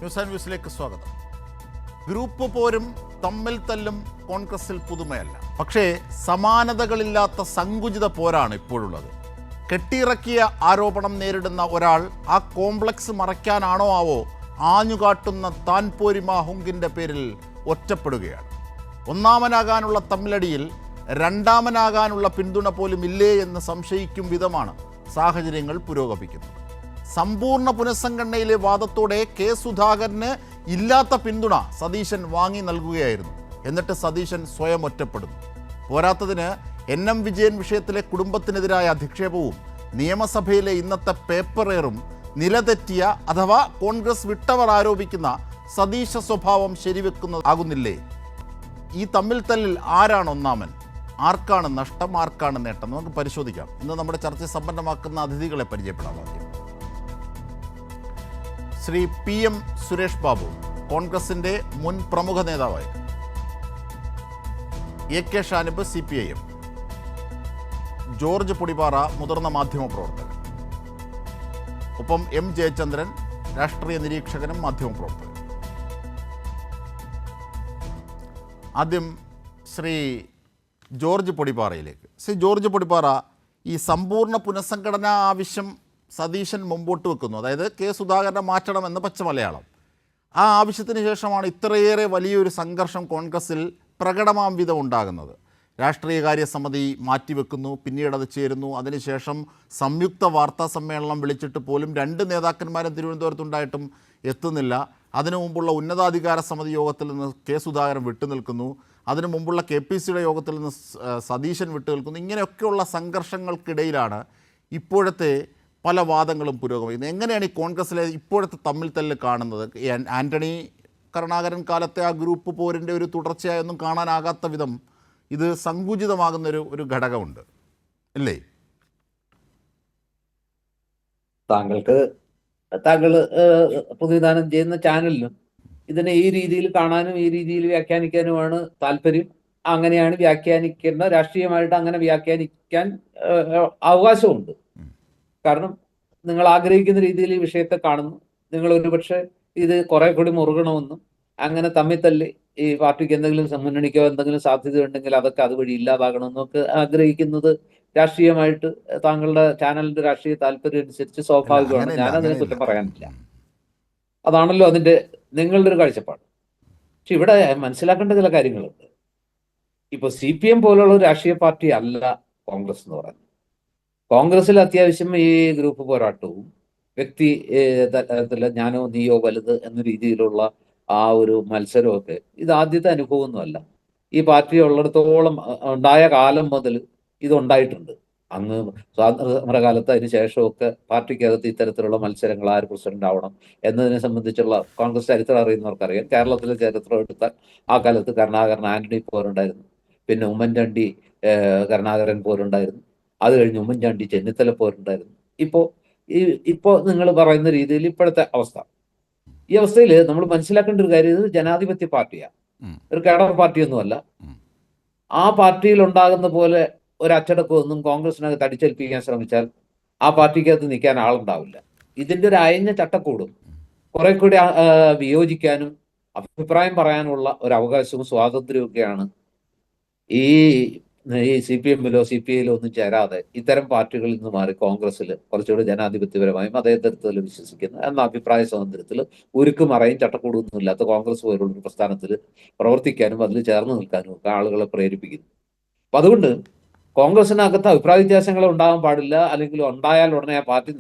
News and വ്യൂസിലേക്ക് സ്വാഗതം. Group പോരും തമ്മിൽ തല്ലും കോൺഗ്രസിൽ പുതുമയല്ല. പക്ഷേ സമാനതകളില്ലാത്ത സങ്കുചിത പോരാണ് ഇപ്പോഴുള്ളത്. കെട്ടിയിറക്കിയ ആരോപണം നേരിടുന്ന ഒരാൾ ആ കോംപ്ലക്സ് മറയ്ക്കാനാണോ ആവോ ആഞ്ഞുകാട്ടുന്ന താൻ പോരിമ ഹുങ്കിൻ്റെ പേരിൽ ഒറ്റപ്പെടുകയാണ്. ഒന്നാമനാകാനുള്ള തമ്മിലടിയിൽ രണ്ടാമനാകാനുള്ള പിന്തുണ പോലും ഇല്ലേ എന്ന് സംശയിക്കും വിധമാണ് സാഹചര്യങ്ങൾ പുരോഗമിക്കുന്നത്. സമ്പൂർണ്ണ പുനഃസംഘടനയിലെ വാദത്തോടെ കെ സുധാകരന് ഇല്ലാത്ത പിന്തുണ സതീശൻ വാങ്ങി നൽകുകയായിരുന്നു. എന്നിട്ട് സതീശൻ സ്വയം ഒറ്റപ്പെടുന്നു. പോരാത്തതിന് NM വിജയൻ വിഷയത്തിലെ കുടുംബത്തിനെതിരായ അധിക്ഷേപവും നിയമസഭയിലെ ഇന്നത്തെ പേപ്പറേറും നിലതെറ്റിയ അഥവാ കോൺഗ്രസ് വിട്ടവർ ആരോപിക്കുന്ന സതീശ സ്വഭാവം ശരിവെക്കുന്നതാകുന്നില്ലേ? ഈ തമ്മിൽ തല്ലിൽ ആരാണ് ഒന്നാമൻ, ആർക്കാണ് നഷ്ടം, ആർക്കാണ് നേട്ടം? നമുക്ക് പരിശോധിക്കാം. ഇന്ന് നമ്മുടെ ചർച്ച സമ്പന്നമാക്കുന്ന അതിഥികളെ പരിചയപ്പെടാം. ആദ്യം ശ്രീ PM സുരേഷ് ബാബു, കോൺഗ്രസിൻ്റെ മുൻ പ്രമുഖ നേതാവായി. AK Shanib, CPIM. George Podippara, മുതിർന്ന മാധ്യമപ്രവർത്തകൻ. ഒപ്പം M ജയചന്ദ്രൻ, രാഷ്ട്രീയ നിരീക്ഷകനും മാധ്യമപ്രവർത്തകൻ. ആദ്യം ശ്രീ ജോർജ് പൊടിപ്പാറയിലേക്ക്. ശ്രീ ജോർജ് പൊടിപ്പാറ, ഈ സമ്പൂർണ്ണ പുനഃസംഘടനാ ആവശ്യം സതീശൻ മുമ്പോട്ട് വെക്കുന്നു. അതായത് കെ സുധാകരനെ മാറ്റണമെന്ന് പച്ച മലയാളം. ആ ആവശ്യത്തിന് ശേഷമാണ് ഇത്രയേറെ വലിയൊരു സംഘർഷം കോൺഗ്രസിൽ പ്രകടമാം വിധം ഉണ്ടാകുന്നത്. രാഷ്ട്രീയകാര്യ സമിതി മാറ്റിവെക്കുന്നു, പിന്നീട് അത് ചേരുന്നു. അതിനുശേഷം സംയുക്ത വാർത്താ സമ്മേളനം വിളിച്ചിട്ട് പോലും 2 നേതാക്കന്മാരും തിരുവനന്തപുരത്തുണ്ടായിട്ടും എത്തുന്നില്ല. അതിനു മുമ്പുള്ള ഉന്നതാധികാര സമിതി യോഗത്തിൽ നിന്ന് കെ സുധാകരൻ വിട്ടുനിൽക്കുന്നു. അതിനു മുമ്പുള്ള KPCയുടെ യോഗത്തിൽ നിന്ന് സതീശൻ വിട്ടുനിൽക്കുന്നു. ഇങ്ങനെയൊക്കെയുള്ള സംഘർഷങ്ങൾക്കിടയിലാണ് ഇപ്പോഴത്തെ പല വാദങ്ങളും പുരോഗമിക്കുന്നത്. എങ്ങനെയാണ് ഈ കോൺഗ്രസിലെ ഇപ്പോഴത്തെ തമ്മിൽ തല്ല് കാണുന്നത്? ആൻ്റണി കരുണാകരൻ കാലത്തെ ആ ഗ്രൂപ്പ് പോരിൻ്റെ ഒരു തുടർച്ചയായൊന്നും കാണാനാകാത്ത വിധം ഇത് സങ്കുചിതമാകുന്നൊരു ഘടകമുണ്ട് അല്ലേ? താങ്കൾ പ്രതിനിധാനം ചെയ്യുന്ന ചാനലിനും ഇതിനെ ഈ രീതിയിൽ കാണാനും ഈ രീതിയിൽ വ്യാഖ്യാനിക്കാനുമാണ് താല്പര്യം. അങ്ങനെയാണ് വ്യാഖ്യാനിക്കേണ്ട, രാഷ്ട്രീയമായിട്ട് അങ്ങനെ വ്യാഖ്യാനിക്കാൻ അവകാശമുണ്ട്. കാരണം നിങ്ങൾ ആഗ്രഹിക്കുന്ന രീതിയിൽ ഈ വിഷയത്തെ കാണുന്നു. നിങ്ങൾ ഒരുപക്ഷെ ഇത് കുറെ കൂടി മുറുകണമെന്നും അങ്ങനെ തമ്മിൽ തല്ലി ഈ പാർട്ടിക്ക് എന്തെങ്കിലും മുന്നണിക്കോ എന്തെങ്കിലും സാധ്യത ഉണ്ടെങ്കിൽ അതൊക്കെ അതുവഴി ഇല്ലാതാകണമെന്നും ഒക്കെ ആഗ്രഹിക്കുന്നത് രാഷ്ട്രീയമായിട്ട് താങ്കളുടെ ചാനലിന്റെ രാഷ്ട്രീയ താല്പര്യം അനുസരിച്ച് സ്വാഭാവികമാണ്. ഞാനതിനെ കുറ്റം പറയാനില്ല. അതാണല്ലോ അതിന്റെ നിങ്ങളുടെ ഒരു കാഴ്ചപ്പാട്. പക്ഷെ ഇവിടെ മനസ്സിലാക്കേണ്ട ചില കാര്യങ്ങളുണ്ട്. ഇപ്പൊ CPM പോലുള്ള ഒരു രാഷ്ട്രീയ പാർട്ടി അല്ല കോൺഗ്രസ് എന്ന് പറയുന്നത്. കോൺഗ്രസിൽ അത്യാവശ്യം ഈ ഗ്രൂപ്പ് പോരാട്ടവും വ്യക്തി ഞാനോ നീയോ വലുത് എന്ന രീതിയിലുള്ള ആ ഒരു മത്സരമൊക്കെ ഇത് ആദ്യത്തെ അനുഭവമൊന്നുമല്ല. ഈ പാർട്ടി ഉള്ളിടത്തോളം ഉണ്ടായ കാലം മുതൽ ഇതുണ്ടായിട്ടുണ്ട്. അങ്ങ് സ്വാതന്ത്ര്യ സമരകാലത്ത് അതിന് ശേഷമൊക്കെ പാർട്ടിക്കകത്ത് ഇത്തരത്തിലുള്ള മത്സരങ്ങൾ, ആര് പ്രസിഡന്റ് ആവണം എന്നതിനെ സംബന്ധിച്ചുള്ള കോൺഗ്രസ് ചരിത്രം അറിയുന്നവർക്കറിയാം. കേരളത്തിലെ ചരിത്രം എടുത്താൽ ആ കാലത്ത് കരുണാകരൻ ആന്റണി പോരുണ്ടായിരുന്നു, പിന്നെ ഉമ്മൻചാണ്ടി കരുണാകരൻ പോരുണ്ടായിരുന്നു, അത് കഴിഞ്ഞ് ഉമ്മൻചാണ്ടി ചെന്നിത്തല പോരുണ്ടായിരുന്നു. ഇപ്പോ നിങ്ങൾ പറയുന്ന രീതിയിൽ ഇപ്പോഴത്തെ അവസ്ഥ, ഈ അവസ്ഥയിൽ നമ്മൾ മനസ്സിലാക്കേണ്ട ഒരു കാര്യം, ഇത് ജനാധിപത്യ പാർട്ടിയാണ്, ഒരു കേഡർ പാർട്ടിയൊന്നുമല്ല. ആ പാർട്ടിയിൽ ഉണ്ടാകുന്ന പോലെ ഒരു അച്ചടക്കമൊന്നും കോൺഗ്രസിനകത്ത് അടിച്ചേൽപ്പിക്കാൻ ശ്രമിച്ചാൽ ആ പാർട്ടിക്കകത്ത് നിൽക്കാൻ ആളുണ്ടാവില്ല. ഇതിന്റെ ഒരു അയഞ്ഞ ചട്ടക്കൂടും കുറെ കൂടി വിയോജിക്കാനും അഭിപ്രായം പറയാനുള്ള ഒരു അവകാശവും സ്വാതന്ത്ര്യവും ഒക്കെയാണ് ഈ CPM-ലോ CPI-ലോ ഒന്നും ചേരാതെ ഇത്തരം പാർട്ടികളിൽ നിന്ന് മാറി കോൺഗ്രസ്സിൽ കുറച്ചുകൂടി ജനാധിപത്യപരമായും അതേതരത്തിൽ വിശ്വസിക്കുന്ന എന്ന അഭിപ്രായ സ്വാതന്ത്ര്യത്തിൽ ഉരുക്കുമറയും ചട്ടക്കൂടൊന്നും ഇല്ലാത്ത കോൺഗ്രസ് പോലുള്ളൊരു പ്രസ്ഥാനത്തിൽ പ്രവർത്തിക്കാനും അതിൽ ചേർന്ന് നിൽക്കാനും ഒക്കെ ആളുകളെ പ്രേരിപ്പിക്കുന്നു. അപ്പൊ അതുകൊണ്ട് കോൺഗ്രസിനകത്ത് അഭിപ്രായ വ്യത്യാസങ്ങൾ ഉണ്ടാകാൻ പാടില്ല, അല്ലെങ്കിൽ ഉണ്ടായാൽ ഉടനെ ആ പാർട്ടി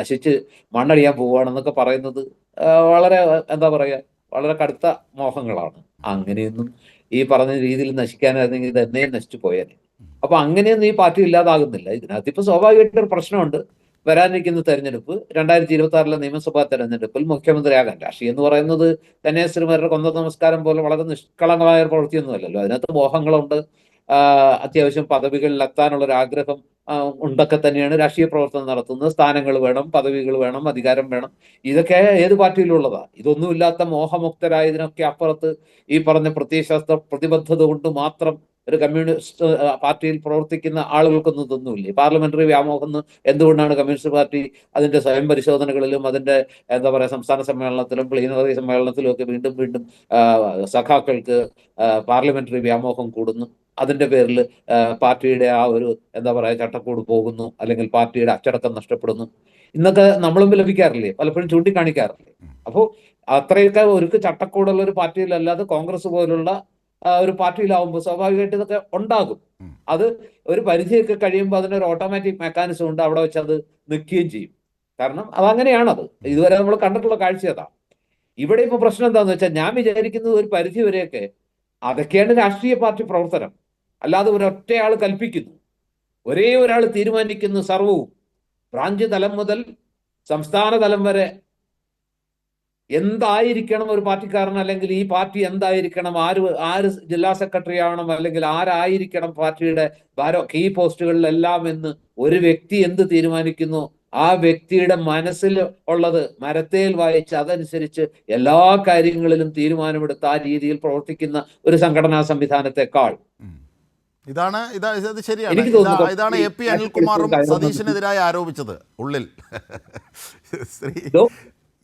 നശിച്ച് മണ്ണടിയാൻ പോവുകയാണെന്നൊക്കെ പറയുന്നത് വളരെ എന്താ പറയുക, വളരെ കടുത്ത മോഹങ്ങളാണ്. അങ്ങനെയൊന്നും ഈ പറഞ്ഞ രീതിയിൽ നശിക്കാനായിരുന്നെങ്കിൽ ഇത് എന്നേ നശിച്ചു പോയാൽ. അപ്പൊ അങ്ങനെയൊന്നും ഈ പാർട്ടി ഇല്ലാതാകുന്നില്ല. ഇതിനകത്ത് ഇപ്പൊ സ്വാഭാവികമായിട്ടൊരു പ്രശ്നമുണ്ട്. വരാനിരിക്കുന്ന തെരഞ്ഞെടുപ്പ് 2026 നിയമസഭാ തെരഞ്ഞെടുപ്പിൽ മുഖ്യമന്ത്രിയാകാൻ, രാഷ്ട്രീയം എന്ന് പറയുന്നത് കന്യാസ്ത്രീമാരുടെ കൊന്ത നമസ്കാരം പോലെ വളരെ നിഷ്കളങ്കമായ ഒരു പ്രവൃത്തിയൊന്നുമല്ലല്ലോ. അതിനകത്ത് മോഹങ്ങളുണ്ട്, അത്യാവശ്യം പദവികളിൽ എത്താനുള്ള ഒരു ആഗ്രഹം ഉണ്ടൊക്കെ തന്നെയാണ് രാഷ്ട്രീയ പ്രവർത്തനം നടത്തുന്നത്. സ്ഥാനങ്ങൾ വേണം, പദവികൾ വേണം, അധികാരം വേണം, ഇതൊക്കെ ഏത് പാർട്ടിയിലുള്ളതാണ്. ഇതൊന്നുമില്ലാത്ത മോഹമുക്തരായതിനൊക്കെ അപ്പുറത്ത് ഈ പറഞ്ഞ പ്രത്യയശാസ്ത്ര പ്രതിബദ്ധത കൊണ്ട് മാത്രം ഒരു കമ്മ്യൂണിസ്റ്റ് പാർട്ടിയിൽ പ്രവർത്തിക്കുന്ന ആളുകൾക്കൊന്നും ഇതൊന്നുമില്ലേ? പാർലമെന്ററി വ്യാമോഹം എന്തുകൊണ്ടാണ് കമ്മ്യൂണിസ്റ്റ് പാർട്ടി അതിന്റെ സ്വയം പരിശോധനകളിലും അതിന്റെ എന്താ പറയുക സംസ്ഥാന സമ്മേളനത്തിലും പ്ലീനറി സമ്മേളനത്തിലും ഒക്കെ വീണ്ടും വീണ്ടും സഖാക്കൾക്ക് പാർലമെന്ററി വ്യാമോഹം കൂടുന്നു? അതിന്റെ പേരിൽ പാർട്ടിയുടെ ആ ഒരു എന്താ പറയുക ചട്ടക്കൂട് പോകുന്നു, അല്ലെങ്കിൽ പാർട്ടിയുടെ അച്ചടക്കം നഷ്ടപ്പെടുന്നു. ഇന്നൊക്കെ നമ്മളും ലഭിക്കാറില്ലേ, പലപ്പോഴും ചൂണ്ടിക്കാണിക്കാറില്ലേ? അപ്പോൾ അത്രയൊക്കെ ഒരു ചട്ടക്കൂടുള്ള ഒരു പാർട്ടിയിലല്ലാതെ കോൺഗ്രസ് പോലുള്ള ഒരു പാർട്ടിയിലാവുമ്പോൾ സ്വാഭാവികമായിട്ട് ഇതൊക്കെ ഉണ്ടാകും. അത് ഒരു പരിധിയൊക്കെ കഴിയുമ്പോൾ അതിനൊരു ഓട്ടോമാറ്റിക് മെക്കാനിസം ഉണ്ട്, അവിടെ വെച്ച് അത് നിൽക്കുകയും ചെയ്യും. കാരണം അതങ്ങനെയാണത്, ഇതുവരെ നമ്മൾ കണ്ടിട്ടുള്ള കാഴ്ച അതാ. ഇവിടെ ഇപ്പൊ പ്രശ്നം എന്താന്ന് വെച്ചാൽ, ഞാൻ വിചാരിക്കുന്നത് ഒരു പരിധി വരെയൊക്കെ അതൊക്കെയാണ് രാഷ്ട്രീയ പാർട്ടി പ്രവർത്തനം. അല്ലാതെ ഒരൊറ്റയാൾ കൽപ്പിക്കുന്നു, ഒരേ ഒരാൾ തീരുമാനിക്കുന്നു സർവവും, ബ്രാഞ്ച് തലം മുതൽ സംസ്ഥാന തലം വരെ എന്തായിരിക്കണം ഒരു പാർട്ടിക്കാരൻ, അല്ലെങ്കിൽ ഈ പാർട്ടി എന്തായിരിക്കണം, ആര് ജില്ലാ സെക്രട്ടറി ആവണം, അല്ലെങ്കിൽ ആരായിരിക്കണം പാർട്ടിയുടെ കീ പോസ്റ്റുകളിലെല്ലാം എന്ന് ഒരു വ്യക്തി എന്ത് തീരുമാനിക്കുന്നു, ആ വ്യക്തിയുടെ മനസ്സിൽ ഉള്ളത് മരത്തേൽ വായിച്ച് അതനുസരിച്ച് എല്ലാ കാര്യങ്ങളിലും തീരുമാനമെടുത്ത് ആ രീതിയിൽ പ്രവർത്തിക്കുന്ന ഒരു സംഘടനാ സംവിധാനത്തെക്കാൾ ഇത് ശരിയാണ്. എനിക്ക് തോന്നുന്നു ഇതാണ് എ പി അനിൽകുമാറും സതീശനെതിരായി ആരോപിച്ചത് ഉള്ളിൽ.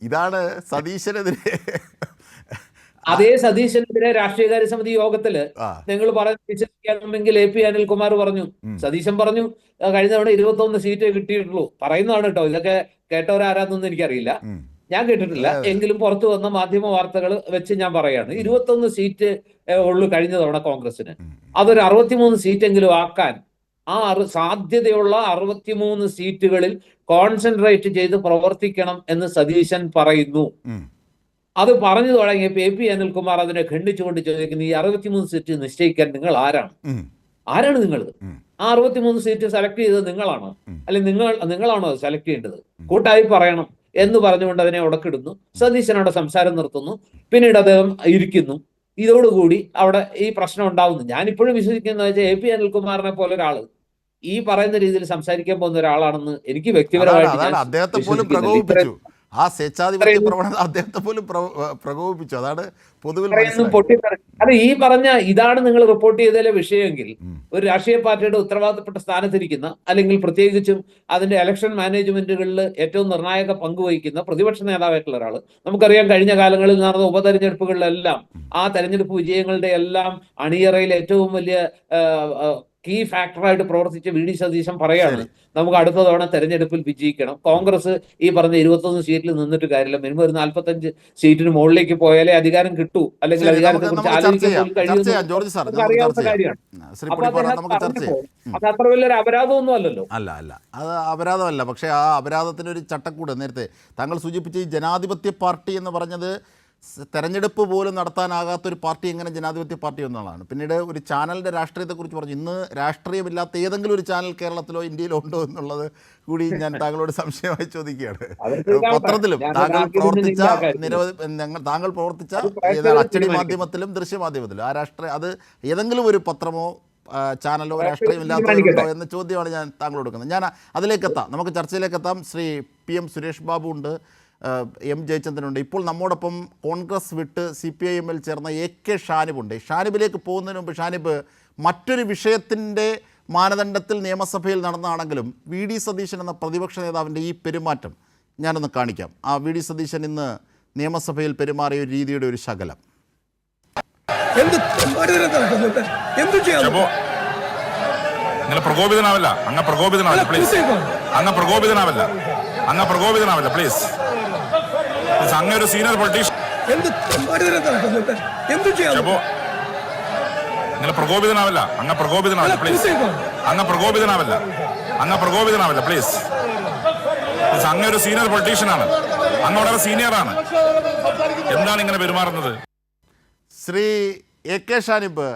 ഇതാണ് സതീശനെതിരെ. അതേ സതീശനെതിരെ രാഷ്ട്രീയകാര്യ സമിതി യോഗത്തില് നിങ്ങൾ വിശ്വസിക്കാമെങ്കിൽ എ പി അനിൽകുമാർ പറഞ്ഞു, സതീശൻ പറഞ്ഞു കഴിഞ്ഞ തവണ 21 സീറ്റ് കിട്ടിയിട്ടുള്ളൂ. പറയുന്നതാണ് കേട്ടോ, ഇതൊക്കെ കേട്ടവരാരാന്നൊന്നും എനിക്കറിയില്ല, ഞാൻ കേട്ടിട്ടില്ല. എങ്കിലും പുറത്തു വന്ന മാധ്യമ വാർത്തകൾ വെച്ച് ഞാൻ പറയാണ്, 21 സീറ്റ് ഉള്ളു കഴിഞ്ഞ തവണ കോൺഗ്രസിന്. അതൊരു 63 സീറ്റെങ്കിലും ആക്കാൻ ആ സാധ്യതയുള്ള 63 സീറ്റുകളിൽ കോൺസെൻട്രേറ്റ് ചെയ്ത് പ്രവർത്തിക്കണം എന്ന് സതീശൻ പറയുന്നു. അത് പറഞ്ഞു തുടങ്ങിയപ്പോൾ എ പി അനിൽകുമാർ അതിനെ ഖണ്ഡിച്ചുകൊണ്ട് ചോദിക്കുന്നു, ഈ 63 സീറ്റ് നിശ്ചയിക്കാൻ നിങ്ങൾ ആരാണ് നിങ്ങൾ? ആ 63 സീറ്റ് സെലക്ട് ചെയ്തത് നിങ്ങളാണോ? അല്ലെങ്കിൽ നിങ്ങളാണോ സെലക്ട് ചെയ്യേണ്ടത്? കൂട്ടായി പറയണം എന്ന് പറഞ്ഞുകൊണ്ട് അതിനെ ഉടക്കിടുന്നു. സതീശനോട് സംസാരം നിർത്തുന്നു. പിന്നീട് അദ്ദേഹം ഇരിക്കുന്നു. ഇതോടുകൂടി അവിടെ ഈ പ്രശ്നം ഉണ്ടാവുന്നു. ഞാനിപ്പോഴും വിശ്വസിക്കുന്നത് വെച്ചാൽ എ പി അനിൽകുമാറിനെ പോലെ ഒരാള് ഈ പറയുന്ന രീതിയിൽ സംസാരിക്കാൻ പോകുന്ന ഒരാളാണെന്ന് എനിക്ക് വ്യക്തിപരമായിട്ട് അദ്ദേഹത്തെ പോലും പ്രകോപിപ്പിച്ചു. ആ സ്വേച്ഛാധിപത്യ പ്രവണത അദ്ദേഹത്തെ പോലും പ്രകോപിപ്പിച്ചു. അതാണ് പൊതുവിൽ അത് ഈ പറഞ്ഞ ഇതാണ് നിങ്ങൾ റിപ്പോർട്ട് ചെയ്തതിലെ വിഷയമെങ്കിൽ, ഒരു രാഷ്ട്രീയ പാർട്ടിയുടെ ഉത്തരവാദിത്തപ്പെട്ട സ്ഥാനത്തിരിക്കുന്ന, അല്ലെങ്കിൽ പ്രത്യേകിച്ചും അതിന്റെ ഇലക്ഷൻ മാനേജ്മെന്റുകളിൽ ഏറ്റവും നിർണായക പങ്കുവഹിക്കുന്ന പ്രതിപക്ഷ നേതാവായിട്ടുള്ള ഒരാൾ, നമുക്കറിയാം കഴിഞ്ഞ കാലങ്ങളിൽ നടന്ന ഉപതെരഞ്ഞെടുപ്പുകളിലെല്ലാം ആ തെരഞ്ഞെടുപ്പ് വിജയങ്ങളുടെ എല്ലാം അണിയറയിൽ ഏറ്റവും വലിയ കീ ഫാക്ടറായിട്ട് പ്രവർത്തിച്ച വി ഡി സതീശൻ പറയാണ്, നമുക്ക് അടുത്ത തവണ തെരഞ്ഞെടുപ്പിൽ വിജയിക്കണം. കോൺഗ്രസ് ഈ പറഞ്ഞ 21 സീറ്റിൽ നിന്നിട്ട് കാര്യമില്ല, മിനിമം ഒരു 45 സീറ്റിന് മുകളിലേക്ക് പോയാലേ അധികാരം കിട്ടൂ, അല്ലെങ്കിൽ അധികാരത്തെ കുറിച്ച് ആലോചിക്കാൻ അറിയാവുന്ന കാര്യമാണ്. അപ്പൊ അത് അത്ര വലിയൊരു അപരാധമൊന്നും അല്ലല്ലോ. അല്ല അത് അപരാധമല്ല. പക്ഷേ ആ അപരാധത്തിന് ഒരു ചട്ടക്കൂട്, നേരത്തെ താങ്കൾ സൂചിപ്പിച്ച ഈ ജനാധിപത്യ പാർട്ടി എന്ന് പറഞ്ഞത് തെരഞ്ഞെടുപ്പ് പോലും നടത്താനാകാത്തൊരു പാർട്ടി എങ്ങനെ ജനാധിപത്യ പാർട്ടി എന്നുള്ളതാണ്. പിന്നീട് ഒരു ചാനലിൻ്റെ രാഷ്ട്രീയത്തെക്കുറിച്ച് പറഞ്ഞു. ഇന്ന് രാഷ്ട്രീയമില്ലാത്ത ഏതെങ്കിലും ഒരു ചാനൽ കേരളത്തിലോ ഇന്ത്യയിലോ ഉണ്ടോ എന്നുള്ളത് കൂടി ഞാൻ താങ്കളോട് സംശയമായി ചോദിക്കുകയാണ്. പത്രത്തിലും താങ്കൾ പ്രവർത്തിച്ച അച്ചടി മാധ്യമത്തിലും ദൃശ്യമാധ്യമത്തിലും ആ അത് ഏതെങ്കിലും ഒരു പത്രമോ ചാനലോ രാഷ്ട്രീയമില്ലാത്തവരുണ്ടോ എന്ന ചോദ്യമാണ് ഞാൻ താങ്കളോട് കൊടുക്കുന്നത്. ഞാൻ അതിലേക്കെത്താം, നമുക്ക് ചർച്ചയിലേക്കെത്താം. ശ്രീ പി എം സുരേഷ് ബാബു ഉണ്ട്, എം ജയചന്ദ്രനുണ്ട്. ഇപ്പോൾ നമ്മോടൊപ്പം കോൺഗ്രസ് വിട്ട് CPIM-ൽ ചേർന്ന AK ഷാനിബുണ്ട്. ഷാനിബിലേക്ക് പോകുന്നതിന് മുമ്പ്, ഷാനിബ്, മറ്റൊരു വിഷയത്തിൻ്റെ മാനദണ്ഡത്തിൽ നിയമസഭയിൽ നടന്നതാണെങ്കിലും വി ഡി സതീശൻ എന്ന പ്രതിപക്ഷ നേതാവിൻ്റെ ഈ പെരുമാറ്റം ഞാനൊന്ന് കാണിക്കാം. ആ വി ഡി സതീശൻ ഇന്ന് നിയമസഭയിൽ പെരുമാറിയ ഒരു രീതിയുടെ ഒരു ശകലം. പ്രകോപിതനാവല്ല, അങ്ങ് പ്രകോപിതനാവല്ല പ്ലീസ്, അങ്ങ് പ്രകോപിതനാവല്ല പ്ലീസ്. അങ്ങ് ഒരു സീനിയർ പൊളിറ്റീഷ്യൻ, നിങ്ങൾ പ്രകോപിതനാവല്ല, അങ്ങ് പ്രകോപിതനാവല്ല പ്ലീസ്, അങ്ങ് പ്രകോപിതനാവല്ല പ്ലീസ്. അങ്ങ് ഒരു സീനിയർ പൊളിറ്റീഷ്യനാണ്, അങ്ങ് വളരെ സീനിയറാണ്, എന്താണ് ഇങ്ങനെ പെരുമാറുന്നത്? ശ്രീ AK ഷാനിബ്,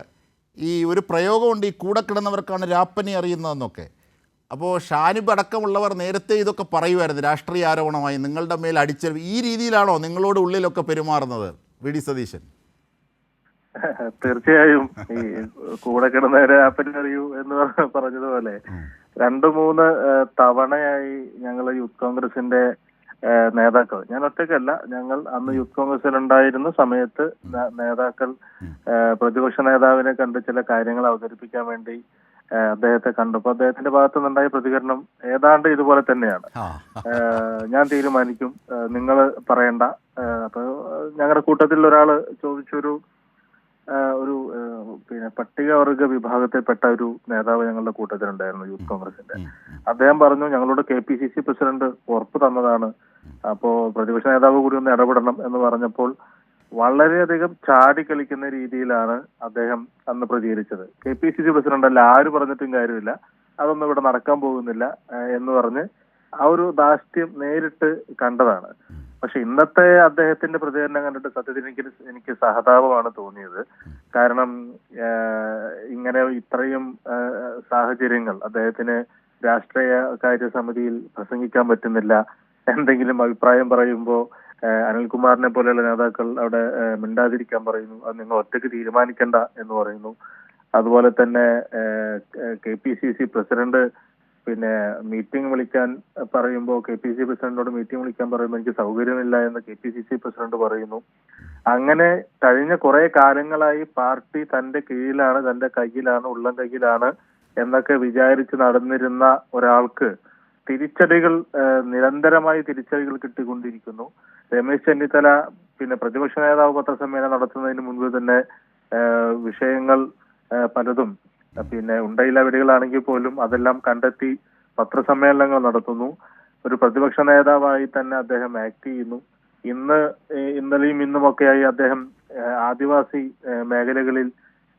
ഈ ഒരു പ്രയോഗമുണ്ട്, ഈ കൂടെ കിടന്നവർക്കാണ് രാപ്പനി അറിയുന്നതെന്നൊക്കെ. അപ്പോൾ ഷാനിബ് അടക്കമുള്ളവർ നേരത്തെ ഇതൊക്കെ പറയുമായിരുന്നു, രാഷ്ട്രീയ ആരോപണമായി നിങ്ങളുടെ മേൽ അടിച്ചെറിവ്. ഈ രീതിയിലാണോ നിങ്ങളോട് ഉള്ളിലൊക്കെ പെരുമാറുന്നത് വി ഡി സതീശൻ? തീർച്ചയായും. ഈ കൂടെ കിടന്നവരെ രാപ്പനി അറിയൂ എന്ന് പറഞ്ഞതുപോലെ 2-3 തവണയായി ഞങ്ങൾ യൂത്ത് കോൺഗ്രസിന്റെ നേതാക്കൾ, ഞാൻ ഒറ്റയ്ക്കല്ല, ഞങ്ങൾ അന്ന് യൂത്ത് കോൺഗ്രസിൽ ഉണ്ടായിരുന്ന സമയത്ത് നേതാക്കൾ പ്രതിപക്ഷ നേതാവിനെ കണ്ട് ചില കാര്യങ്ങൾ അവതരിപ്പിക്കാൻ വേണ്ടി അദ്ദേഹത്തെ കണ്ടപ്പോൾ അദ്ദേഹത്തിന്റെ ഭാഗത്തു നിന്നുണ്ടായ പ്രതികരണം ഏതാണ്ട് ഇതുപോലെ തന്നെയാണ്. ഞാൻ തീരുമാനിക്കും, നിങ്ങൾ പറയണ്ട. അപ്പൊ ഞങ്ങളുടെ കൂട്ടത്തിൽ ഒരാള് ചോദിച്ചൊരു പിന്നെ പട്ടികവർഗ വിഭാഗത്തിൽപ്പെട്ട ഒരു നേതാവ് ഞങ്ങളുടെ കൂട്ടത്തിലുണ്ടായിരുന്നു യൂത്ത് കോൺഗ്രസിന്റെ. അദ്ദേഹം പറഞ്ഞു, ഞങ്ങളോട് KPCC പ്രസിഡന്റ് ഉറപ്പ് തന്നതാണ്, അപ്പോ പ്രതിപക്ഷ നേതാവ് കൂടി ഒന്ന് ഇടപെടണം എന്ന് പറഞ്ഞപ്പോൾ വളരെയധികം ചാടിക്കളിക്കുന്ന രീതിയിലാണ് അദ്ദേഹം അന്ന് പ്രതികരിച്ചത്. KPCC പ്രസിഡന്റ് അല്ല, ആര് പറഞ്ഞിട്ടും കാര്യമില്ല, അതൊന്നും ഇവിടെ നടക്കാൻ പോകുന്നില്ല എന്ന് പറഞ്ഞ് ആ ഒരു ധാർഷ്ട്യം നേരിട്ട് കണ്ടതാണ്. പക്ഷെ ഇന്നത്തെ അദ്ദേഹത്തിന്റെ പ്രതികരണം കണ്ടിട്ട് സത്യത്തിൽ എനിക്ക് സഹതാപമാണ് തോന്നിയത്. കാരണം ഇങ്ങനെ ഇത്രയും സാഹചര്യങ്ങൾ അദ്ദേഹത്തിന് രാഷ്ട്രീയ കാര്യ സമിതിയിൽ പ്രസംഗിക്കാൻ പറ്റുന്നില്ല. എന്തെങ്കിലും അഭിപ്രായം പറയുമ്പോൾ അനിൽകുമാറിനെ പോലെയുള്ള നേതാക്കൾ അവിടെ മിണ്ടാതിരിക്കാൻ പറയുന്നു, അത് നിങ്ങൾ ഒറ്റയ്ക്ക് തീരുമാനിക്കണ്ട എന്ന് പറയുന്നു. അതുപോലെ തന്നെ KPCC പ്രസിഡന്റ് പിന്നെ മീറ്റിംഗ് വിളിക്കാൻ പറയുമ്പോൾ KPCC പ്രസിഡന്റിനോട് മീറ്റിംഗ് വിളിക്കാൻ പറയുമ്പോൾ എനിക്ക് സൗകര്യമില്ല എന്ന് KPCC പ്രസിഡന്റ് പറയുന്നു. അങ്ങനെ കഴിഞ്ഞ കുറെ കാലങ്ങളായി പാർട്ടി തന്റെ കീഴിലാണ്, തന്റെ കയ്യിലാണ്, ഉള്ളം കയ്യിലാണ് എന്നൊക്കെ വിചാരിച്ച് നടന്നിരുന്ന ഒരാൾക്ക് തിരിച്ചടികൾ, നിരന്തരമായി തിരിച്ചടികൾ കിട്ടിക്കൊണ്ടിരിക്കുന്നു. രമേശ് ചെന്നിത്തല പിന്നെ പ്രതിപക്ഷ നേതാവ് പത്രസമ്മേളനം നടത്തുന്നതിന് മുൻപ് തന്നെ വിഷയങ്ങൾ പലതും പിന്നെ ഉണ്ടയിലവിടികളാണെങ്കിൽ പോലും അതെല്ലാം കണ്ടെത്തി പത്രസമ്മേളനങ്ങൾ നടത്തുന്നു. ഒരു പ്രതിപക്ഷ നേതാവായി തന്നെ അദ്ദേഹം ആക്ട് ചെയ്യുന്നു. ഇന്നലെയും ഇന്നുമൊക്കെയായി അദ്ദേഹം ആദിവാസി മേഖലകളിൽ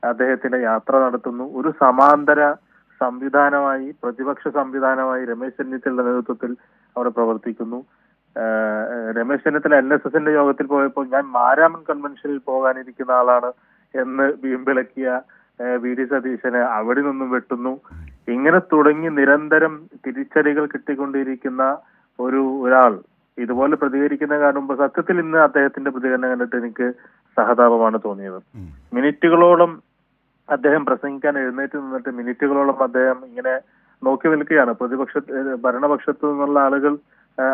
അദ്ദേഹത്തിന്റെ യാത്ര നടത്തുന്നു. ഒരു സമാന്തര സംവിധാനമായി, പ്രതിപക്ഷ സംവിധാനമായി രമേശ് ചെന്നിത്തലയുടെ നേതൃത്വത്തിൽ അവിടെ പ്രവർത്തിക്കുന്നു. രമേശ് ചെന്നിത്തല NSSന്റെ യോഗത്തിൽ പോയപ്പോൾ ഞാൻ മാരാമൺ കൺവെൻഷനിൽ പോകാനിരിക്കുന്ന ആളാണ് എന്ന് വീമ്പിളക്കിയ VD സതീശനെ അവിടെ നിന്നും വെട്ടുന്നു. ഇങ്ങനെ തുടങ്ങി നിരന്തരം തിരിച്ചടികൾ കിട്ടിക്കൊണ്ടിരിക്കുന്ന ഒരാൾ ഇതുപോലെ പ്രതികരിക്കുന്ന കാണുമ്പോൾ സത്യത്തിൽ ഇന്ന് അദ്ദേഹത്തിന്റെ പ്രതികരണം കണ്ടിട്ട് എനിക്ക് സഹതാപമാണ് തോന്നിയത്. മിനിറ്റുകളോളം അദ്ദേഹം പ്രസംഗിക്കാൻ എഴുന്നേറ്റ് നിന്നിട്ട് മിനിറ്റുകളോളം അദ്ദേഹം ഇങ്ങനെ നോക്കി നിൽക്കുകയാണ്. ഭരണപക്ഷത്തു നിന്നുള്ള ആളുകൾ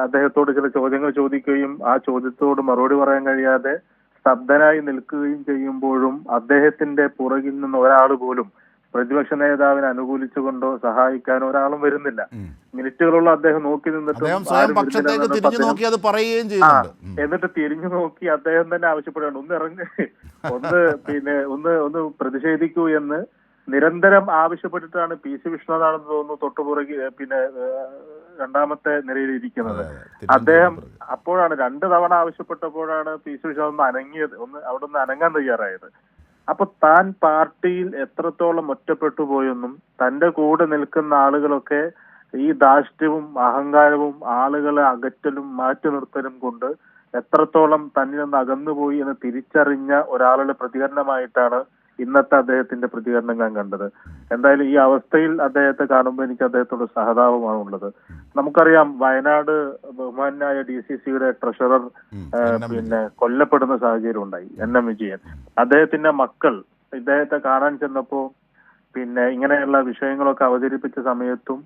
അദ്ദേഹത്തോട് ചില ചോദ്യങ്ങൾ ചോദിക്കുകയും ആ ചോദ്യത്തോട് മറുപടി പറയാൻ കഴിയാതെ സ്തബ്ധനായി നിൽക്കുകയും ചെയ്യുമ്പോഴും അദ്ദേഹത്തിന്റെ പുറകിൽ നിന്ന് ഒരാൾ പോലും പ്രതിപക്ഷ നേതാവിനെ അനുകൂലിച്ചുകൊണ്ടോ സഹായിക്കാനോ ഒരാളും വരുന്നില്ല. മിനിറ്റുകളുള്ള അദ്ദേഹം നോക്കി നിന്നിട്ട് എന്നിട്ട് തിരിഞ്ഞു നോക്കി അദ്ദേഹം തന്നെ ആവശ്യപ്പെടുകയാണ്, ഒന്ന് ഇറങ്ങ്, ഒന്ന് പ്രതിഷേധിക്കൂ എന്ന് നിരന്തരം ആവശ്യപ്പെട്ടിട്ടാണ് PC വിശ്വനാഥാണെന്ന് തോന്നുന്നു തൊട്ടുപുറകെ പിന്നെ രണ്ടാമത്തെ നിരയിൽ ഇരിക്കുന്നത്. അദ്ദേഹം അപ്പോഴാണ് 2 തവണ ആവശ്യപ്പെട്ടപ്പോഴാണ് PC വിശ്വനാഥ് അനങ്ങിയത്, അവിടെ നിന്ന് അനങ്ങാൻ തയ്യാറായത്. അപ്പൊ താൻ പാർട്ടിയിൽ എത്രത്തോളം ഒറ്റപ്പെട്ടു പോയെന്നും തന്റെ കൂടെ നിൽക്കുന്ന ആളുകളൊക്കെ ഈ ധാർഷ്ട്യവും അഹങ്കാരവും ആളുകളെ അകറ്റലും മാറ്റി നിർത്തലും കൊണ്ട് എത്രത്തോളം തന്നിൽ നിന്ന് അകന്നുപോയി എന്ന് തിരിച്ചറിഞ്ഞ ഒരാളുടെ പ്രതികരണമായിട്ടാണ് ഇന്നത്തെ അദ്ദേഹത്തിന്റെ പ്രതികരണം ഞാൻ കണ്ടത്. എന്തായാലും ഈ അവസ്ഥയിൽ അദ്ദേഹത്തെ കാണുമ്പോൾ എനിക്ക് അദ്ദേഹത്തോട് സഹതാപമാണ് ഉള്ളത്. നമുക്കറിയാം, വയനാട് ബഹുമാനായ DCCയുടെ ട്രഷറർ പിന്നെ കൊല്ലപ്പെടുന്ന സാഹചര്യം ഉണ്ടായി, NM വിജയൻ. അദ്ദേഹത്തിന്റെ മക്കൾ ഇദ്ദേഹത്തെ കാണാൻ ചെന്നപ്പോ പിന്നെ ഇങ്ങനെയുള്ള വിഷയങ്ങളൊക്കെ അവതരിപ്പിച്ച സമയത്തും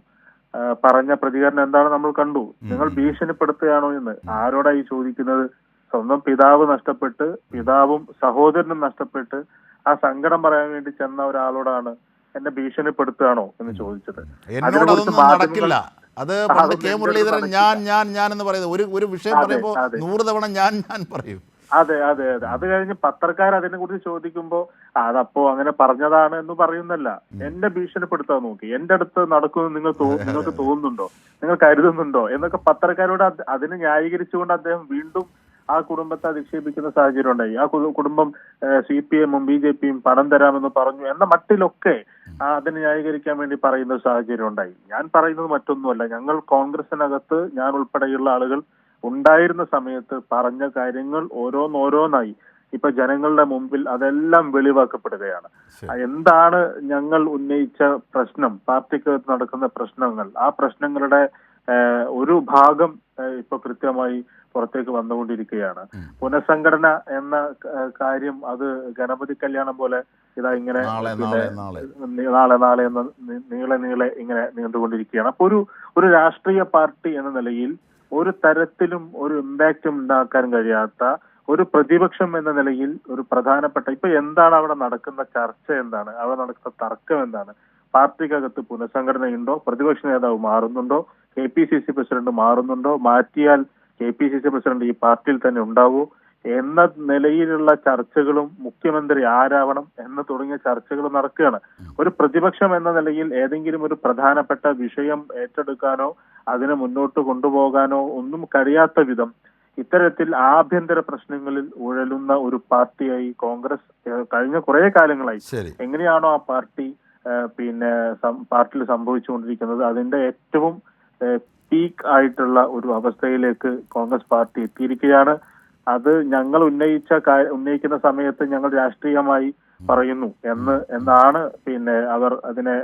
പറഞ്ഞ പ്രതികരണം എന്താണ് നമ്മൾ കണ്ടു. നിങ്ങൾ ഭീഷണിപ്പെടുത്തുകയാണോ എന്ന്. ആരോടായി ചോദിക്കുന്നത്? സ്വന്തം പിതാവ് നഷ്ടപ്പെട്ട്, പിതാവും സഹോദരനും നഷ്ടപ്പെട്ട് ആ സങ്കടം പറയാൻ വേണ്ടി ചെന്ന ഒരാളോടാണ് എന്നെ ഭീഷണിപ്പെടുത്തുകയാണോ എന്ന് ചോദിച്ചത്. നടക്കില്ല. അത് പണ്ട് K മുരളീധരൻ ഞാൻ എന്ന് പറയുന്നത് ഒരു വിഷയം പറയുമ്പോൾ 100 തവണ ഞാൻ പറയും. അതെ. അത് കഴിഞ്ഞ് പത്രക്കാർ അതിനെ കുറിച്ച് ചോദിക്കുമ്പോ അതപ്പോ അങ്ങനെ പറഞ്ഞതാണ് എന്ന് പറയുന്നല്ല, എന്നെ ഭീഷണിപ്പെടുത്താൻ നോക്കി, എന്റെ അടുത്ത് നടക്കുമെന്ന് നിങ്ങൾക്ക് തോന്നുന്നുണ്ടോ, നിങ്ങൾ കരുതുന്നുണ്ടോ എന്നൊക്കെ പത്രക്കാരോട് അതിന് ന്യായീകരിച്ചുകൊണ്ട് അദ്ദേഹം വീണ്ടും ആ കുടുംബത്തെ അധിക്ഷേപിക്കുന്ന സാഹചര്യം ഉണ്ടായി. ആ കുടുംബം CPM-ഉം BJP-യും പണം തരാമെന്ന് പറഞ്ഞു എന്ന മട്ടിലൊക്കെ അതിന് ന്യായീകരിക്കാൻ വേണ്ടി പറയുന്ന സാഹചര്യം ഉണ്ടായി. ഞാൻ പറയുന്നത് മറ്റൊന്നുമല്ല, ഞങ്ങൾ കോൺഗ്രസിനകത്ത് ഞാൻ ഉൾപ്പെടെയുള്ള ആളുകൾ ഉണ്ടായിരുന്ന സമയത്ത് പറഞ്ഞ കാര്യങ്ങൾ ഓരോന്നായി ഇപ്പൊ ജനങ്ങളുടെ മുമ്പിൽ അതെല്ലാം വെളിവാക്കപ്പെടുകയാണ്. എന്താണ് ഞങ്ങൾ ഉന്നയിച്ച പ്രശ്നം, പാർട്ടിക്കകത്ത് നടക്കുന്ന പ്രശ്നങ്ങൾ, ആ പ്രശ്നങ്ങളുടെ ഒരു ഭാഗം ഇപ്പൊ കൃത്യമായി പുറത്തേക്ക് വന്നുകൊണ്ടിരിക്കുകയാണ്. പുനഃസംഘടന എന്ന കാര്യം അത് ഗണപതി കല്യാണം പോലെ ഇതാ ഇങ്ങനെ നാളെ എന്ന നീളെ ഇങ്ങനെ നീണ്ടുകൊണ്ടിരിക്കുകയാണ്. അപ്പൊ ഒരു രാഷ്ട്രീയ പാർട്ടി എന്ന നിലയിൽ ഒരു തരത്തിലും ഒരു ഇമ്പാക്റ്റും ഉണ്ടാക്കാൻ കഴിയാത്ത ഒരു പ്രതിപക്ഷം എന്ന നിലയിൽ ഒരു പ്രധാനപ്പെട്ട ഇപ്പൊ എന്താണ് അവിടെ നടക്കുന്ന ചർച്ച, എന്താണ് അവിടെ നടക്കുന്ന തർക്കം, എന്താണ് പാർട്ടിക്കകത്ത് പുനഃസംഘടനയുണ്ടോ, പ്രതിപക്ഷ നേതാവ് മാറുന്നുണ്ടോ, KPCC പ്രസിഡന്റ് മാറുന്നുണ്ടോ, മാറ്റിയാൽ KPCC പ്രസിഡന്റ് ഈ പാർട്ടിയിൽ തന്നെ ഉണ്ടാവൂ എന്ന നിലയിലുള്ള ചർച്ചകളും മുഖ്യമന്ത്രി ആരാവണം എന്ന് തുടങ്ങിയ ചർച്ചകൾ നടക്കുകയാണ്. ഒരു പ്രതിപക്ഷം എന്ന നിലയിൽ ഏതെങ്കിലും ഒരു പ്രധാനപ്പെട്ട വിഷയം ഏറ്റെടുക്കാനോ അതിനെ മുന്നോട്ട് കൊണ്ടുപോകാനോ ഒന്നും കഴിയാത്ത വിധം ഇത്തരത്തിൽ ആഭ്യന്തര പ്രശ്നങ്ങളിൽ ഉഴലുന്ന ഒരു പാർട്ടിയായി കോൺഗ്രസ് കഴിഞ്ഞ കുറെ കാലങ്ങളായി. എങ്ങനെയാണോ ആ പാർട്ടി പാർട്ടിയിൽ സംഭവിച്ചുകൊണ്ടിരിക്കുന്നത് അതിന്റെ ഏറ്റവും പീക്ക് ആയിട്ടുള്ള ഒരു അവസ്ഥയിലേക്ക് കോൺഗ്രസ് പാർട്ടി എത്തിയിരിക്കുകയാണ്. അത് ഞങ്ങൾ ഉന്നയിക്കുന്ന സമയത്ത് ഞങ്ങൾ രാഷ്ട്രീയമായി പറയുന്നു എന്നാണ് അവർ അതിനെ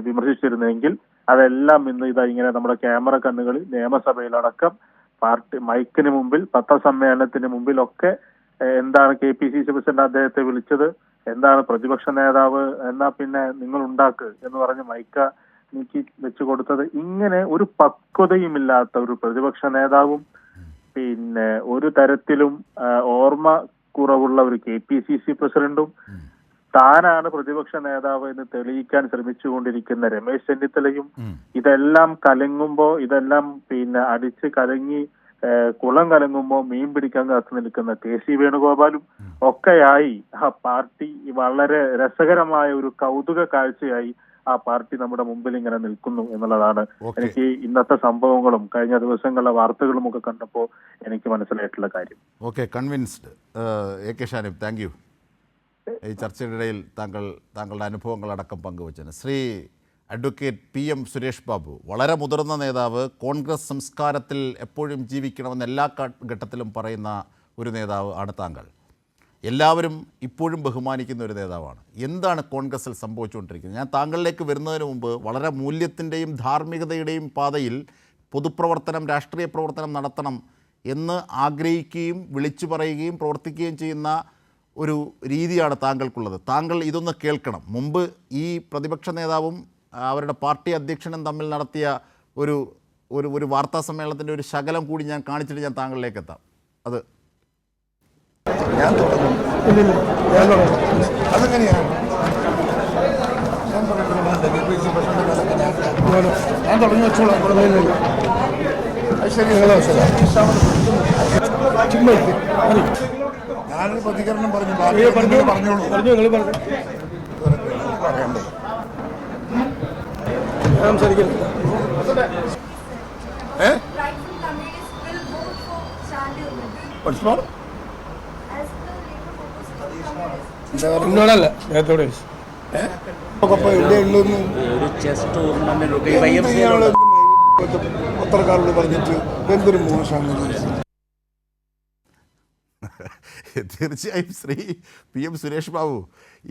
വിമർശിച്ചിരുന്നെങ്കിൽ അതെല്ലാം ഇന്ന് ഇതാ ഇങ്ങനെ നമ്മുടെ ക്യാമറ കണ്ണുകളിൽ നിയമസഭയിലടക്കം പാർട്ടി മൈക്കിന് മുമ്പിൽ പത്രസമ്മേളനത്തിന് മുമ്പിലൊക്കെ എന്താണ് KPCC പ്രസിഡന്റ് അദ്ദേഹത്തെ വിളിച്ചത്, എന്താണ് പ്രതിപക്ഷ നേതാവ് എന്നാ പിന്നെ നിങ്ങൾ ഉണ്ടാക്ക് എന്ന് പറഞ്ഞ് മൈക്ക നീക്കി വെച്ചു കൊടുത്തത്. ഇങ്ങനെ ഒരു പക്വതയുമില്ലാത്ത ഒരു പ്രതിപക്ഷ നേതാവും ഒരു തരത്തിലും ഓർമ്മ കുറവുള്ള ഒരു KPCC പ്രസിഡന്റും താനാണ് പ്രതിപക്ഷ നേതാവ് എന്ന് തെളിയിക്കാൻ ശ്രമിച്ചുകൊണ്ടിരിക്കുന്ന രമേശ് ചെന്നിത്തലയും ഇതെല്ലാം കലങ്ങുമ്പോ ഇതെല്ലാം അടിച്ച് കലങ്ങി കുളം കലങ്ങുമ്പോ മീൻ പിടിക്കാൻ കാത്തു നിൽക്കുന്ന KC വേണുഗോപാലും ഒക്കെയായി ആ പാർട്ടി വളരെ രസകരമായ ഒരു കൗതുക കാഴ്ചയായി ആ പാർട്ടി നമ്മുടെ മുമ്പിൽ ഇങ്ങനെ നിൽക്കുന്നു എന്നുള്ളതാണ് എനിക്ക് ഇന്നത്തെ സംഭവങ്ങളും കഴിഞ്ഞ ദിവസങ്ങളിലെ വാർത്തകളും ഒക്കെ കണ്ടപ്പോൾ എനിക്ക് മനസ്സിലായിട്ടുള്ള കാര്യം. Okay, convinced. AK Shanib, thank you. ഈ ചർച്ചയുടെ ഇടയിൽ താങ്കളുടെ അനുഭവങ്ങളടക്കം പങ്കുവച്ചതിന്. ശ്രീ അഡ്വക്കേറ്റ് PM സുരേഷ് ബാബു, വളരെ മുതിർന്ന നേതാവ്, കോൺഗ്രസ് സംസ്കാരത്തിൽ എപ്പോഴും ജീവിക്കണമെന്ന് എല്ലാ ഘട്ടത്തിലും പറയുന്ന ഒരു നേതാവ് ആണ് താങ്കൾ. എല്ലാവരും ഇപ്പോഴും ബഹുമാനിക്കുന്ന ഒരു നേതാവാണ്. എന്താണ് കോൺഗ്രസിൽ സംഭവിച്ചുകൊണ്ടിരിക്കുന്നത്? ഞാൻ താങ്കളിലേക്ക് വരുന്നതിന് മുമ്പ് വളരെ മൂല്യത്തിൻ്റെയും ധാർമ്മികതയുടെയും പാതയിൽ പൊതുപ്രവർത്തനം, രാഷ്ട്രീയ പ്രവർത്തനം നടത്തണം എന്ന് ആഗ്രഹിക്കുകയും വിളിച്ചു പറയുകയും പ്രവർത്തിക്കുകയും ചെയ്യുന്ന ഒരു രീതിയാണ് താങ്കൾക്കുള്ളത്. താങ്കൾ ഇതൊന്ന് കേൾക്കണം. മുമ്പ് ഈ പ്രതിപക്ഷ നേതാവും അവരുടെ പാർട്ടി അധ്യക്ഷനും തമ്മിൽ നടത്തിയ ഒരു വാർത്താ സമ്മേളനത്തിൻ്റെ ഒരു ശകലം കൂടി ഞാൻ കാണിച്ചിട്ട് ഞാൻ താങ്കളിലേക്ക് എത്താം. അത് അതെങ്ങനെയാണ് ഞാൻ തുടങ്ങി വെച്ചോളാം. ഞാനൊരു പ്രതികരണം പറഞ്ഞു പറഞ്ഞോളൂ. പറയണ്ടേ എന്നോടല്ല നേരത്തോടെ എവിടെയുള്ളതെന്ന് പത്രക്കാരോട് പറഞ്ഞിട്ട് എന്തൊരു മോശമാണ്. തീർച്ചയായും ശ്രീ PM സുരേഷ് ബാബു,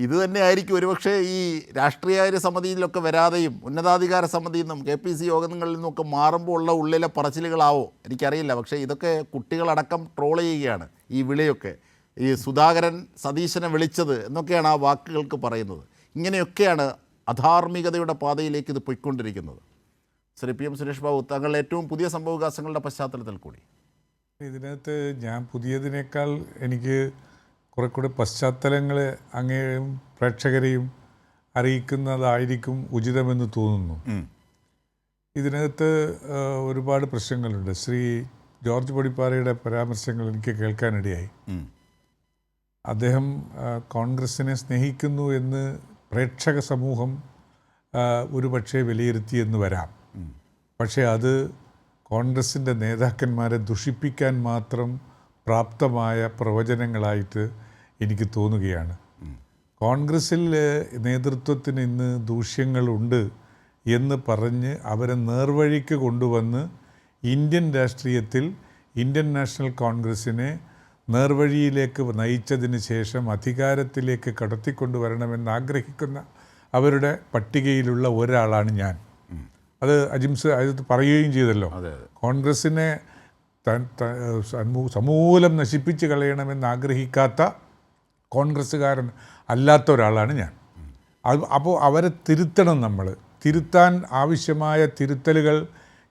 ഇത് തന്നെയായിരിക്കും ഒരുപക്ഷെ ഈ രാഷ്ട്രീയ സമിതിയിലൊക്കെ വരാതെയും ഉന്നതാധികാര സമിതിയിൽ നിന്നും KPC യോഗങ്ങളിൽ നിന്നുമൊക്കെ മാറുമ്പോൾ ഉള്ള ഉള്ളിലെ പറച്ചിലുകളാവോ എനിക്കറിയില്ല. പക്ഷേ ഇതൊക്കെ കുട്ടികളടക്കം ട്രോൾ ചെയ്യുകയാണ്. ഈ വിളിയൊക്കെ ഈ സുധാകരൻ സതീശനെ വിളിച്ചത് എന്നൊക്കെയാണ് ആ വാക്കുകൾക്ക് പറയുന്നത്. ഇങ്ങനെയൊക്കെയാണ് അധാർമികതയുടെ പാതയിലേക്ക് ഇത് പോയിക്കൊണ്ടിരിക്കുന്നത്. ശ്രീ PM സുരേഷ് ബാബു, താങ്കളുടെ ഏറ്റവും പുതിയ സംഭവവികാസങ്ങളുടെ പശ്ചാത്തലത്തിൽ കൂടി. ഇതിനകത്ത് ഞാൻ പുതിയതിനേക്കാൾ എനിക്ക് കുറെ കൂടെ പശ്ചാത്തലങ്ങൾ അങ്ങേയും പ്രേക്ഷകരെയും അറിയിക്കുന്നതായിരിക്കും ഉചിതമെന്ന് തോന്നുന്നു. ഇതിനകത്ത് ഒരുപാട് പ്രശ്നങ്ങളുണ്ട്. ശ്രീ ജോർജ് പടിപ്പാറയുടെ പരാമർശങ്ങൾ എനിക്ക് കേൾക്കാനിടയായി. അദ്ദേഹം കോൺഗ്രസിനെ സ്നേഹിക്കുന്നു എന്ന് പ്രേക്ഷക സമൂഹം ഒരുപക്ഷെ വിലയിരുത്തിയെന്ന് വരാം. പക്ഷേ അത് കോൺഗ്രസിൻ്റെ നേതാക്കന്മാരെ ദുഷിപ്പിക്കാൻ മാത്രം പ്രാപ്തമായ പ്രവചനങ്ങളായിട്ട് എനിക്ക് തോന്നുകയാണ്. കോൺഗ്രസിൽ നേതൃത്വത്തിന് ഇന്ന് ദൂഷ്യങ്ങളുണ്ട് എന്ന് പറഞ്ഞ് അവരെ നേർവഴിക്ക് കൊണ്ടുവന്ന് ഇന്ത്യൻ രാഷ്ട്രീയത്തിൽ ഇന്ത്യൻ നാഷണൽ കോൺഗ്രസിനെ നേർവഴിയിലേക്ക് നയിച്ചതിന് ശേഷം അധികാരത്തിലേക്ക് കടത്തിക്കൊണ്ടുവരണമെന്ന് ആഗ്രഹിക്കുന്ന അവരുടെ പട്ടികയിലുള്ള ഒരാളാണ് ഞാൻ. അത് അജിംസ് അത് പറയുകയും ചെയ്തല്ലോ. കോൺഗ്രസിനെ സമൂലം നശിപ്പിച്ച് കളയണമെന്ന് ആഗ്രഹിക്കാത്ത കോൺഗ്രസ്സുകാരൻ അല്ലാത്ത ഒരാളാണ് ഞാൻ. അപ്പോൾ അവരെ തിരുത്തണം. നമ്മൾ തിരുത്താൻ ആവശ്യമായ തിരുത്തലുകൾ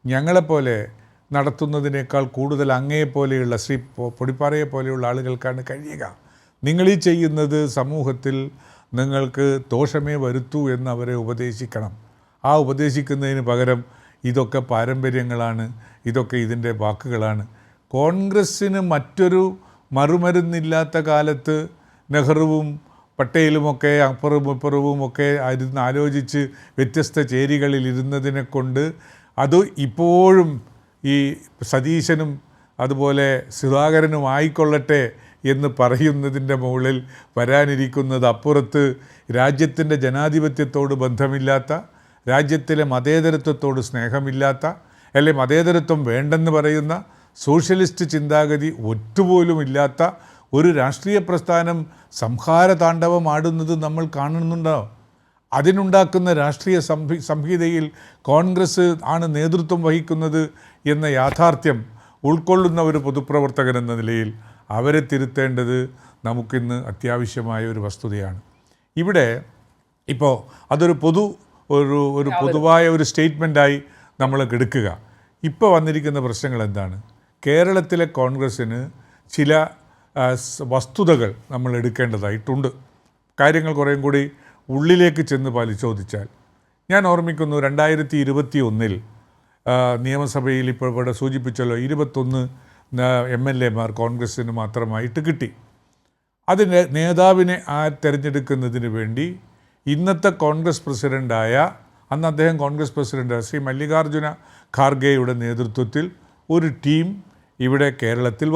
ഞങ്ങളെപ്പോലെ നടത്തുന്നതിനേക്കാൾ കൂടുതൽ അങ്ങയെപ്പോലെയുള്ള ശ്രീ പൊടിപ്പാറയെ പോലെയുള്ള ആളുകൾക്കാണ് കഴിയുക. നിങ്ങളീ ചെയ്യുന്നത് സമൂഹത്തിൽ നിങ്ങൾക്ക് ദോഷമേ വരുത്തൂ എന്ന് അവരെ ഉപദേശിക്കണം. ആ ഉപദേശിക്കുന്നതിന് പകരം ഇതൊക്കെ പാരമ്പര്യങ്ങളാണ്, ഇതൊക്കെ ഇതിൻ്റെ വാക്കുകളാണ്. കോൺഗ്രസ്സിന് മറ്റൊരു മറുമരുന്നില്ലാത്ത കാലത്ത് നെഹ്റുവും പട്ടേലുമൊക്കെ അപ്പുറവും ഇപ്പുറവും ഒക്കെ ആലോചിച്ച് വ്യത്യസ്ത ചേരികളിൽ ഇരുന്നതിനെ കൊണ്ട് അത് ഇപ്പോഴും ഈ സതീശനും അതുപോലെ സുധാകരനും ആയിക്കൊള്ളട്ടെ എന്ന് പറയുന്നതിൻ്റെ മുകളിൽ വരാനിരിക്കുന്നത് അപ്പുറത്ത് രാജ്യത്തിൻ്റെ ജനാധിപത്യത്തോട് ബന്ധമില്ലാത്ത, രാജ്യത്തിലെ മതേതരത്വത്തോട് സ്നേഹമില്ലാത്ത, അല്ലെ മതേതരത്വം വേണ്ടെന്ന് പറയുന്ന സോഷ്യലിസ്റ്റ് ചിന്താഗതി ഒറ്റുപോലും ഇല്ലാത്ത ഒരു രാഷ്ട്രീയ പ്രസ്ഥാനം സംഹാര താണ്ഡവമാടുന്നത് നമ്മൾ കാണുന്നുണ്ടോ? അതിനുണ്ടാക്കുന്ന രാഷ്ട്രീയ സംഹിതയിൽ കോൺഗ്രസ് ആണ് നേതൃത്വം വഹിക്കുന്നത് എന്ന യാഥാർത്ഥ്യം ഉൾക്കൊള്ളുന്ന ഒരു പൊതുപ്രവർത്തകൻ എന്ന നിലയിൽ അവരെ തിരുത്തേണ്ടത് നമുക്കിന്ന് അത്യാവശ്യമായ ഒരു വസ്തുതയാണ്. ഇവിടെ ഇപ്പോൾ അതൊരു പൊതുവായ ഒരു സ്റ്റേറ്റ്മെൻറ്റായി നമ്മൾ എടുക്കുക. ഇപ്പോൾ വന്നിരിക്കുന്ന പ്രശ്നങ്ങൾ എന്താണ്? കേരളത്തിലെ കോൺഗ്രസ്സിന് ചില വസ്തുതകൾ നമ്മൾ എടുക്കേണ്ടതായിട്ടുണ്ട്. കാര്യങ്ങൾ കുറേയും കൂടി ഉള്ളിലേക്ക് ചെന്ന് പരിശോധിച്ചാൽ ഞാൻ ഓർമ്മിക്കുന്നു 2021 നിയമസഭയിൽ ഇപ്പോൾ ഇവിടെ സൂചിപ്പിച്ചല്ലോ 21 MLA-മാർ കോൺഗ്രസ്സിന് മാത്രമായിട്ട് കിട്ടി. അതിന് നേതാവിനെ തിരഞ്ഞെടുക്കുന്നതിന് വേണ്ടി ഇന്നത്തെ കോൺഗ്രസ് പ്രസിഡൻ്റായ, അന്ന് അദ്ദേഹം കോൺഗ്രസ് പ്രസിഡൻ്റായ ശ്രീ മല്ലികാർജുന ഖാർഗെയുടെ നേതൃത്വത്തിൽ ഒരു ടീം ഇവിടെ കേരളത്തിൽ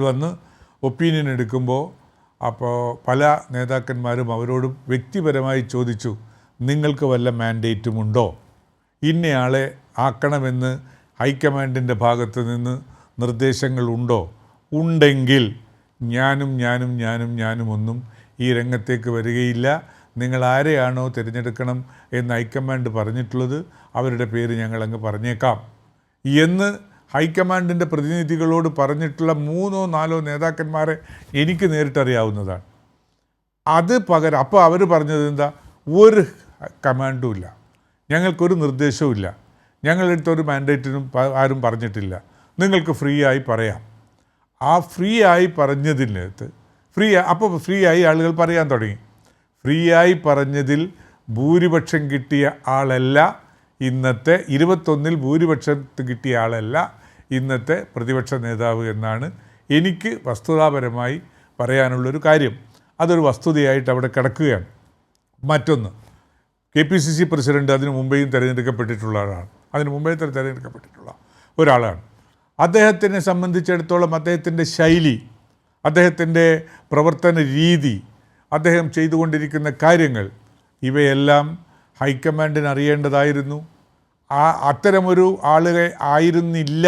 വന്ന് ഒപ്പീനിയൻ എടുക്കുമ്പോൾ അപ്പോൾ പല നേതാക്കന്മാരും അവരോട് വ്യക്തിപരമായി ചോദിച്ചു, നിങ്ങൾക്ക് വല്ല മാൻഡേറ്റുമുണ്ടോ? ഇന്നയാളെ ആക്കണമെന്ന് ഹൈക്കമാൻഡിൻ്റെ ഭാഗത്ത് നിന്ന് നിർദ്ദേശങ്ങളുണ്ടോ? ഉണ്ടെങ്കിൽ ഞാനും ഒന്നും ഈ രംഗത്തേക്ക് വരികയില്ല. നിങ്ങൾ ആരെയാണോ തിരഞ്ഞെടുക്കണം എന്ന് ഹൈക്കമാൻഡ് പറഞ്ഞിട്ടുള്ളത് അവരുടെ പേര് ഞങ്ങളങ്ങ് പറഞ്ഞേക്കാം എന്ന് ഹൈക്കമാൻഡിൻ്റെ പ്രതിനിധികളോട് പറഞ്ഞിട്ടുള്ള 3-4 നേതാക്കന്മാരെ എനിക്ക് നേരിട്ടറിയാവുന്നതാണ്. അത് പകരം അപ്പോൾ അവർ പറഞ്ഞത് എന്താ? ഒരു കമാൻഡും ഇല്ല, ഞങ്ങൾക്കൊരു നിർദ്ദേശവും ഇല്ല, ഞങ്ങളെടുത്തൊരു മാൻഡേറ്റിനും ആരും പറഞ്ഞിട്ടില്ല, നിങ്ങൾക്ക് ഫ്രീ ആയി പറയാം. ആ ഫ്രീ ആയി പറഞ്ഞതിനകത്ത് ഫ്രീ ആയി ആളുകൾ പറയാൻ തുടങ്ങി. ഫ്രീ ആയി പറഞ്ഞതിൽ ഭൂരിപക്ഷം കിട്ടിയ ആളല്ല ഇന്നത്തെ 21 ഭൂരിപക്ഷം കിട്ടിയ ആളല്ല ഇന്നത്തെ പ്രതിപക്ഷ നേതാവ് എന്നാണ് എനിക്ക് വസ്തുതാപരമായി പറയാനുള്ളൊരു കാര്യം. അതൊരു വസ്തുതയായിട്ട് അവിടെ കിടക്കുകയാണ്. മറ്റൊന്ന്, KPCC പ്രസിഡന്റ് അതിനു മുമ്പേയും തിരഞ്ഞെടുക്കപ്പെട്ടിട്ടുള്ള ഒരാളാണ്. അദ്ദേഹത്തിനെ സംബന്ധിച്ചിടത്തോളം അദ്ദേഹത്തിൻ്റെ ശൈലി, അദ്ദേഹത്തിൻ്റെ പ്രവർത്തന രീതി, അദ്ദേഹം ചെയ്തുകൊണ്ടിരിക്കുന്ന കാര്യങ്ങൾ ഇവയെല്ലാം ഹൈക്കമാൻഡിന് അറിയേണ്ടതായിരുന്നു. അത്തരമൊരു ആളുകളെ ആയിരുന്നില്ല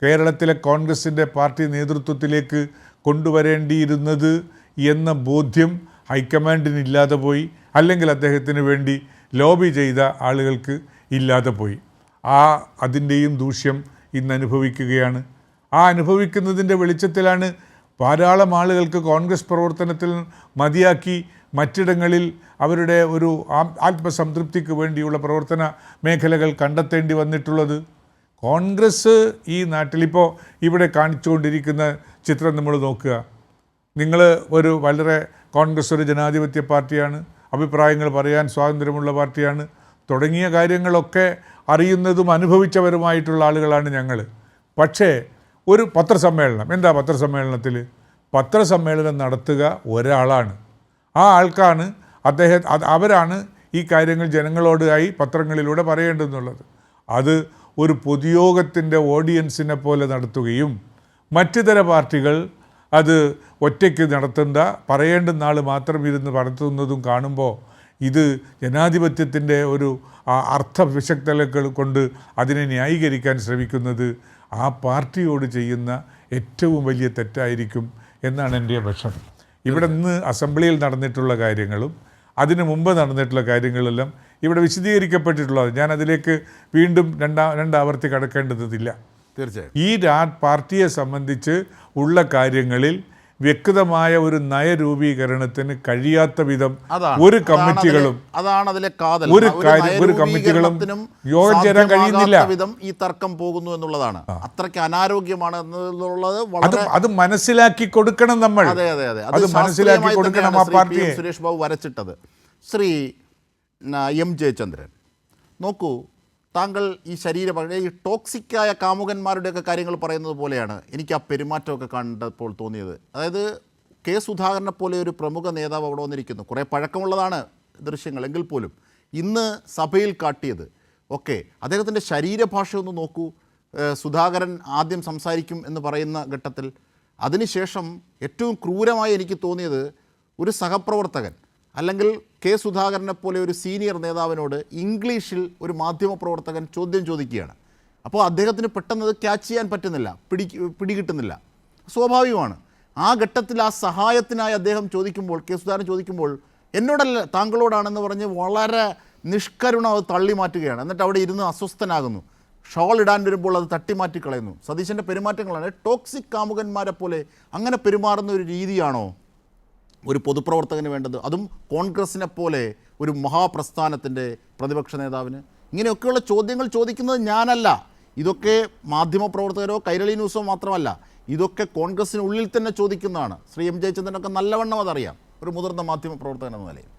കേരളത്തിലെ കോൺഗ്രസിൻ്റെ പാർട്ടി നേതൃത്വത്തിലേക്ക് കൊണ്ടുവരേണ്ടിയിരുന്നത് എന്ന ബോധ്യം ഹൈക്കമാൻഡിനില്ലാതെ പോയി, അല്ലെങ്കിൽ അദ്ദേഹത്തിന് വേണ്ടി ലോബി ചെയ്ത ആളുകൾക്ക് ഇല്ലാതെ പോയി. അതിൻ്റെയും ദൂഷ്യം ഇന്ന് അനുഭവിക്കുകയാണ്. അനുഭവിക്കുന്നതിൻ്റെ വെളിച്ചത്തിലാണ് ധാരാളം ആളുകൾക്ക് കോൺഗ്രസ് പ്രവർത്തനത്തിൽ മതിയാക്കി മറ്റിടങ്ങളിൽ അവരുടെ ഒരു ആത്മസംതൃപ്തിക്ക് വേണ്ടിയുള്ള പ്രവർത്തന മേഖലകൾ കണ്ടെത്തേണ്ടി വന്നിട്ടുള്ളത്. കോൺഗ്രസ് ഈ നാട്ടിലിപ്പോൾ ഇവിടെ കാണിച്ചുകൊണ്ടിരിക്കുന്ന ചിത്രം നമ്മൾ നോക്കുക. നിങ്ങൾ വളരെ കോൺഗ്രസ് ഒരു ജനാധിപത്യ പാർട്ടിയാണ്, അഭിപ്രായങ്ങൾ പറയാൻ സ്വാതന്ത്ര്യമുള്ള പാർട്ടിയാണ് തുടങ്ങിയ കാര്യങ്ങളൊക്കെ അറിയുന്നതും അനുഭവിച്ചവരുമായിട്ടുള്ള ആളുകളാണ് ഞങ്ങൾ. പക്ഷേ ഒരു പത്രസമ്മേളനം, എന്താ പത്രസമ്മേളനം നടത്തുക ഒരാളാണ്. ആ ആൾക്കാണ് അവരാണ് ഈ കാര്യങ്ങൾ ജനങ്ങളോടായി പത്രങ്ങളിലൂടെ പറയേണ്ടതെന്നുള്ളത്. അത് ഒരു പൊതുയോഗത്തിൻ്റെ ഓഡിയൻസിനെ പോലെ നടത്തുകയും മറ്റു തര പാർട്ടികൾ അത് ഒറ്റയ്ക്ക് പറയേണ്ടുന്ന ആൾ മാത്രം ഇരുന്ന് നടത്തുന്നതും കാണുമ്പോൾ ഇത് ജനാധിപത്യത്തിൻ്റെ ഒരു അർത്ഥവിശക്തതകൾ കൊണ്ട് അതിനെ ന്യായീകരിക്കാൻ ശ്രമിക്കുന്നത് ആ പാർട്ടിയോട് ചെയ്യുന്ന ഏറ്റവും വലിയ തെറ്റായിരിക്കും എന്നാണ് എൻ്റെ പക്ഷം. ഇവിടെ നിന്ന് അസംബ്ലിയിൽ നടന്നിട്ടുള്ള കാര്യങ്ങളും അതിനു മുമ്പ് നടന്നിട്ടുള്ള കാര്യങ്ങളെല്ലാം ഇവിടെ വിശദീകരിക്കപ്പെട്ടിട്ടുള്ളത്. ഞാൻ അതിലേക്ക് വീണ്ടും രണ്ടാവർത്തി കടക്കേണ്ടതില്ല. തീർച്ചയായും ഈ പാർട്ടിയെ സംബന്ധിച്ച് ഉള്ള കാര്യങ്ങളിൽ വ്യക്തമായ ഒരു നയരൂപീകരണത്തിന് കഴിയാത്ത വിധം അതാണ് ഒരു കമ്മിറ്റികളും അതിലെ കാതൽ. ഒരു കമ്മിറ്റികളും യോഗം ചേരാൻ കഴിയുന്നില്ല. വിധം ഈ തർക്കം പോകുന്നു എന്നുള്ളതാണ്. അത്രയ്ക്ക് അനാരോഗ്യമാണ് എന്നുള്ളത് അത് മനസ്സിലാക്കി കൊടുക്കണം നമ്മൾ. അതെ അതെ അതെ അത് മനസ്സിലാക്കി കൊടുക്കണം ആ പാർട്ടിയെ. സുരേഷ് ബാബു വരച്ചിട്ടത്. ശ്രീ എം ജയചന്ദ്രൻ, നോക്കൂ, താങ്കൾ ഈ ഈ ടോക്സിക്കായ കാമുകന്മാരുടെയൊക്കെ കാര്യങ്ങൾ പറയുന്നത് പോലെയാണ് എനിക്ക് ആ പെരുമാറ്റമൊക്കെ കണ്ടപ്പോൾ തോന്നിയത്. അതായത് കെ സുധാകരനെ പോലെ ഒരു പ്രമുഖ നേതാവ് അവിടെ വന്നിരിക്കുന്നു. കുറേ പഴക്കമുള്ളതാണ് ദൃശ്യങ്ങൾ എങ്കിൽ പോലും ഇന്ന് സഭയിൽ കാട്ടിയത് ഒക്കെ അദ്ദേഹത്തിൻ്റെ ശരീരഭാഷ ഒന്ന് നോക്കൂ. സുധാകരൻ ആദ്യം സംസാരിക്കും എന്ന് പറയുന്ന ഘട്ടത്തിൽ, അതിനുശേഷം ഏറ്റവും ക്രൂരമായി എനിക്ക് തോന്നിയത് ഒരു സഹപ്രവർത്തകൻ അല്ലെങ്കിൽ കെ സുധാകരനെ പോലെ ഒരു സീനിയർ നേതാവിനോട് ഇംഗ്ലീഷിൽ ഒരു മാധ്യമപ്രവർത്തകൻ ചോദ്യം ചോദിക്കുകയാണ്. അപ്പോൾ അദ്ദേഹത്തിന് പെട്ടെന്ന് അത് ക്യാച്ച് ചെയ്യാൻ പറ്റുന്നില്ല, പിടികിട്ടുന്നില്ല. സ്വാഭാവികമാണ്. ആ ഘട്ടത്തിൽ ആ സഹായത്തിനായി അദ്ദേഹം ചോദിക്കുമ്പോൾ, കെ സുധാകരൻ ചോദിക്കുമ്പോൾ, എന്നോടല്ല താങ്കളോടാണെന്ന് പറഞ്ഞ് വളരെ നിഷ്കരുണം അത് തള്ളി മാറ്റുകയാണ്. എന്നിട്ട് അവിടെ ഇരുന്ന് അസ്വസ്ഥനാകുന്നു. ഷോൾ ഇടാൻ വരുമ്പോൾ അത് തട്ടിമാറ്റിക്കളയുന്നു. സതീശൻ്റെ പെരുമാറ്റങ്ങളാണ് ടോക്സിക് കാമുകന്മാരെ പോലെ. അങ്ങനെ പെരുമാറുന്ന ഒരു രീതിയാണോ ഒരു പൊതുപ്രവർത്തകന് വേണ്ടത്? അതും കോൺഗ്രസിനെ പോലെ ഒരു മഹാപ്രസ്ഥാനത്തിൻ്റെ പ്രതിപക്ഷ നേതാവിന്. ഇങ്ങനെയൊക്കെയുള്ള ചോദ്യങ്ങൾ ചോദിക്കുന്നത് ഞാനല്ല. ഇതൊക്കെ മാധ്യമപ്രവർത്തകരോ കൈരളി ന്യൂസോ മാത്രമല്ല, ഇതൊക്കെ കോൺഗ്രസിനുള്ളിൽ തന്നെ ചോദിക്കുന്നതാണ്. ശ്രീ എം ജയചന്ദ്രനൊക്കെ നല്ലവണ്ണം അതറിയാം, ഒരു മുതിർന്ന മാധ്യമപ്രവർത്തകൻ എന്ന നിലയിൽ.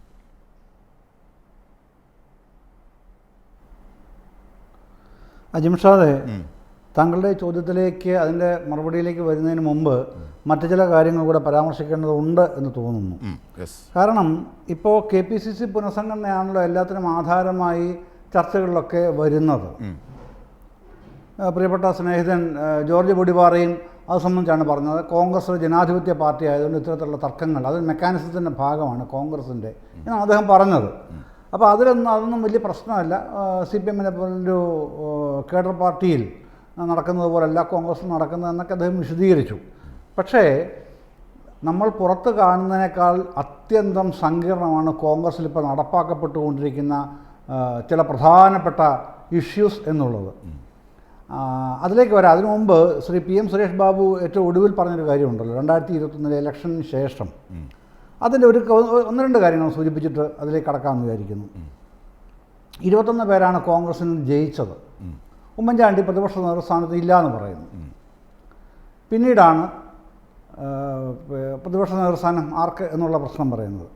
അജിംഷാദെ, താങ്കളുടെ ചോദ്യത്തിലേക്ക് അതിൻ്റെ മറുപടിയിലേക്ക് വരുന്നതിന് മുമ്പ് മറ്റു ചില കാര്യങ്ങൾ കൂടെ പരാമർശിക്കേണ്ടതുണ്ട് എന്ന് തോന്നുന്നു. കാരണം ഇപ്പോൾ KPCC പുനഃസംഘടനയാണല്ലോ എല്ലാത്തിനും ആധാരമായി ചർച്ചകളിലൊക്കെ വരുന്നത്. പ്രിയപ്പെട്ട സ്നേഹിതൻ ജോർജ് പൊടിപാറയും അത് സംബന്ധിച്ചാണ് പറഞ്ഞത്. കോൺഗ്രസ് ജനാധിപത്യ പാർട്ടി ആയതുകൊണ്ട് ഇത്തരത്തിലുള്ള തർക്കങ്ങൾ അത് മെക്കാനിസത്തിൻ്റെ ഭാഗമാണ് കോൺഗ്രസിൻ്റെ എന്നാണ് അദ്ദേഹം പറഞ്ഞത്. അപ്പോൾ അതൊന്നും വലിയ പ്രശ്നമല്ല. CPM-നെ പോലൊരു കേഡർ പാർട്ടിയിൽ നടക്കുന്നത് പോലല്ല കോൺഗ്രസ് നടക്കുന്നതെന്നൊക്കെ അദ്ദേഹം വിശദീകരിച്ചു. പക്ഷേ നമ്മൾ പുറത്ത് കാണുന്നതിനേക്കാൾ അത്യന്തം സങ്കീർണമാണ് കോൺഗ്രസ്സിൽ ഇപ്പോൾ നടപ്പാക്കപ്പെട്ടുകൊണ്ടിരിക്കുന്ന ചില പ്രധാനപ്പെട്ട ഇഷ്യൂസ് എന്നുള്ളത്. അതിലേക്ക് വരാം. അതിനു മുമ്പ് ശ്രീ PM സുരേഷ് ബാബു ഏറ്റവും ഒടുവിൽ പറഞ്ഞൊരു കാര്യമുണ്ടല്ലോ, 2021 ഇലക്ഷന് ശേഷം. അതിൻ്റെ ഒന്ന് രണ്ട് കാര്യങ്ങൾ സൂചിപ്പിച്ചിട്ട് അതിലേക്ക് കടക്കാമെന്ന് വിചാരിക്കുന്നു. 21 പേരാണ് കോൺഗ്രസിൽ നിന്ന് ജയിച്ചത്. ഉമ്മൻചാണ്ടി പ്രതിപക്ഷ നേതൃസ്ഥാനത്ത് ഇല്ല എന്ന് പറയുന്നു. പിന്നീടാണ് പ്രതിപക്ഷ നേതൃസ്ഥാനം ആർക്ക് എന്നുള്ള പ്രശ്നം പറയുന്നത്.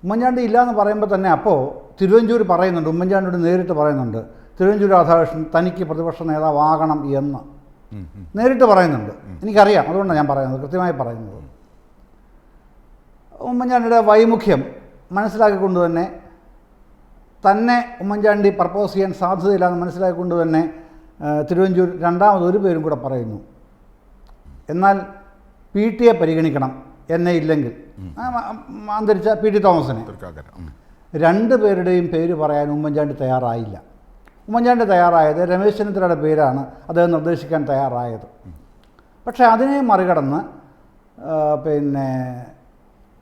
ഉമ്മൻചാണ്ടി ഇല്ല എന്ന് പറയുമ്പോൾ തന്നെ അപ്പോൾ തിരുവഞ്ചൂർ പറയുന്നുണ്ട്, ഉമ്മൻചാണ്ടിയോട് നേരിട്ട് പറയുന്നുണ്ട്, തിരുവഞ്ചൂർ രാധാകൃഷ്ണൻ തനിക്ക് പ്രതിപക്ഷ നേതാവാകണം എന്ന് നേരിട്ട് പറയുന്നുണ്ട്. എനിക്കറിയാം, അതുകൊണ്ടാണ് ഞാൻ പറയുന്നത്, കൃത്യമായി പറയുന്നത്. ഉമ്മൻചാണ്ടിയുടെ വൈമുഖ്യം മനസ്സിലാക്കിക്കൊണ്ട് തന്നെ ഉമ്മൻചാണ്ടി പ്രപ്പോസ് ചെയ്യാൻ സാധ്യതയില്ലാന്ന് മനസ്സിലാക്കിക്കൊണ്ട് തന്നെ തിരുവഞ്ചൂർ രണ്ടാമതൊരു പേരും കൂടെ പറയുന്നു, എന്നാൽ PT-യെ പരിഗണിക്കണം എന്നെ ഇല്ലെങ്കിൽ, അന്തരിച്ച PT തോമസിനെ. രണ്ട് പേരുടെയും പേര് പറയാൻ ഉമ്മൻചാണ്ടി തയ്യാറായില്ല. ഉമ്മൻചാണ്ടി തയ്യാറായത് രമേശ് ചെന്നിത്തലയുടെ പേരാണ് അദ്ദേഹം നിർദ്ദേശിക്കാൻ തയ്യാറായത്. പക്ഷേ അതിനെ മറികടന്ന്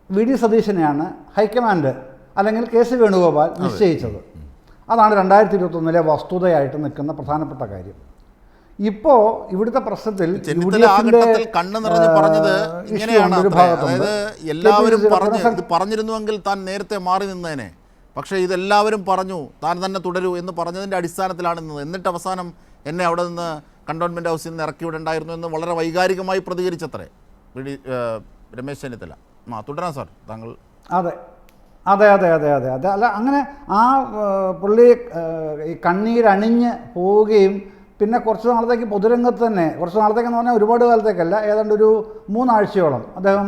VD സതീശനെയാണ് ഹൈക്കമാൻഡ് അല്ലെങ്കിൽ KC വേണുഗോപാൽ നിശ്ചയിച്ചത്. അതാണ് 2021 വസ്തുതയായിട്ട് നിൽക്കുന്ന പ്രധാനപ്പെട്ട കാര്യം. ഇപ്പോൾ ഇവിടുത്തെ പ്രശ്നത്തിൽ എല്ലാവരും പറഞ്ഞിരുന്നുവെങ്കിൽ താൻ നേരത്തെ മാറി നിന്നേനെ, പക്ഷേ ഇതെല്ലാവരും പറഞ്ഞു താൻ തന്നെ തുടരൂ എന്ന് പറഞ്ഞതിൻ്റെ അടിസ്ഥാനത്തിലാണ് നിന്നത്. എന്നിട്ട് അവസാനം എന്നെ അവിടെ നിന്ന് കണ്ടോൺമെൻറ് ഹൗസിൽ നിന്ന് ഇറക്കി വിടണ്ടായിരുന്നു എന്ന് വളരെ വൈകാരികമായി പ്രതികരിച്ചത്രേ രമേശ് ചെന്നിത്തല. തുടരാം സാർ, താങ്കൾ. അതെ അതെ അതെ അതെ അതെ അതെ അല്ല, അങ്ങനെ ആ പുള്ളി ഈ കണ്ണീരണിഞ്ഞ് പോവുകയും പിന്നെ കുറച്ച് നാളത്തേക്ക് പൊതുരംഗത്ത് തന്നെ, കുറച്ച് നാളത്തേക്കെന്ന് പറഞ്ഞാൽ ഒരുപാട് കാലത്തേക്കല്ല, ഏതാണ്ട് ഒരു 3 ആഴ്ചയോളം അദ്ദേഹം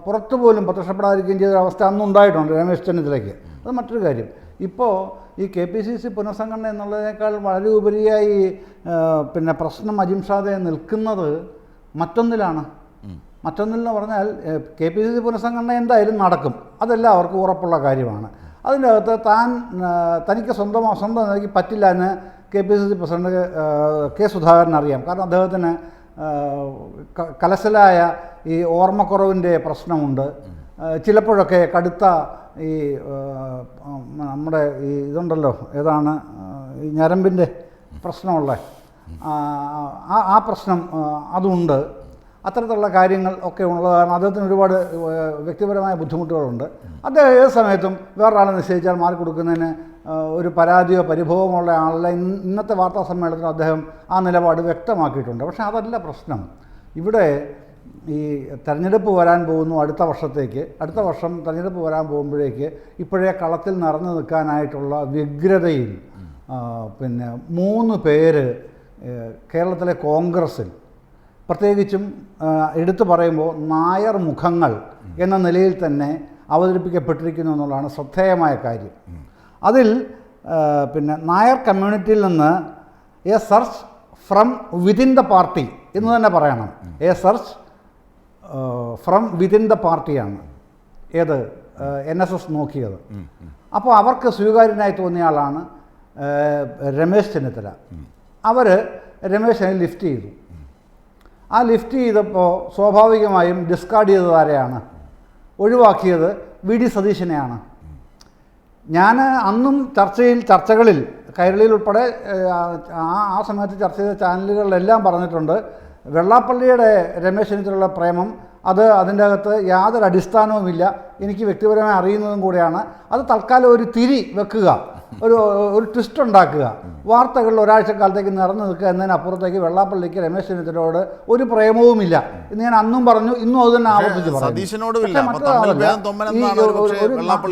പുറത്തു പോലും പ്രത്യക്ഷപ്പെടാതിരിക്കുകയും ചെയ്ത അവസ്ഥ അന്നുണ്ടായിട്ടുണ്ട് രമേശ് ചെന്നിത്തലയ്ക്ക്. അത് മറ്റൊരു കാര്യം. ഇപ്പോൾ ഈ KPCC പുനഃസംഘടന എന്നുള്ളതിനേക്കാൾ വളരെ ഉപരിയായി പ്രശ്നം അജിംഷാദെ നിൽക്കുന്നത് മറ്റൊന്നിലാണ്. മറ്റൊന്നിലെന്ന് പറഞ്ഞാൽ KPCC പുനഃസംഘടന എന്തായാലും നടക്കും, അതെല്ലാവർക്കും ഉറപ്പുള്ള കാര്യമാണ്. അതിൻ്റെ അകത്ത് തനിക്ക് സ്വന്തം നിലയ്ക്ക് പറ്റില്ല എന്ന് KPCC പ്രസിഡന്റ് കെ സുധാകരൻ അറിയാം. കാരണം അദ്ദേഹത്തിന് കലശലായ ഈ ഓർമ്മക്കുറവിൻ്റെ പ്രശ്നമുണ്ട്. ചിലപ്പോഴൊക്കെ കടുത്ത ഈ നമ്മുടെ ഈ ഇതുണ്ടല്ലോ, ഏതാണ് ഈ ഞരമ്പിൻ്റെ പ്രശ്നമുള്ള ആ പ്രശ്നം അതുണ്ട്. അത്തരത്തിലുള്ള കാര്യങ്ങൾ ഒക്കെ ഉള്ളതാണ്. അദ്ദേഹത്തിന് ഒരുപാട് വ്യക്തിപരമായ ബുദ്ധിമുട്ടുകളുണ്ട്. അദ്ദേഹം ഏത് സമയത്തും വേറൊരാളെ നിശ്ചയിച്ചാൽ മാറിക്കൊടുക്കുന്നതിന് ഒരു പരാതിയോ പരിഭവമുള്ള ആളല്ല. ഇന്നത്തെ വാർത്താ സമ്മേളനത്തിൽ അദ്ദേഹം ആ നിലപാട് വ്യക്തമാക്കിയിട്ടുണ്ട്. പക്ഷേ അതല്ല പ്രശ്നം. ഇവിടെ ഈ തെരഞ്ഞെടുപ്പ് വരാൻ പോകുന്നു അടുത്ത വർഷം തെരഞ്ഞെടുപ്പ് വരാൻ പോകുമ്പോഴേക്ക് ഇപ്പോഴേ കളത്തിൽ നിറഞ്ഞു നിൽക്കാനായിട്ടുള്ള വ്യഗ്രതയിൽ പിന്നെ 3 പേര് കേരളത്തിലെ കോൺഗ്രസ്സിൽ പ്രത്യേകിച്ചും എടുത്തു പറയുമ്പോൾ നായർ മുഖങ്ങൾ എന്ന നിലയിൽ തന്നെ അവതരിപ്പിക്കപ്പെട്ടിരിക്കുന്നു എന്നുള്ളതാണ് ശ്രദ്ധേയമായ കാര്യം. അതിൽ പിന്നെ നായർ കമ്മ്യൂണിറ്റിയിൽ നിന്ന് A search from within the party എന്ന് തന്നെ പറയണം. A search from within the പാർട്ടിയാണ് ഏത് NSS നോക്കിയത്. അപ്പോൾ അവർക്ക് സ്വീകാര്യനായി തോന്നിയ ആളാണ് രമേശ് ചെന്നിത്തല. അവർ രമേശിനെ ലിഫ്റ്റ് ചെയ്തു. ആ ലിഫ്റ്റ് ചെയ്തപ്പോൾ സ്വാഭാവികമായും ഡിസ്കാർഡ് ചെയ്തത് ആരെയാണ്? ഒഴിവാക്കിയത് VD സതീശനെയാണ്. ഞാൻ അന്നും ചർച്ചകളിൽ കൈരളിയിൽ ഉൾപ്പെടെ ആ സമയത്ത് ചർച്ച ചെയ്ത ചാനലുകളിലെല്ലാം പറഞ്ഞിട്ടുണ്ട്, വെള്ളാപ്പള്ളിയുടെ രമേശ് ചെന്നിത്തലയുള്ള പ്രേമം അതിൻ്റെ അകത്ത് യാതൊരു അടിസ്ഥാനവുമില്ല, എനിക്ക് വ്യക്തിപരമായി അറിയുന്നതും കൂടെയാണ്. അത് തൽക്കാലം ഒരു തിരി വെക്കുക, ഒരു ട്വിസ്റ്റ് ഉണ്ടാക്കുക, വാർത്തകളിൽ ഒരാഴ്ചക്കാലത്തേക്ക് നിറഞ്ഞു നിൽക്കുക എന്നതിനപ്പുറത്തേക്ക് വെള്ളാപ്പള്ളിക്ക് രമേശ് ചെന്നിത്തലയോട് ഒരു പ്രേമവുമില്ല എന്ന് ഞാൻ അന്നും പറഞ്ഞു, ഇന്നും അത് തന്നെ ആവർത്തിച്ച് പറഞ്ഞു.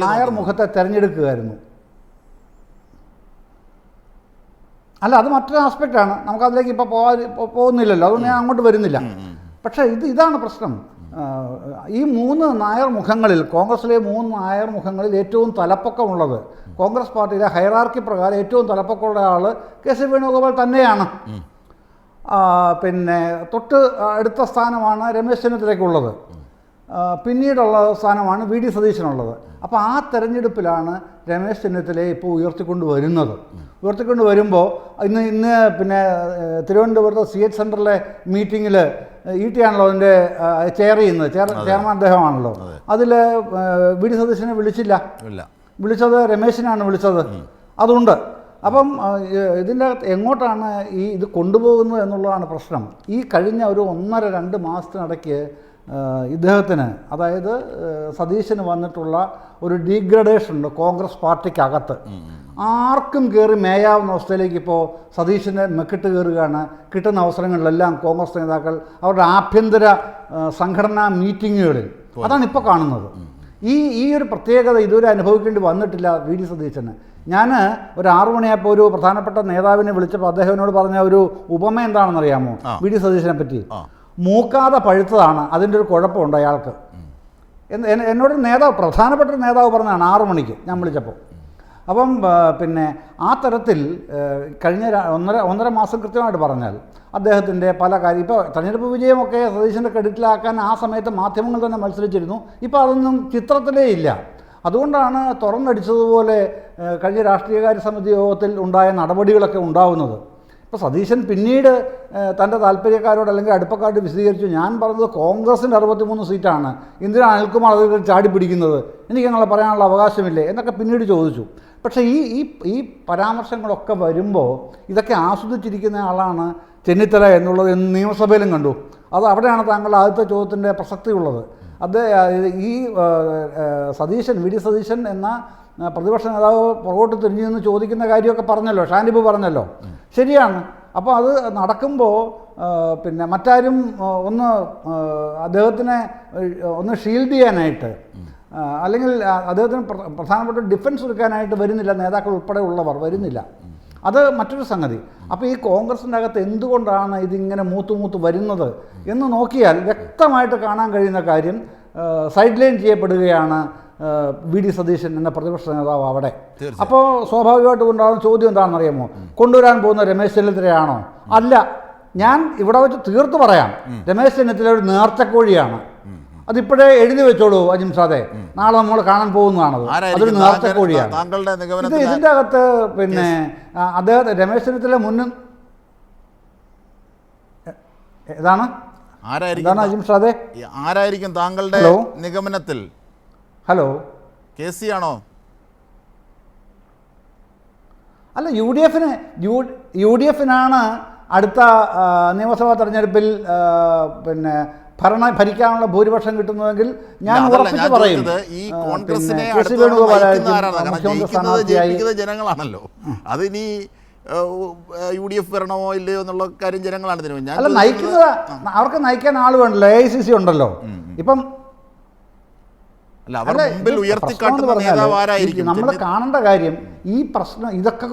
നായർ മുഖത്തെ തെരഞ്ഞെടുക്കുകയായിരുന്നു. അല്ല, അത് മറ്റൊരു ആസ്പെക്റ്റാണ്, നമുക്കതിലേക്ക് ഇപ്പോൾ പോകുന്നില്ലല്ലോ, അതുകൊണ്ട് ഞാൻ അങ്ങോട്ട് വരുന്നില്ല. പക്ഷേ ഇതാണ് പ്രശ്നം. ഈ 3 നായർ മുഖങ്ങളിൽ, കോൺഗ്രസിലെ 3 നായർ മുഖങ്ങളിൽ ഏറ്റവും തലപ്പൊക്കമുള്ളത്, കോൺഗ്രസ് പാർട്ടിയിലെ ഹൈറാർക്കി പ്രകാരം ഏറ്റവും തലപ്പൊക്കമുള്ള ആൾ KC വേണുഗോപാൽ തന്നെയാണ്. പിന്നെ തൊട്ട് അടുത്ത സ്ഥാനമാണ് രമേശ് ചെന്നിത്തലയ്ക്കുള്ളത്. പിന്നീടുള്ള സ്ഥാനമാണ് VD സതീശനുള്ളത്. അപ്പോൾ ആ തെരഞ്ഞെടുപ്പിലാണ് രമേശ് ചെന്നിത്തലയെ ഇപ്പോൾ ഉയർത്തിക്കൊണ്ട് വരുമ്പോൾ ഇന്ന് പിന്നെ തിരുവനന്തപുരത്ത് CH സെൻറ്ററിലെ മീറ്റിങ്ങിൽ ET ആണല്ലോ അതിൻ്റെ ചെയർമാൻ അദ്ദേഹമാണല്ലോ. അതിൽ VD സതീശനെ വിളിച്ചത് രമേശിനാണ് വിളിച്ചത്. അതുകൊണ്ട് അപ്പം ഇതിൻ്റെ എങ്ങോട്ടാണ് ഇത് കൊണ്ടുപോകുന്നത് എന്നുള്ളതാണ് പ്രശ്നം. ഈ കഴിഞ്ഞ ഒരു 1.5-2 മാസത്തിനിടയ്ക്ക് ഇദ്ദേഹത്തിന്, അതായത് സതീശന് വന്നിട്ടുള്ള ഒരു ഡീഗ്രഡേഷൻ ഉണ്ട് കോൺഗ്രസ് പാർട്ടിക്കകത്ത്. ആർക്കും കയറി മേയാവുന്ന അവസ്ഥയിലേക്ക് ഇപ്പോൾ സതീശനെ മെക്കിട്ട് കയറുകയാണ്. കിട്ടുന്ന അവസരങ്ങളിലെല്ലാം കോൺഗ്രസ് നേതാക്കൾ അവരുടെ ആഭ്യന്തര സംഘടനാ മീറ്റിങ്ങുകളിൽ അതാണ് ഇപ്പോൾ കാണുന്നത്. ഈ ഒരു പ്രത്യേകത ഇതുവരെ അനുഭവിക്കേണ്ടി വന്നിട്ടില്ല VD സതീശന്. ഞാൻ ഒരു 6 മണിയായപ്പോൾ ഒരു പ്രധാനപ്പെട്ട നേതാവിനെ വിളിച്ചപ്പോൾ അദ്ദേഹത്തിനോട് പറഞ്ഞ ഒരു ഉപമ എന്താണെന്നറിയാമോ VD സതീശനെ പറ്റി? മൂക്കാതെ പഴുത്തതാണ്, അതിൻ്റെ ഒരു കുഴപ്പമുണ്ട് അയാൾക്ക്. എന്നോട് പ്രധാനപ്പെട്ട ഒരു നേതാവ് പറഞ്ഞതാണ് 6 മണിക്ക് ഞാൻ വിളിച്ചപ്പോൾ. അപ്പം പിന്നെ ആ തരത്തിൽ കഴിഞ്ഞ 1.5 മാസം കൃത്യമായിട്ട് പറഞ്ഞാൽ അദ്ദേഹത്തിൻ്റെ പല കാര്യം, ഇപ്പോൾ തെരഞ്ഞെടുപ്പ് വിജയമൊക്കെ സതീശൻ്റെ ക്രെഡിറ്റിലാക്കാൻ ആ സമയത്ത് മാധ്യമങ്ങൾ തന്നെ മത്സരിച്ചിരുന്നു. ഇപ്പോൾ അതൊന്നും ചിത്രത്തിലേ ഇല്ല. അതുകൊണ്ടാണ് തുറന്നടിച്ചതുപോലെ കഴിഞ്ഞ രാഷ്ട്രീയകാര്യ സമിതി യോഗത്തിൽ ഉണ്ടായ നടപടികളൊക്കെ ഉണ്ടാവുന്നത്. ഇപ്പോൾ സതീശൻ പിന്നീട് തൻ്റെ താല്പര്യക്കാരോട് അല്ലെങ്കിൽ അടുപ്പക്കാരോട് വിശദീകരിച്ചു, ഞാൻ പറഞ്ഞത് കോൺഗ്രസിൻ്റെ 63 സീറ്റാണ്, എന്തിനാണ് അനിൽകുമാർ അതിൽ ചാടി പിടിക്കുന്നത്, എനിക്ക് ഞങ്ങളെ പറയാനുള്ള അവകാശമില്ലേ എന്നൊക്കെ പിന്നീട് ചോദിച്ചു. പക്ഷേ ഈ പരാമർശങ്ങളൊക്കെ വരുമ്പോൾ ഇതൊക്കെ ആസ്വദിച്ചിരിക്കുന്ന ആളാണ് ചെന്നിത്തല എന്നുള്ളത് നിയമസഭയിലും കണ്ടു. അവിടെയാണ് താങ്കളുടെ ആദ്യത്തെ ചോദ്യത്തിൻ്റെ പ്രസക്തിയുള്ളത്. ഈ സതീശൻ, VD സതീശൻ എന്ന പ്രതിപക്ഷ നേതാവ് പുറകോട്ട് തിരിഞ്ഞു നിന്ന് ചോദിക്കുന്ന കാര്യമൊക്കെ പറഞ്ഞല്ലോ, ഷാനിബ് പറഞ്ഞല്ലോ, ശരിയാണ്. അപ്പോൾ അത് നടക്കുമ്പോൾ പിന്നെ മറ്റാരും അദ്ദേഹത്തിനെ ഒന്ന് ഷീൽഡ് ചെയ്യാനായിട്ട് അല്ലെങ്കിൽ അദ്ദേഹത്തിന് പ്രധാനപ്പെട്ട ഡിഫൻസ് എടുക്കാനായിട്ട് വരുന്നില്ല, നേതാക്കൾ ഉൾപ്പെടെ ഉള്ളവർ വരുന്നില്ല. അത് മറ്റൊരു സംഗതി. അപ്പോൾ ഈ കോൺഗ്രസിൻ്റെ അകത്ത് എന്തുകൊണ്ടാണ് ഇതിങ്ങനെ മൂത്ത് വരുന്നത് എന്ന് നോക്കിയാൽ വ്യക്തമായിട്ട് കാണാൻ കഴിയുന്ന കാര്യം, സൈഡ് ലൈൻ ചെയ്യപ്പെടുകയാണ് VD സതീശൻ എന്ന പ്രതിപക്ഷ നേതാവ് അവിടെ. അപ്പോൾ സ്വാഭാവികമായിട്ട് ഉണ്ടാകുന്ന ചോദ്യം എന്താണെന്നറിയാമോ? കൊണ്ടുവരാൻ പോകുന്ന രമേശ് ചെന്നിത്തലയാണോ? അല്ല, ഞാൻ ഇവിടെ വെച്ച് തീർത്ത് പറയാം, രമേശ് ചെന്നിത്തല ഒരു നേർച്ചക്കോഴിയാണ്. അതിപ്പോഴേ എഴുതി വെച്ചോളൂ അജിംസാദെ, നാളെ നമ്മൾ കാണാൻ പോകുന്നതാണത്. അതൊരു നേർച്ചക്കോഴിയാണ്. ഇതിൻ്റെ അകത്ത് പിന്നെ അദ്ദേഹത്തെ രമേശ് ചെന്നിത്തല മുന്നും ഏതാണ് അജിംസാദെ, ആരായിരിക്കും താങ്കളുടെ നിഗമനത്തിൽ? ഹലോ, KC ആണോ? അല്ല, യു ഡി എഫിനാണ് അടുത്ത നിയമസഭാ തെരഞ്ഞെടുപ്പിൽ പിന്നെ ഭരിക്കാനുള്ള ഭൂരിപക്ഷം കിട്ടുന്നതെങ്കിൽ ഞാൻ അതല്ല ഉറപ്പിച്ച് ഞാൻ പറയും. ചോദിച്ചത്, ഈ കോൺഗ്രസിനെ പിന്നെ അടുത്ത കെ.സി. തവണ വേണുഗോപാലായിരിക്കും നയിക്കുന്ന ആരാണ്? കാരണം മുഖ്യമന്ത്രി ജയിക്കുന്നത് സ്ഥാനാർത്ഥിയായി. ജയിപ്പിക്കുന്നത് ജനങ്ങളാണല്ലോ. അതിനി UDF വരണമോ ഇല്ലയോ എന്നുള്ള കാര്യം ജനങ്ങളാണ് തീരുമാനിക്കുന്നത്. ഞാൻ അല്ല, ചോദിക്കുന്നത് നയിക്കുന്നത് അവർക്ക് നയിക്കാൻ ആൾ വേണ്ടല്ലോ. AICC ഉണ്ടല്ലോ. ഇപ്പം അല്ല, അവർ മുമ്പിൽ ഉയർത്തിക്കാട്ടുന്ന നേതാവ് ആരായിരിക്കും? നമ്മൾ കാണേണ്ട കാര്യം ഈ പ്രശ്നം ഇതൊക്കെ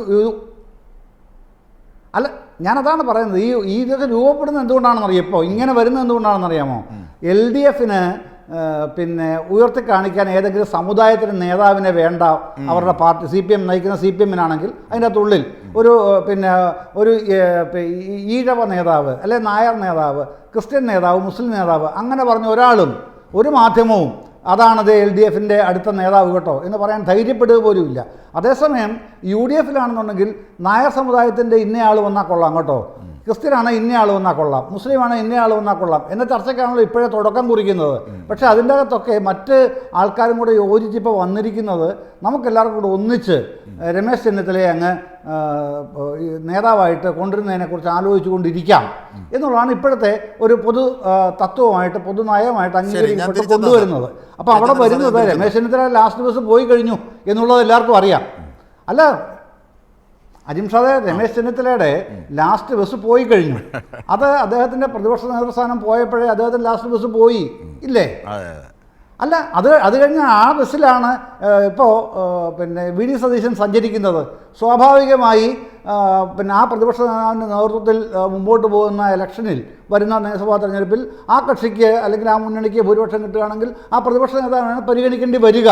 അല്ല, ഞാനതാണ് പറയുന്നത്. ഇതൊക്കെ രൂപപ്പെടുന്നത് എന്തുകൊണ്ടാണെന്നറിയാം? ഇപ്പോൾ ഇങ്ങനെ വരുന്നത് എന്തുകൊണ്ടാണെന്നറിയാമോ? LDFന് പിന്നെ ഉയർത്തി കാണിക്കാൻ ഏതെങ്കിലും സമുദായത്തിന് നേതാവിനെ വേണ്ട. അവരുടെ പാർട്ടി CPM നയിക്കുന്ന CPMനാണെങ്കിൽ അതിൻ്റെ അകത്തുള്ളിൽ ഒരു പിന്നെ ഒരു ഈഴവ നേതാവ്, അല്ലെ നായർ നേതാവ്, ക്രിസ്ത്യൻ നേതാവ്, മുസ്ലിം നേതാവ്, അങ്ങനെ പറഞ്ഞ ഒരാളും ഒരു മാധ്യമവും അതാണത് LDFൻ്റെ അടുത്ത നേതാവ് കേട്ടോ എന്ന് പറയാൻ ധൈര്യപ്പെടുക പോലുമില്ല. അതേസമയം UDFലാണെന്നുണ്ടെങ്കിൽ നായർ സമുദായത്തിൻ്റെ ഇന്നയാൾ വന്നാൽ കൊള്ളാം കേട്ടോ, ക്രിസ്ത്യനാണ് ഇന്നയാൾ വന്നാൽ കൊള്ളാം, മുസ്ലിമാണ് ഇന്നയാൾ വന്നാൽ കൊള്ളാം എന്ന ചർച്ചയ്ക്കാണല്ലോ ഇപ്പോഴേ തുടക്കം കുറിക്കുന്നത്. പക്ഷേ അതിൻ്റെ അകത്തൊക്കെ മറ്റ് ആൾക്കാരും കൂടെ യോജിച്ചിപ്പോൾ വന്നിരിക്കുന്നത് നമുക്കെല്ലാവർക്കും കൂടെ ഒന്നിച്ച് രമേശ് ചെന്നിത്തലയെ അങ്ങ് നേതാവായിട്ട് കൊണ്ടുവരുന്നതിനെക്കുറിച്ച് ആലോചിച്ചു കൊണ്ടിരിക്കാം എന്നുള്ളതാണ് ഇപ്പോഴത്തെ ഒരു പൊതു തത്വമായിട്ട്, പൊതു നയമായിട്ട് അംഗീകരിക്കപ്പെട്ട് കൊണ്ടുവരുന്നത്. അപ്പോൾ അവിടെ വരുന്നത് രമേശ് ചെന്നിത്തല ലാസ്റ്റ് ബസ് പോയി കഴിഞ്ഞു എന്നുള്ളത് എല്ലാവർക്കും അറിയാം. അല്ല അജിംഷാദെ, രമേശ് ചെന്നിത്തലയുടെ ലാസ്റ്റ് ബസ് പോയി കഴിഞ്ഞു. അത് അദ്ദേഹത്തിൻ്റെ പ്രതിപക്ഷ നേതൃസ്ഥാനം പോയപ്പോഴേ അദ്ദേഹത്തിന് ലാസ്റ്റ് ബസ് പോയി ഇല്ലേ? അല്ല, അത് കഴിഞ്ഞ് ആ ബസ്സിലാണ് ഇപ്പോൾ പിന്നെ VD സതീശൻ സഞ്ചരിക്കുന്നത്. സ്വാഭാവികമായി പിന്നെ ആ പ്രതിപക്ഷ നേതാവിൻ്റെ നേതൃത്വത്തിൽ മുമ്പോട്ട് പോകുന്ന ഇലക്ഷനിൽ, വരുന്ന നിയമസഭാ തെരഞ്ഞെടുപ്പിൽ ആ കക്ഷിക്ക് അല്ലെങ്കിൽ ആ മുന്നണിക്ക് ഭൂരിപക്ഷം കിട്ടുകയാണെങ്കിൽ ആ പ്രതിപക്ഷ നേതാവിനാണ് പരിഗണിക്കേണ്ടി വരിക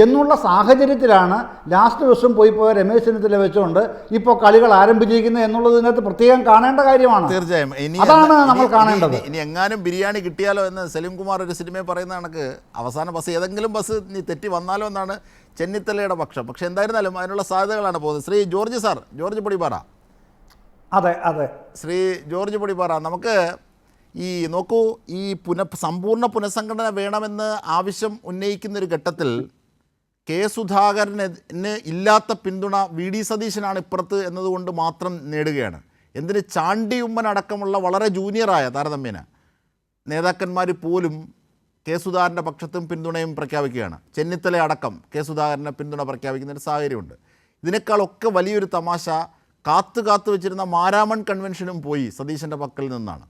എന്നുള്ള സാഹചര്യത്തിലാണ് ലാസ്റ്റ് ദിവസം പോയ രമേശ് ചെന്നിത്തല വെച്ചുകൊണ്ട് ഇപ്പോൾ കളികൾ ആരംഭിച്ചിരിക്കുന്നത് എന്നുള്ളത് ഇതിനകത്ത് പ്രത്യേകം കാണേണ്ട കാര്യമാണ്. തീർച്ചയായും അതാണ് നമ്മൾ കാണേണ്ടത്. ഇനി എങ്ങാനും ബിരിയാണി കിട്ടിയാലോ എന്ന് സലീം കുമാർ ഒരു സിനിമയിൽ പറയുന്ന കണക്ക് അവസാന ബസ് ഏതെങ്കിലും ബസ് നീ തെറ്റി വന്നാലോ എന്നാണ് ചെന്നിത്തലയുടെ പക്ഷം. പക്ഷെ എന്തായിരുന്നാലും അതിനുള്ള സാധ്യതകളാണ് പോകുന്നത്. Shri George sir, George Podippara. അതെ ശ്രീ ജോർജ് പൊടിപ്പാറ, നമുക്ക് ഈ നോക്കൂ, ഈ സമ്പൂർണ്ണ പുനഃസംഘടന വേണമെന്ന് ആവശ്യം ഉന്നയിക്കുന്നൊരു ഘട്ടത്തിൽ കെ സുധാകരന് ഇല്ലാത്ത പിന്തുണ VD സതീശനാണ് ഇപ്പുറത്ത് എന്നതുകൊണ്ട് മാത്രം നേടുകയാണ്. എന്തിന് ചാണ്ടി ഉമ്മൻ അടക്കമുള്ള വളരെ ജൂനിയറായ താരതമ്യേന നേതാക്കന്മാർ പോലും കെ സുധാകരൻ്റെ പക്ഷത്തും പിന്തുണയും പ്രഖ്യാപിക്കുകയാണ്. ചെന്നിത്തല അടക്കം കെ സുധാകരനെ പിന്തുണ പ്രഖ്യാപിക്കുന്നൊരു സാഹചര്യമുണ്ട്. ഇതിനേക്കാളൊക്കെ വലിയൊരു തമാശ കാത്തു വെച്ചിരുന്ന മാരാമൺ കൺവെൻഷനും പോയി സതീശൻ്റെ പക്കൽ നിന്നാണ്.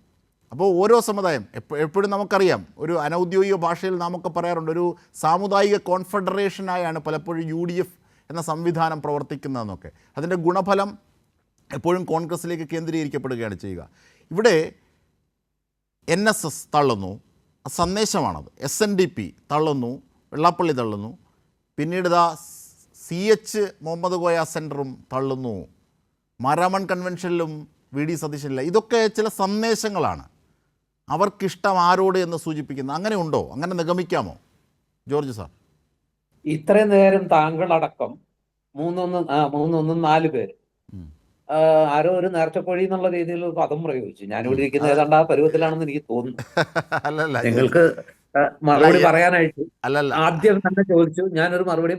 അപ്പോൾ ഓരോ സമുദായം എപ്പോഴും നമുക്കറിയാം, ഒരു അനൗദ്യോഗിക ഭാഷയിൽ നാമൊക്കെ പറയാറുണ്ട്, ഒരു സാമുദായിക കോൺഫെഡറേഷനായാണ് പലപ്പോഴും UDF എന്ന സംവിധാനം പ്രവർത്തിക്കുന്നതെന്നൊക്കെ. അതിൻ്റെ ഗുണഫലം എപ്പോഴും കോൺഗ്രസ്സിലേക്ക് കേന്ദ്രീകരിക്കപ്പെടുകയാണ് ചെയ്യുക. ഇവിടെ NSS തള്ളുന്നു, സന്ദേശമാണത്. SNDP തള്ളുന്നു, വെള്ളാപ്പള്ളി തള്ളുന്നു, പിന്നീട് CH മുഹമ്മദ് കോയ സെൻറ്ററും തള്ളുന്നു, മാരാമൺ കൺവെൻഷനിലും VD സതീശനില്ല. ഇതൊക്കെ ചില സന്ദേശങ്ങളാണ്, അവർക്കിഷ്ടം ആരോട് എന്ന് സൂചിപ്പിക്കുന്നത്. അങ്ങനെ ഉണ്ടോ? അങ്ങനെ നിഗമിക്കാമോ ജോർജ് സാർ? ഇത്രയും നേരം താങ്കളടക്കം 4 പേര് ആരോ ഒരു നേർച്ചക്കോഴി എന്നുള്ള രീതിയിൽ ഒരു പദം പ്രയോഗിച്ചു. ഞാനിവിടെ ഇരിക്കുന്ന ഏതാണ്ട് ആ പരുവത്തിലാണെന്ന് എനിക്ക് തോന്നുന്നു. അല്ലല്ല, നിങ്ങൾക്ക് മറുപടി പറയാനായിട്ട് ആദ്യം തന്നെ ചോദിച്ചു, ഞാനൊരു മറുപടി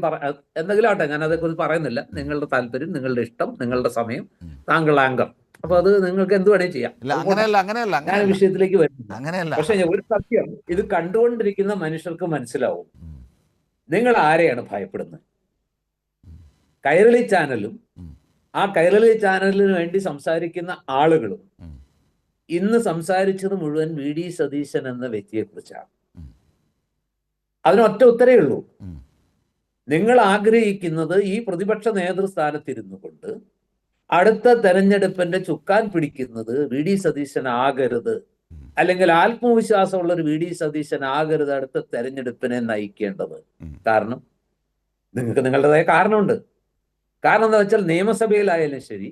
എന്തെങ്കിലും ആട്ടെ, ഞാൻ അതേക്കുറിച്ച് പറയുന്നില്ല. നിങ്ങളുടെ താല്പര്യം, നിങ്ങളുടെ ഇഷ്ടം, നിങ്ങളുടെ സമയം, താങ്കൾ ആങ്കർ, അപ്പൊ അത് നിങ്ങൾക്ക് എന്ത് വേണേലും ചെയ്യാം. ഞാൻ വിഷയത്തിലേക്ക് വരുന്നില്ല. പക്ഷെ ഒരു സത്യം ഇത് കണ്ടുകൊണ്ടിരിക്കുന്ന മനുഷ്യർക്ക് മനസ്സിലാവും, നിങ്ങൾ ആരെയാണ് ഭയപ്പെടുന്നത്. കൈരളി ചാനലും ആ കൈരളി ചാനലിന് വേണ്ടി സംസാരിക്കുന്ന ആളുകളും ഇന്ന് സംസാരിച്ചത് മുഴുവൻ VD സതീശൻ എന്ന വ്യക്തിയെ കുറിച്ചാണ്. അതിനൊറ്റ ഉത്തരേ ഉള്ളൂ. നിങ്ങൾ ആഗ്രഹിക്കുന്നത് ഈ പ്രതിപക്ഷ നേതൃസ്ഥാനത്തിരുന്നു കൊണ്ട് അടുത്ത തെരഞ്ഞെടുപ്പിന്റെ ചുക്കാൻ പിടിക്കുന്നത് VD സതീശൻ ആകരുത്, അല്ലെങ്കിൽ ആത്മവിശ്വാസമുള്ള ഒരു VD സതീശൻ ആകരുത് അടുത്ത തെരഞ്ഞെടുപ്പിനെ നയിക്കേണ്ടത്. കാരണം നിങ്ങൾക്ക് നിങ്ങളുടേതായ കാരണമുണ്ട്. കാരണം എന്താ വെച്ചാൽ, നിയമസഭയിലായാലും ശരി,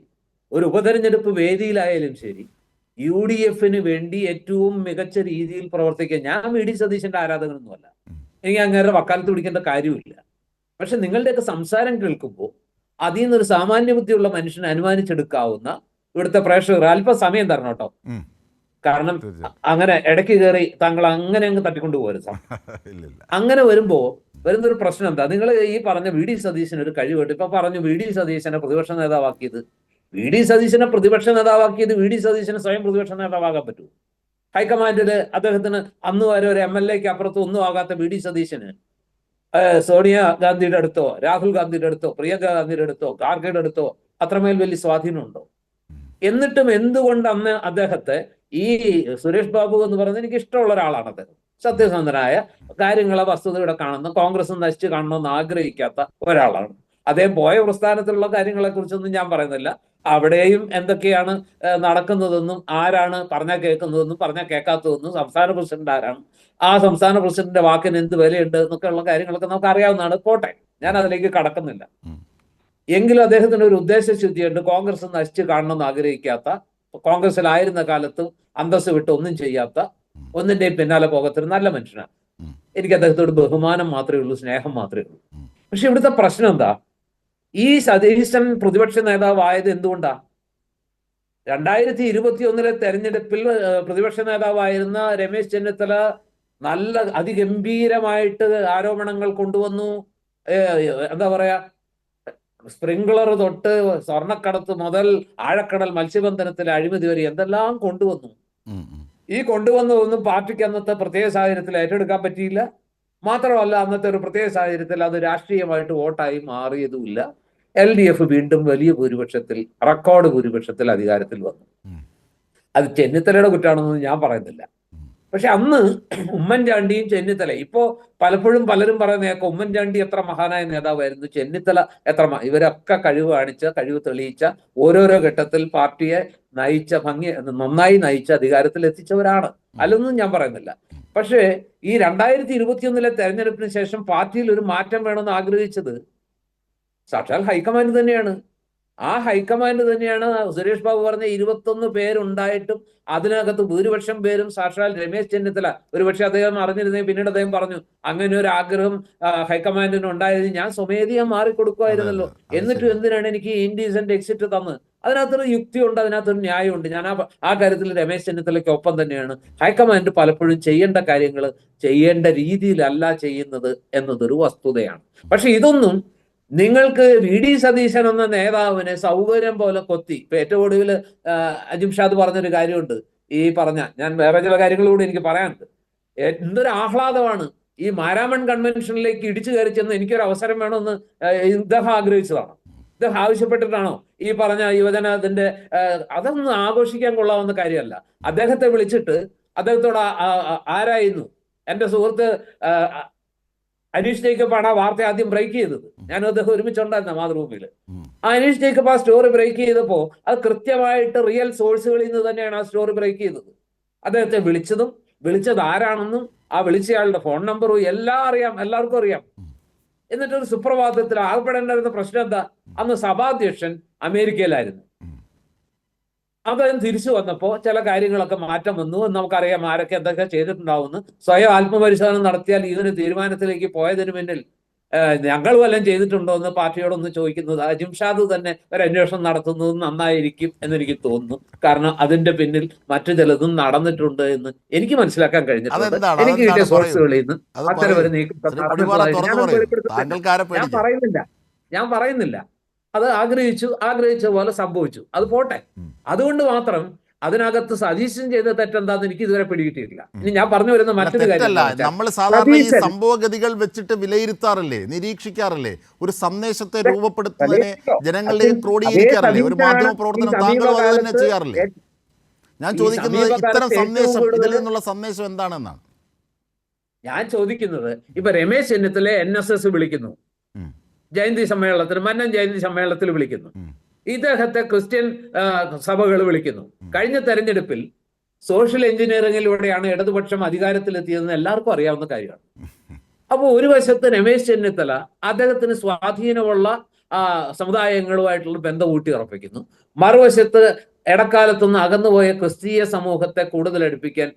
ഒരു ഉപതെരഞ്ഞെടുപ്പ് വേദിയിലായാലും ശരി, UDFന് വേണ്ടി ഏറ്റവും മികച്ച രീതിയിൽ പ്രവർത്തിക്കുക. ഞാൻ VD സതീശന്റെ ആരാധകനൊന്നുമല്ല, എനിക്ക് അങ്ങേരുടെ വക്കാലത്ത് പിടിക്കേണ്ട കാര്യമില്ല. പക്ഷെ നിങ്ങളുടെയൊക്കെ സംസാരം കേൾക്കുമ്പോൾ അതിൽ നിന്നൊരു സാമാന്യ ബുദ്ധിയുള്ള മനുഷ്യനെ അനുമാനിച്ചെടുക്കാവുന്ന ഇവിടുത്തെ പ്രേക്ഷകർ അല്പം സമയം തരണം കേട്ടോ. കാരണം അങ്ങനെ ഇടയ്ക്ക് കയറി താങ്കൾ അങ്ങനെ അങ്ങ് തട്ടിക്കൊണ്ടു പോരുത്. അങ്ങനെ വരുന്നൊരു പ്രശ്നം എന്താ, നിങ്ങൾ ഈ പറഞ്ഞ VD സതീശന് ഒരു കഴിവുണ്ട്. ഇപ്പൊ പറഞ്ഞു VD സതീശനെ പ്രതിപക്ഷ നേതാവാക്കിയത് VD സതീശനെ പ്രതിപക്ഷ നേതാവാക്കിയത് VD സതീശന് സ്വയം പ്രതിപക്ഷ നേതാവാകാൻ പറ്റുമോ? ഹൈക്കമാൻഡില് അദ്ദേഹത്തിന് അന്ന് വരെ ഒരു MLA-ക്ക് അപ്പുറത്ത് ഒന്നും ആകാത്ത VD സതീശന് സോണിയ ഗാന്ധിയുടെ അടുത്തോ രാഹുൽ ഗാന്ധിയുടെ അടുത്തോ പ്രിയങ്ക ഗാന്ധിയുടെ അടുത്തോ ഖാർഗെയുടെ അടുത്തോ അത്രമേൽ വലിയ സ്വാധീനമുണ്ടോ? എന്നിട്ടും എന്തുകൊണ്ട് അന്ന് അദ്ദേഹത്തെ ഈ സുരേഷ് ബാബു എന്ന് പറയുന്നത് എനിക്ക് ഇഷ്ടമുള്ള ഒരാളാണ്. അദ്ദേഹം സത്യസന്ധനായ, കാര്യങ്ങളെ വസ്തുതയുടെ കാണുന്ന, കോൺഗ്രസ് നശിച്ച് കാണണമെന്ന് ആഗ്രഹിക്കാത്ത ഒരാളാണ്. അദ്ദേഹം പോയ പ്രസ്ഥാനത്തിലുള്ള കാര്യങ്ങളെ കുറിച്ചൊന്നും ഞാൻ പറയുന്നില്ല. അവിടെയും എന്തൊക്കെയാണ് നടക്കുന്നതെന്നും ആരാണ് പറഞ്ഞാൽ കേൾക്കുന്നതെന്നും പറഞ്ഞാൽ കേൾക്കാത്തതെന്നും സംസ്ഥാന പ്രസിഡന്റ് ആരാണ്, ആ സംസ്ഥാന പ്രസിഡന്റിന്റെ വാക്കിന് എന്ത് വിലയുണ്ട് എന്നൊക്കെ ഉള്ള കാര്യങ്ങളൊക്കെ നമുക്ക് അറിയാവുന്നതാണ്. പോട്ടെ, ഞാൻ അതിലേക്ക് കടക്കുന്നില്ല. എങ്കിലും അദ്ദേഹത്തിന് ഒരു ഉദ്ദേശശുദ്ധിയുണ്ട്. കോൺഗ്രസ് നശിച്ച് കാണണമെന്ന് ആഗ്രഹിക്കാത്ത, കോൺഗ്രസിലായിരുന്ന കാലത്തും അന്തസ് വിട്ട് ഒന്നും ചെയ്യാത്ത, ഒന്നിന്റെയും പിന്നാലെ പോകത്തൊരു നല്ല മനുഷ്യനാണ്. എനിക്ക് അദ്ദേഹത്തോട് ബഹുമാനം മാത്രമേ ഉള്ളൂ, സ്നേഹം മാത്രമേ ഉള്ളൂ. പക്ഷെ ഇവിടുത്തെ പ്രശ്നം എന്താ? ഈ സതീശൻ പ്രതിപക്ഷ നേതാവായത് എന്തുകൊണ്ടാ? 2021 തെരഞ്ഞെടുപ്പിൽ പ്രതിപക്ഷ നേതാവായിരുന്ന രമേശ് ചെന്നിത്തല നല്ല അതിഗംഭീരമായിട്ട് ആരോപണങ്ങൾ കൊണ്ടുവന്നു. എന്താ പറയാ, സ്പ്രിംഗ്ലർ തൊട്ട് സ്വർണ്ണക്കടത്ത് മുതൽ ആഴക്കടൽ മത്സ്യബന്ധനത്തിലെ അഴിമതി വരെ എന്തെല്ലാം കൊണ്ടുവന്നു. ഈ കൊണ്ടുവന്നതൊന്നും പാർട്ടിക്ക് അന്നത്തെ പ്രത്യേക സാഹചര്യത്തിൽ ഏറ്റെടുക്കാൻ പറ്റിയില്ല. മാത്രമല്ല, അന്നത്തെ ഒരു പ്രത്യേക സാഹചര്യത്തിൽ അത് രാഷ്ട്രീയമായിട്ട് വോട്ടായി മാറിയതുമില്ല. LDF വീണ്ടും വലിയ ഭൂരിപക്ഷത്തിൽ, റെക്കോർഡ് ഭൂരിപക്ഷത്തിൽ അധികാരത്തിൽ വന്നു. അത് ചെന്നിത്തലയുടെ കുറ്റാണെന്നൊന്നും ഞാൻ പറയുന്നില്ല. പക്ഷെ അന്ന് ഉമ്മൻചാണ്ടിയും ചെന്നിത്തല, ഇപ്പോ പലപ്പോഴും പലരും പറയുന്ന ഉമ്മൻചാണ്ടി എത്ര മഹാനായ നേതാവായിരുന്നു, ചെന്നിത്തല എത്ര, ഇവരൊക്കെ കഴിവ് കാണിച്ച, കഴിവ് തെളിയിച്ച, ഓരോരോ ഘട്ടത്തിൽ പാർട്ടിയെ നയിച്ച, നന്നായി നയിച്ച, അധികാരത്തിൽ എത്തിച്ചവരാണ്. അല്ലൊന്നും ഞാൻ പറയുന്നില്ല. പക്ഷേ ഈ 2021 തെരഞ്ഞെടുപ്പിന് ശേഷം പാർട്ടിയിൽ ഒരു മാറ്റം വേണമെന്ന് ആഗ്രഹിച്ചത് സാക്ഷാൽ ഹൈക്കമാൻഡ് തന്നെയാണ്. ആ ഹൈക്കമാൻഡ് തന്നെയാണ് സുരേഷ് ബാബു പറഞ്ഞ 21 പേരുണ്ടായിട്ടും അതിനകത്ത് ഭൂരിപക്ഷം പേരും സാക്ഷാൽ രമേശ് ചെന്നിത്തല, ഒരുപക്ഷെ അദ്ദേഹം അറിഞ്ഞിരുന്നെങ്കിൽ പിന്നീട് അദ്ദേഹം പറഞ്ഞു, അങ്ങനെ ഒരു ആഗ്രഹം ഹൈക്കമാൻഡിന് ഉണ്ടായത് ഞാൻ സ്വമേധയാ മാറിക്കൊടുക്കുമായിരുന്നല്ലോ, എന്നിട്ടും എന്തിനാണ് എനിക്ക് ഇൻഡീസന്റ് എക്സിറ്റ് തന്ന്? അതിനകത്തൊരു യുക്തിയുണ്ട്, അതിനകത്തൊരു ന്യായമുണ്ട്. ഞാൻ ആ കാര്യത്തിൽ രമേശ് ചെന്നിത്തലയ്ക്ക് ഒപ്പം തന്നെയാണ്. ഹൈക്കമാൻഡ് പലപ്പോഴും ചെയ്യേണ്ട കാര്യങ്ങൾ ചെയ്യേണ്ട രീതിയിലല്ല ചെയ്യുന്നത് എന്നതൊരു വസ്തുതയാണ്. പക്ഷെ ഇതൊന്നും നിങ്ങൾക്ക് VD സതീശൻ എന്ന നേതാവിനെ സൗകര്യം പോലെ കൊത്തി. ഇപ്പൊ ഏറ്റവും ഒടുവിൽ അജിംഷാദ് പറഞ്ഞൊരു കാര്യമുണ്ട്. ഈ പറഞ്ഞ, ഞാൻ വേറെ ചില കാര്യങ്ങളൂടെ എനിക്ക് പറയാനുണ്ട്. എന്തൊരു ആഹ്ലാദമാണ് ഈ മാരാമൺ കൺവെൻഷനിലേക്ക് ഇടിച്ചു കയറി ചെന്ന് എനിക്കൊരു അവസരം വേണമെന്ന് ഇദ്ദേഹം ആഗ്രഹിച്ചതാണോ? ഇദ്ദേഹം ആവശ്യപ്പെട്ടിട്ടാണോ ഈ പറഞ്ഞ യുവജന അതിന്റെ അതൊന്നും ആഘോഷിക്കാൻ കൊള്ളാവുന്ന കാര്യമല്ല. അദ്ദേഹത്തെ വിളിച്ചിട്ട് അദ്ദേഹത്തോട് ആരായിരുന്നു എന്റെ സുഹൃത്ത് അനീഷ് ജേക്കബാണ് ആ വാർത്ത ആദ്യം ബ്രേക്ക് ചെയ്തത്. ഞാനും അദ്ദേഹം ഒരുമിച്ചുണ്ടായിരുന്ന മാതൃഭൂമിയിൽ. ആ അനീഷ് ജേക്കബ് ആ സ്റ്റോറി ബ്രേക്ക് ചെയ്തപ്പോൾ അത് കൃത്യമായിട്ട് റിയൽ സോഴ്സുകളിൽ നിന്ന് തന്നെയാണ് ആ സ്റ്റോറി ബ്രേക്ക് ചെയ്തത്. അദ്ദേഹത്തെ വിളിച്ചത് ആരാണെന്നും ആ വിളിച്ചയാളുടെ ഫോൺ നമ്പറും എല്ലാം അറിയാം, എല്ലാവർക്കും അറിയാം. എന്നിട്ടൊരു സുപ്രഭാതത്തിൽ ആകപ്പെടേണ്ടിരുന്ന പ്രശ്നം എന്താ? അന്ന് സഭാധ്യക്ഷൻ അമേരിക്കയിലായിരുന്നു. അദ്ദേഹം തിരിച്ചു വന്നപ്പോൾ ചില കാര്യങ്ങളൊക്കെ മാറ്റം വന്നു. നമുക്കറിയാം ആരൊക്കെ എന്തൊക്കെ ചെയ്തിട്ടുണ്ടാവുമെന്ന്. സ്വയം ആത്മപരിശോധന നടത്തിയാൽ ഇതിന് തീരുമാനത്തിലേക്ക് പോയതിനു പിന്നിൽ ഞങ്ങൾ വല്ലതും ചെയ്തിട്ടുണ്ടോ എന്ന് പാർട്ടിയോടൊന്ന് ചോദിക്കുന്നത്, അജിംഷാദ് തന്നെ ഒരു അന്വേഷണം നടത്തുന്നത് നന്നായിരിക്കും എന്നെനിക്ക് തോന്നുന്നു. കാരണം അതിന്റെ പിന്നിൽ മറ്റു ചിലതും നടന്നിട്ടുണ്ട് എന്ന് എനിക്ക് മനസ്സിലാക്കാൻ കഴിഞ്ഞിട്ടുണ്ട്. എനിക്ക് കിട്ടിയ സോഴ്സുകളിൽ നിന്ന് അത്തരം ഒരു നീക്കം ഞാൻ പറയുന്നില്ല. അത് ആഗ്രഹിച്ച പോലെ സംഭവിച്ചു, അത് പോട്ടെ. അതുകൊണ്ട് മാത്രം അതിനകത്ത് സതീശൻ ചെയ്ത തെറ്റെന്താന്ന് എനിക്ക് ഇതുവരെ പിടികിട്ടിയിട്ടില്ല. ഇനി ഞാൻ പറഞ്ഞു വരുന്ന മറ്റൊരു കാര്യം, നമ്മൾ സാധാരണ ഈ സംഭവഗതികൾ വെച്ചിട്ട് വിലയിരുത്താറില്ലേ, നിരീക്ഷിക്കാറില്ലേ? ഒരു സന്ദേശത്തെ രൂപപ്പെടുത്തുന്നതിനെ ജനങ്ങളിലേക്ക് ക്രോഡീകരിക്കാറില്ലേ? ഒരു മാധ്യമ പ്രവർത്തനം താങ്കളും അത് തന്നെ ചെയ്യാറില്ലേ? ഞാൻ ചോദിക്കുന്നത് ഇത്തരം സന്ദേശം, ഇതിൽ നിന്നുള്ള സന്ദേശം എന്താണെന്നാണ് ഞാൻ ചോദിക്കുന്നത്. ഇപ്പൊ രമേശ് ചെന്നിത്തല NSS വിളിക്കുന്നു, ജയന്തി സമ്മേളനത്തിന്, മന്നൻ ജയന്തി സമ്മേളനത്തിൽ വിളിക്കുന്നു. ഇദ്ദേഹത്തെ ക്രിസ്ത്യൻ സഭകൾ വിളിക്കുന്നു. കഴിഞ്ഞ തെരഞ്ഞെടുപ്പിൽ സോഷ്യൽ എഞ്ചിനീയറിംഗിലൂടെയാണ് ഇടതുപക്ഷം അധികാരത്തിലെത്തിയതെന്ന് എല്ലാവർക്കും അറിയാവുന്ന കാര്യമാണ്. അപ്പോൾ ഒരു വശത്ത് രമേശ് ചെന്നിത്തല അദ്ദേഹത്തിന് സ്വാധീനമുള്ള സമുദായങ്ങളുമായിട്ടുള്ള ബന്ധം ഊട്ടിയുറപ്പിക്കുന്നു. മറുവശത്ത് ഇടക്കാലത്തുനിന്ന് അകന്നുപോയ ക്രിസ്തീയ സമൂഹത്തെ കൂടുതൽ അടുപ്പിക്കാൻ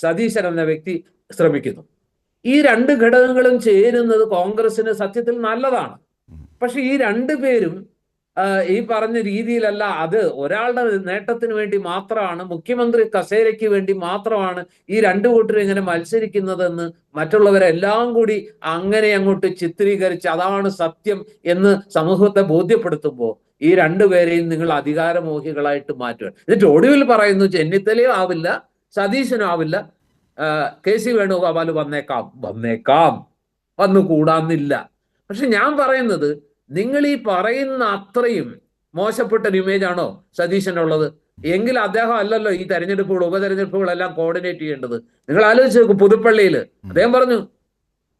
സതീശൻ എന്ന വ്യക്തി ശ്രമിക്കുന്നു. ഈ രണ്ട് ഘടകങ്ങളും ചേരുന്നത് കോൺഗ്രസിന് സത്യത്തിൽ നല്ലതാണ്. പക്ഷെ ഈ രണ്ടു പേരും ഈ പറഞ്ഞ രീതിയിലല്ല. അത് ഒരാളുടെ നേട്ടത്തിന് വേണ്ടി മാത്രമാണ്, മുഖ്യമന്ത്രി കസേരയ്ക്ക് വേണ്ടി മാത്രമാണ് ഈ രണ്ടു കൂട്ടരും ഇങ്ങനെ മത്സരിക്കുന്നതെന്ന് മറ്റുള്ളവരെല്ലാം കൂടി അങ്ങനെ അങ്ങോട്ട് ചിത്രീകരിച്ച് അതാണ് സത്യം എന്ന് സമൂഹത്തെ ബോധ്യപ്പെടുത്തുമ്പോൾ ഈ രണ്ടുപേരെയും നിങ്ങൾ അധികാരമോഹികളായിട്ട് മാറ്റുക. എന്നിട്ട് ഒടുവിൽ പറയുന്നു ചെന്നിത്തലയും ആവില്ല, സതീശനും ആവില്ല, KC വേണുഗോപാൽ വന്നേക്കാം, വന്നുകൂടാന്നില്ല. പക്ഷെ ഞാൻ പറയുന്നത്, നിങ്ങൾ ഈ പറയുന്ന അത്രയും മോശപ്പെട്ട ഒരു ഇമേജ് ആണോ സതീശനുള്ളത്? എങ്കിൽ അദ്ദേഹം അല്ലല്ലോ ഈ തെരഞ്ഞെടുപ്പുകൾ, ഉപതെരഞ്ഞെടുപ്പുകളെല്ലാം കോർഡിനേറ്റ് ചെയ്യേണ്ടത്. നിങ്ങൾ ആലോചിച്ച് നോക്കും, പുതുപ്പള്ളിയിൽ അദ്ദേഹം പറഞ്ഞു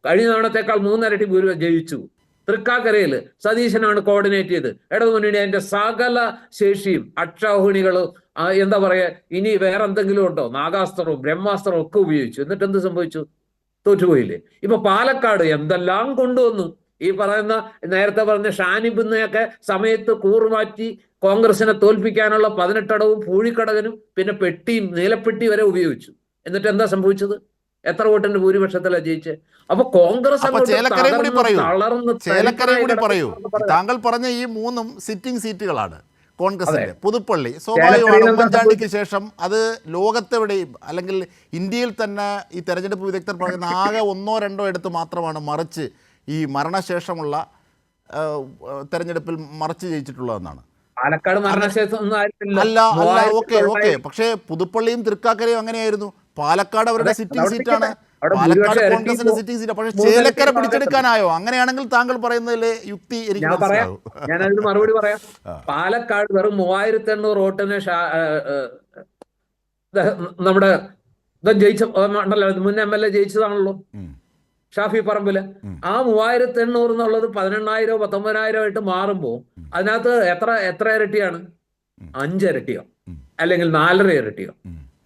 കഴിഞ്ഞ തവണത്തേക്കാൾ 3 ഇരട്ടി ഭൂരിപക്ഷം ജയിച്ചു. തൃക്കാക്കരയിൽ സതീശനാണ് കോർഡിനേറ്റ് ചെയ്ത്. ഇടതുമുന്നണി അതിന്റെ സകല ശേഷിയും അക്ഷൗഹിണികളും എന്താ പറയാ, ഇനി വേറെ എന്തെങ്കിലും ഉണ്ടോ, നാഗാസ്ത്രവും ബ്രഹ്മാസ്ത്രവും ഒക്കെ ഉപയോഗിച്ചു. എന്നിട്ട് എന്ത് സംഭവിച്ചു? തോറ്റുപോയില്ലേ? ഇപ്പൊ പാലക്കാട് എന്തെല്ലാം കൊണ്ടുവന്നു. ഈ പറയുന്ന നേരത്തെ പറഞ്ഞ ഷാനിബിനെയൊക്കെ സമയത്ത് കൂറുമാറ്റി കോൺഗ്രസിനെ തോൽപ്പിക്കാനുള്ള 18 അടവും പൂഴിക്കടകനും പിന്നെ പെട്ടിയും നീലപ്പെട്ടി വരെ ഉപയോഗിച്ചു. എന്നിട്ട് എന്താ സംഭവിച്ചത്? എത്ര വോട്ടിന്റെ ഭൂരിപക്ഷത്തിലാണ് ജയിച്ചത്? അപ്പൊ കോൺഗ്രസ് ചേലക്കരയും കൂടി പറയൂ. താങ്കൾ പറഞ്ഞ ഈ 3 സിറ്റിംഗ് സീറ്റുകളാണ് കോൺഗ്രസിന്റെ. പുതുപ്പള്ളി സ്വാഭാവികമാണ്, ഉമ്മൻചാണ്ടിക്ക് ശേഷം അത് ലോകത്തെവിടെയും അല്ലെങ്കിൽ ഇന്ത്യയിൽ തന്നെ ഈ തെരഞ്ഞെടുപ്പ് വിദഗ്ധർ പറയുന്ന ആകെ 1-2 ഇടത്ത് മാത്രമാണ് മറിച്ച് ഈ മരണശേഷമുള്ള തെരഞ്ഞെടുപ്പിൽ മറിച്ച് ജയിച്ചിട്ടുള്ളതെന്നാണ്. പാലക്കാട് മരണശേഷം അല്ല, ഓക്കെ. പക്ഷേ പുതുപ്പള്ളിയും തൃക്കാക്കരയും അങ്ങനെയായിരുന്നു. പാലക്കാട് അവരുടെ സിറ്റിംഗ് സീറ്റാണ്, പാലക്കാട് കോൺഗ്രസിന്റെ സിറ്റിംഗ് സീറ്റാണ്. പക്ഷേ ചേലക്കര പിടിച്ചെടുക്കാനായോ? അങ്ങനെയാണെങ്കിൽ താങ്കൾ പറയുന്നതിലെ യുക്തി എനിക്ക് മനസ്സിലാവും. ഞാനതിന് മറുപടി പറയാം. പാലക്കാട് വെറും 3800 വോട്ടിന് നമ്മുടെ ജയിച്ച മണ്ഡലം മുൻ MLA ജയിച്ചതാണല്ലോ, ഷാഫി പറമ്പില്. ആ 3800 എന്നുള്ളത് 18,000 19,000 ആയിട്ട് മാറുമ്പോ അതിനകത്ത് എത്ര ഇരട്ടിയാണ്? 5 ഇരട്ടിയോ അല്ലെങ്കിൽ 4.5 ഇരട്ടിയോ?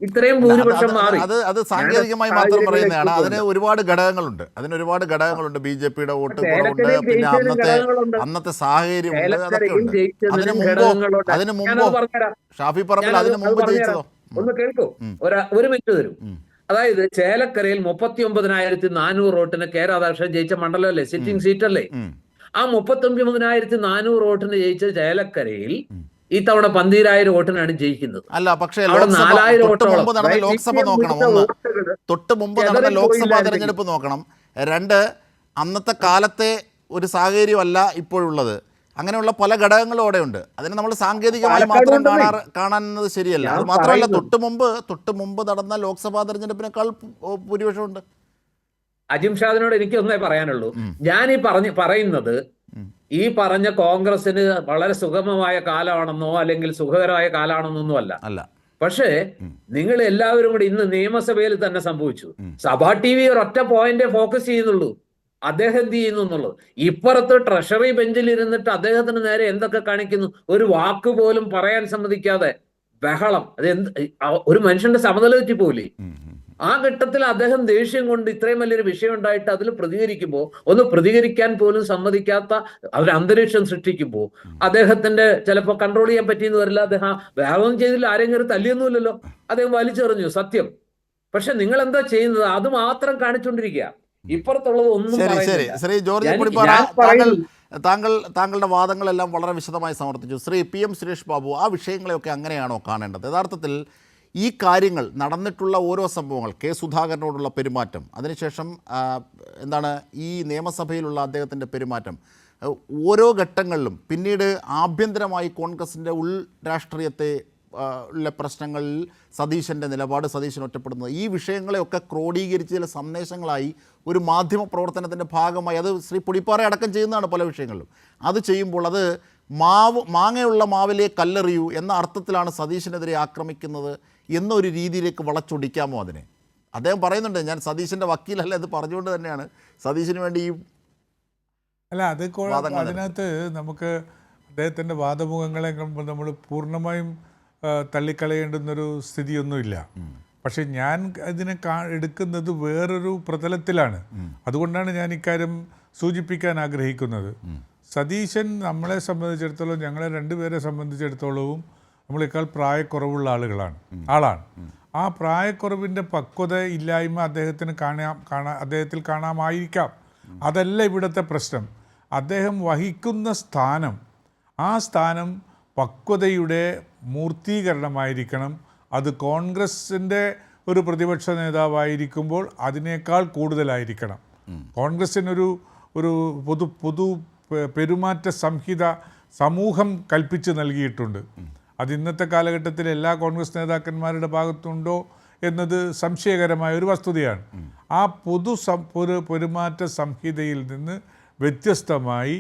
ഇത്രയും ഭൂരിപക്ഷം മാറി. അത് സാങ്കേതികമായി മാത്രം പറയുന്നതാണ്. അതിന് ഒരുപാട് ഘടകങ്ങളുണ്ട്. BJPയുടെ വോട്ട് കുറവുണ്ട്, പിന്നെ അന്നത്തെ സാഹചര്യം, അതൊക്കെ ഉണ്ട്. അതിന് മുമ്പ് ഷാഫി പറമ്പിൽ അതിന് മുമ്പ് ജയിച്ചതോ? ഒന്ന് കേൾക്കൂ, ഒരു മിനിറ്റ് തരൂ. അതായത് ചേലക്കരയിൽ 39,400 വോട്ടിന് കെ രാധാകൃഷ്ണൻ ജയിച്ച മണ്ഡലമല്ലേ, സിറ്റിംഗ് സീറ്റല്ലേ? ആ 39,400 വോട്ടിന് ജയിച്ച ചേലക്കരയിൽ ഈ തവണ 12,000 വോട്ടിനാണ് ജയിക്കുന്നത്. അല്ല, പക്ഷേ 4,000 വോട്ടോളം നടന്ന ലോക്സഭ നോക്കണം. തൊട്ട് മുമ്പ് നടന്ന ലോക്സഭാ തെരഞ്ഞെടുപ്പ് നോക്കണം. 2, അന്നത്തെ കാലത്തെ ഒരു സാഹചര്യമല്ല ഇപ്പോഴുള്ളത്. അങ്ങനെയുള്ള പല ഘടകങ്ങളും അവിടെ ഉണ്ട്. അതിനെ നമ്മൾ സാങ്കേതികമായി മാത്രം കാണുന്നത് ശരിയല്ല. അത് മാത്രമല്ല, തൊട്ട് മുമ്പ് നടന്ന ലോക്സഭാ തെരഞ്ഞെടുപ്പിനേക്കാൾ ഭൂരിപക്ഷമുണ്ട്. അജിംഷാദിനോട് എനിക്ക് ഒന്നേ പറയാനുള്ളൂ. ഞാൻ ഈ പറയുന്നത് ഈ പറഞ്ഞ കോൺഗ്രസിന് വളരെ സുഗമമായ കാലമാണെന്നോ അല്ലെങ്കിൽ സുഖകരമായ കാലമാണെന്നൊന്നും അല്ല. പക്ഷേ നിങ്ങൾ എല്ലാവരും കൂടി ഇന്ന് നിയമസഭയിൽ തന്നെ സംഭവിച്ചു. സഭാ TV ഒരൊറ്റ പോയിന്റേ ഫോക്കസ് ചെയ്യുന്നുള്ളൂ, അദ്ദേഹം എന്ത് ചെയ്യുന്നു എന്നുള്ളത്. ഇപ്പുറത്ത് ട്രഷറി ബെഞ്ചിൽ ഇരുന്നിട്ട് അദ്ദേഹത്തിന് നേരെ എന്തൊക്കെ കാണിക്കുന്നു, ഒരു വാക്ക് പോലും പറയാൻ സമ്മതിക്കാതെ ബഹളം. അത് ഒരു മനുഷ്യന്റെ സമനില തെറ്റിപ്പോയില്ലേ? ആ ഘട്ടത്തിൽ അദ്ദേഹം ദേഷ്യം കൊണ്ട് ഇത്രയും വലിയൊരു വിഷയം ഉണ്ടായിട്ട് അതിൽ പ്രതികരിക്കുമ്പോൾ, ഒന്ന് പ്രതികരിക്കാൻ പോലും സമ്മതിക്കാത്ത ഒരു അന്തരീക്ഷം സൃഷ്ടിക്കുമ്പോൾ അദ്ദേഹത്തിന്റെ ചിലപ്പോൾ കൺട്രോൾ ചെയ്യാൻ പറ്റിയെന്ന് വരില്ല. അദ്ദേഹം വേറൊന്നും ചെയ്തില്ല, ആരെങ്കിലും തല്ലിയൊന്നുമില്ലല്ലോ, അദ്ദേഹം വലിച്ചെറിഞ്ഞു, സത്യം. പക്ഷെ നിങ്ങൾ എന്താ ചെയ്യുന്നത്? അത് മാത്രം കാണിച്ചുകൊണ്ടിരിക്കുക. ഇപ്പുറത്തുള്ളത് ഒന്നും. ശ്രീ ജോർജ് പുളിപ്പാറ, താങ്കളുടെ വാദങ്ങളെല്ലാം വളരെ വിശദമായി സമർത്ഥിച്ചു. ശ്രീ PM സുരേഷ് ബാബു, ആ വിഷയങ്ങളെയൊക്കെ അങ്ങനെയാണോ കാണേണ്ടത്? യഥാർത്ഥത്തിൽ ഈ കാര്യങ്ങൾ നടന്നിട്ടുള്ള ഓരോ സംഭവങ്ങൾ, കെ സുധാകരനോടുള്ള പെരുമാറ്റം, അതിനുശേഷം ഈ നിയമസഭയിലുള്ള അദ്ദേഹത്തിൻ്റെ പെരുമാറ്റം, ഓരോ ഘട്ടങ്ങളിലും പിന്നീട് ആഭ്യന്തരമായി കോൺഗ്രസിൻ്റെ രാഷ്ട്രീയത്തെ ഉള്ള പ്രശ്നങ്ങളിൽ സതീശൻ്റെ നിലപാട്, സതീശൻ ഒറ്റപ്പെടുന്നത്, ഈ വിഷയങ്ങളെയൊക്കെ ക്രോഡീകരിച്ച് ചില സന്ദേശങ്ങളായി ഒരു മാധ്യമ പ്രവർത്തനത്തിൻ്റെ ഭാഗമായി അത് ശ്രീ പുളിപ്പാറ അടക്കം ചെയ്യുന്നതാണ് പല വിഷയങ്ങളിലും. അത് ചെയ്യുമ്പോൾ അത് മാങ്ങയുള്ള മാവിലെ കല്ലെറിയൂ എന്ന അർത്ഥത്തിലാണ് സതീശനെതിരെ ആക്രമിക്കുന്നത് എന്നൊരു രീതിയിലേക്ക് വളച്ചൊടിക്കാമോ അതിനെ? അദ്ദേഹം പറയുന്നുണ്ട്, ഞാൻ സതീശൻ്റെ വക്കീലല്ല, ഇത് പറഞ്ഞുകൊണ്ട് തന്നെയാണ് സതീശന് വേണ്ടി ഈ അതിനകത്ത് നമുക്ക് അദ്ദേഹത്തിൻ്റെ വാദമുഖങ്ങളെ നമ്മൾ പൂർണ്ണമായും തള്ളിക്കളയേണ്ടുന്നൊരു സ്ഥിതിയൊന്നുമില്ല. പക്ഷെ ഞാൻ ഇതിനെ എടുക്കുന്നത് വേറൊരു പ്രതലത്തിലാണ്. അതുകൊണ്ടാണ് ഞാൻ ഇക്കാര്യം സൂചിപ്പിക്കാൻ ആഗ്രഹിക്കുന്നത്. സതീശൻ നമ്മളെ സംബന്ധിച്ചിടത്തോളം, ഞങ്ങളെ 2 പേരെ സംബന്ധിച്ചിടത്തോളവും നമ്മളെക്കാൾ പ്രായക്കുറവുള്ള ആളാണ്. ആ പ്രായക്കുറവിൻ്റെ പക്വത ഇല്ലായ്മ അദ്ദേഹത്തിൽ കാണാമായിരിക്കാം. അതല്ല ഇവിടുത്തെ പ്രശ്നം. അദ്ദേഹം വഹിക്കുന്ന സ്ഥാനം, ആ സ്ഥാനം പക്വതയുടെ മൂർത്തീകരണമായിരിക്കണം. അത് കോൺഗ്രസിൻ്റെ ഒരു പ്രതിപക്ഷ നേതാവായിരിക്കുമ്പോൾ അതിനേക്കാൾ കൂടുതലായിരിക്കണം. കോൺഗ്രസിനൊരു പൊതു പെരുമാറ്റ സംഹിത സമൂഹം കൽപ്പിച്ച് നൽകിയിട്ടുണ്ട്. അത് ഇന്നത്തെ കാലഘട്ടത്തിൽ എല്ലാ കോൺഗ്രസ് നേതാക്കന്മാരുടെ ഭാഗത്തുണ്ടോ എന്നത് സംശയകരമായ ഒരു വസ്തുതയാണ്. ആ പെരുമാറ്റ സംഹിതയിൽ നിന്ന് വ്യത്യസ്തമായി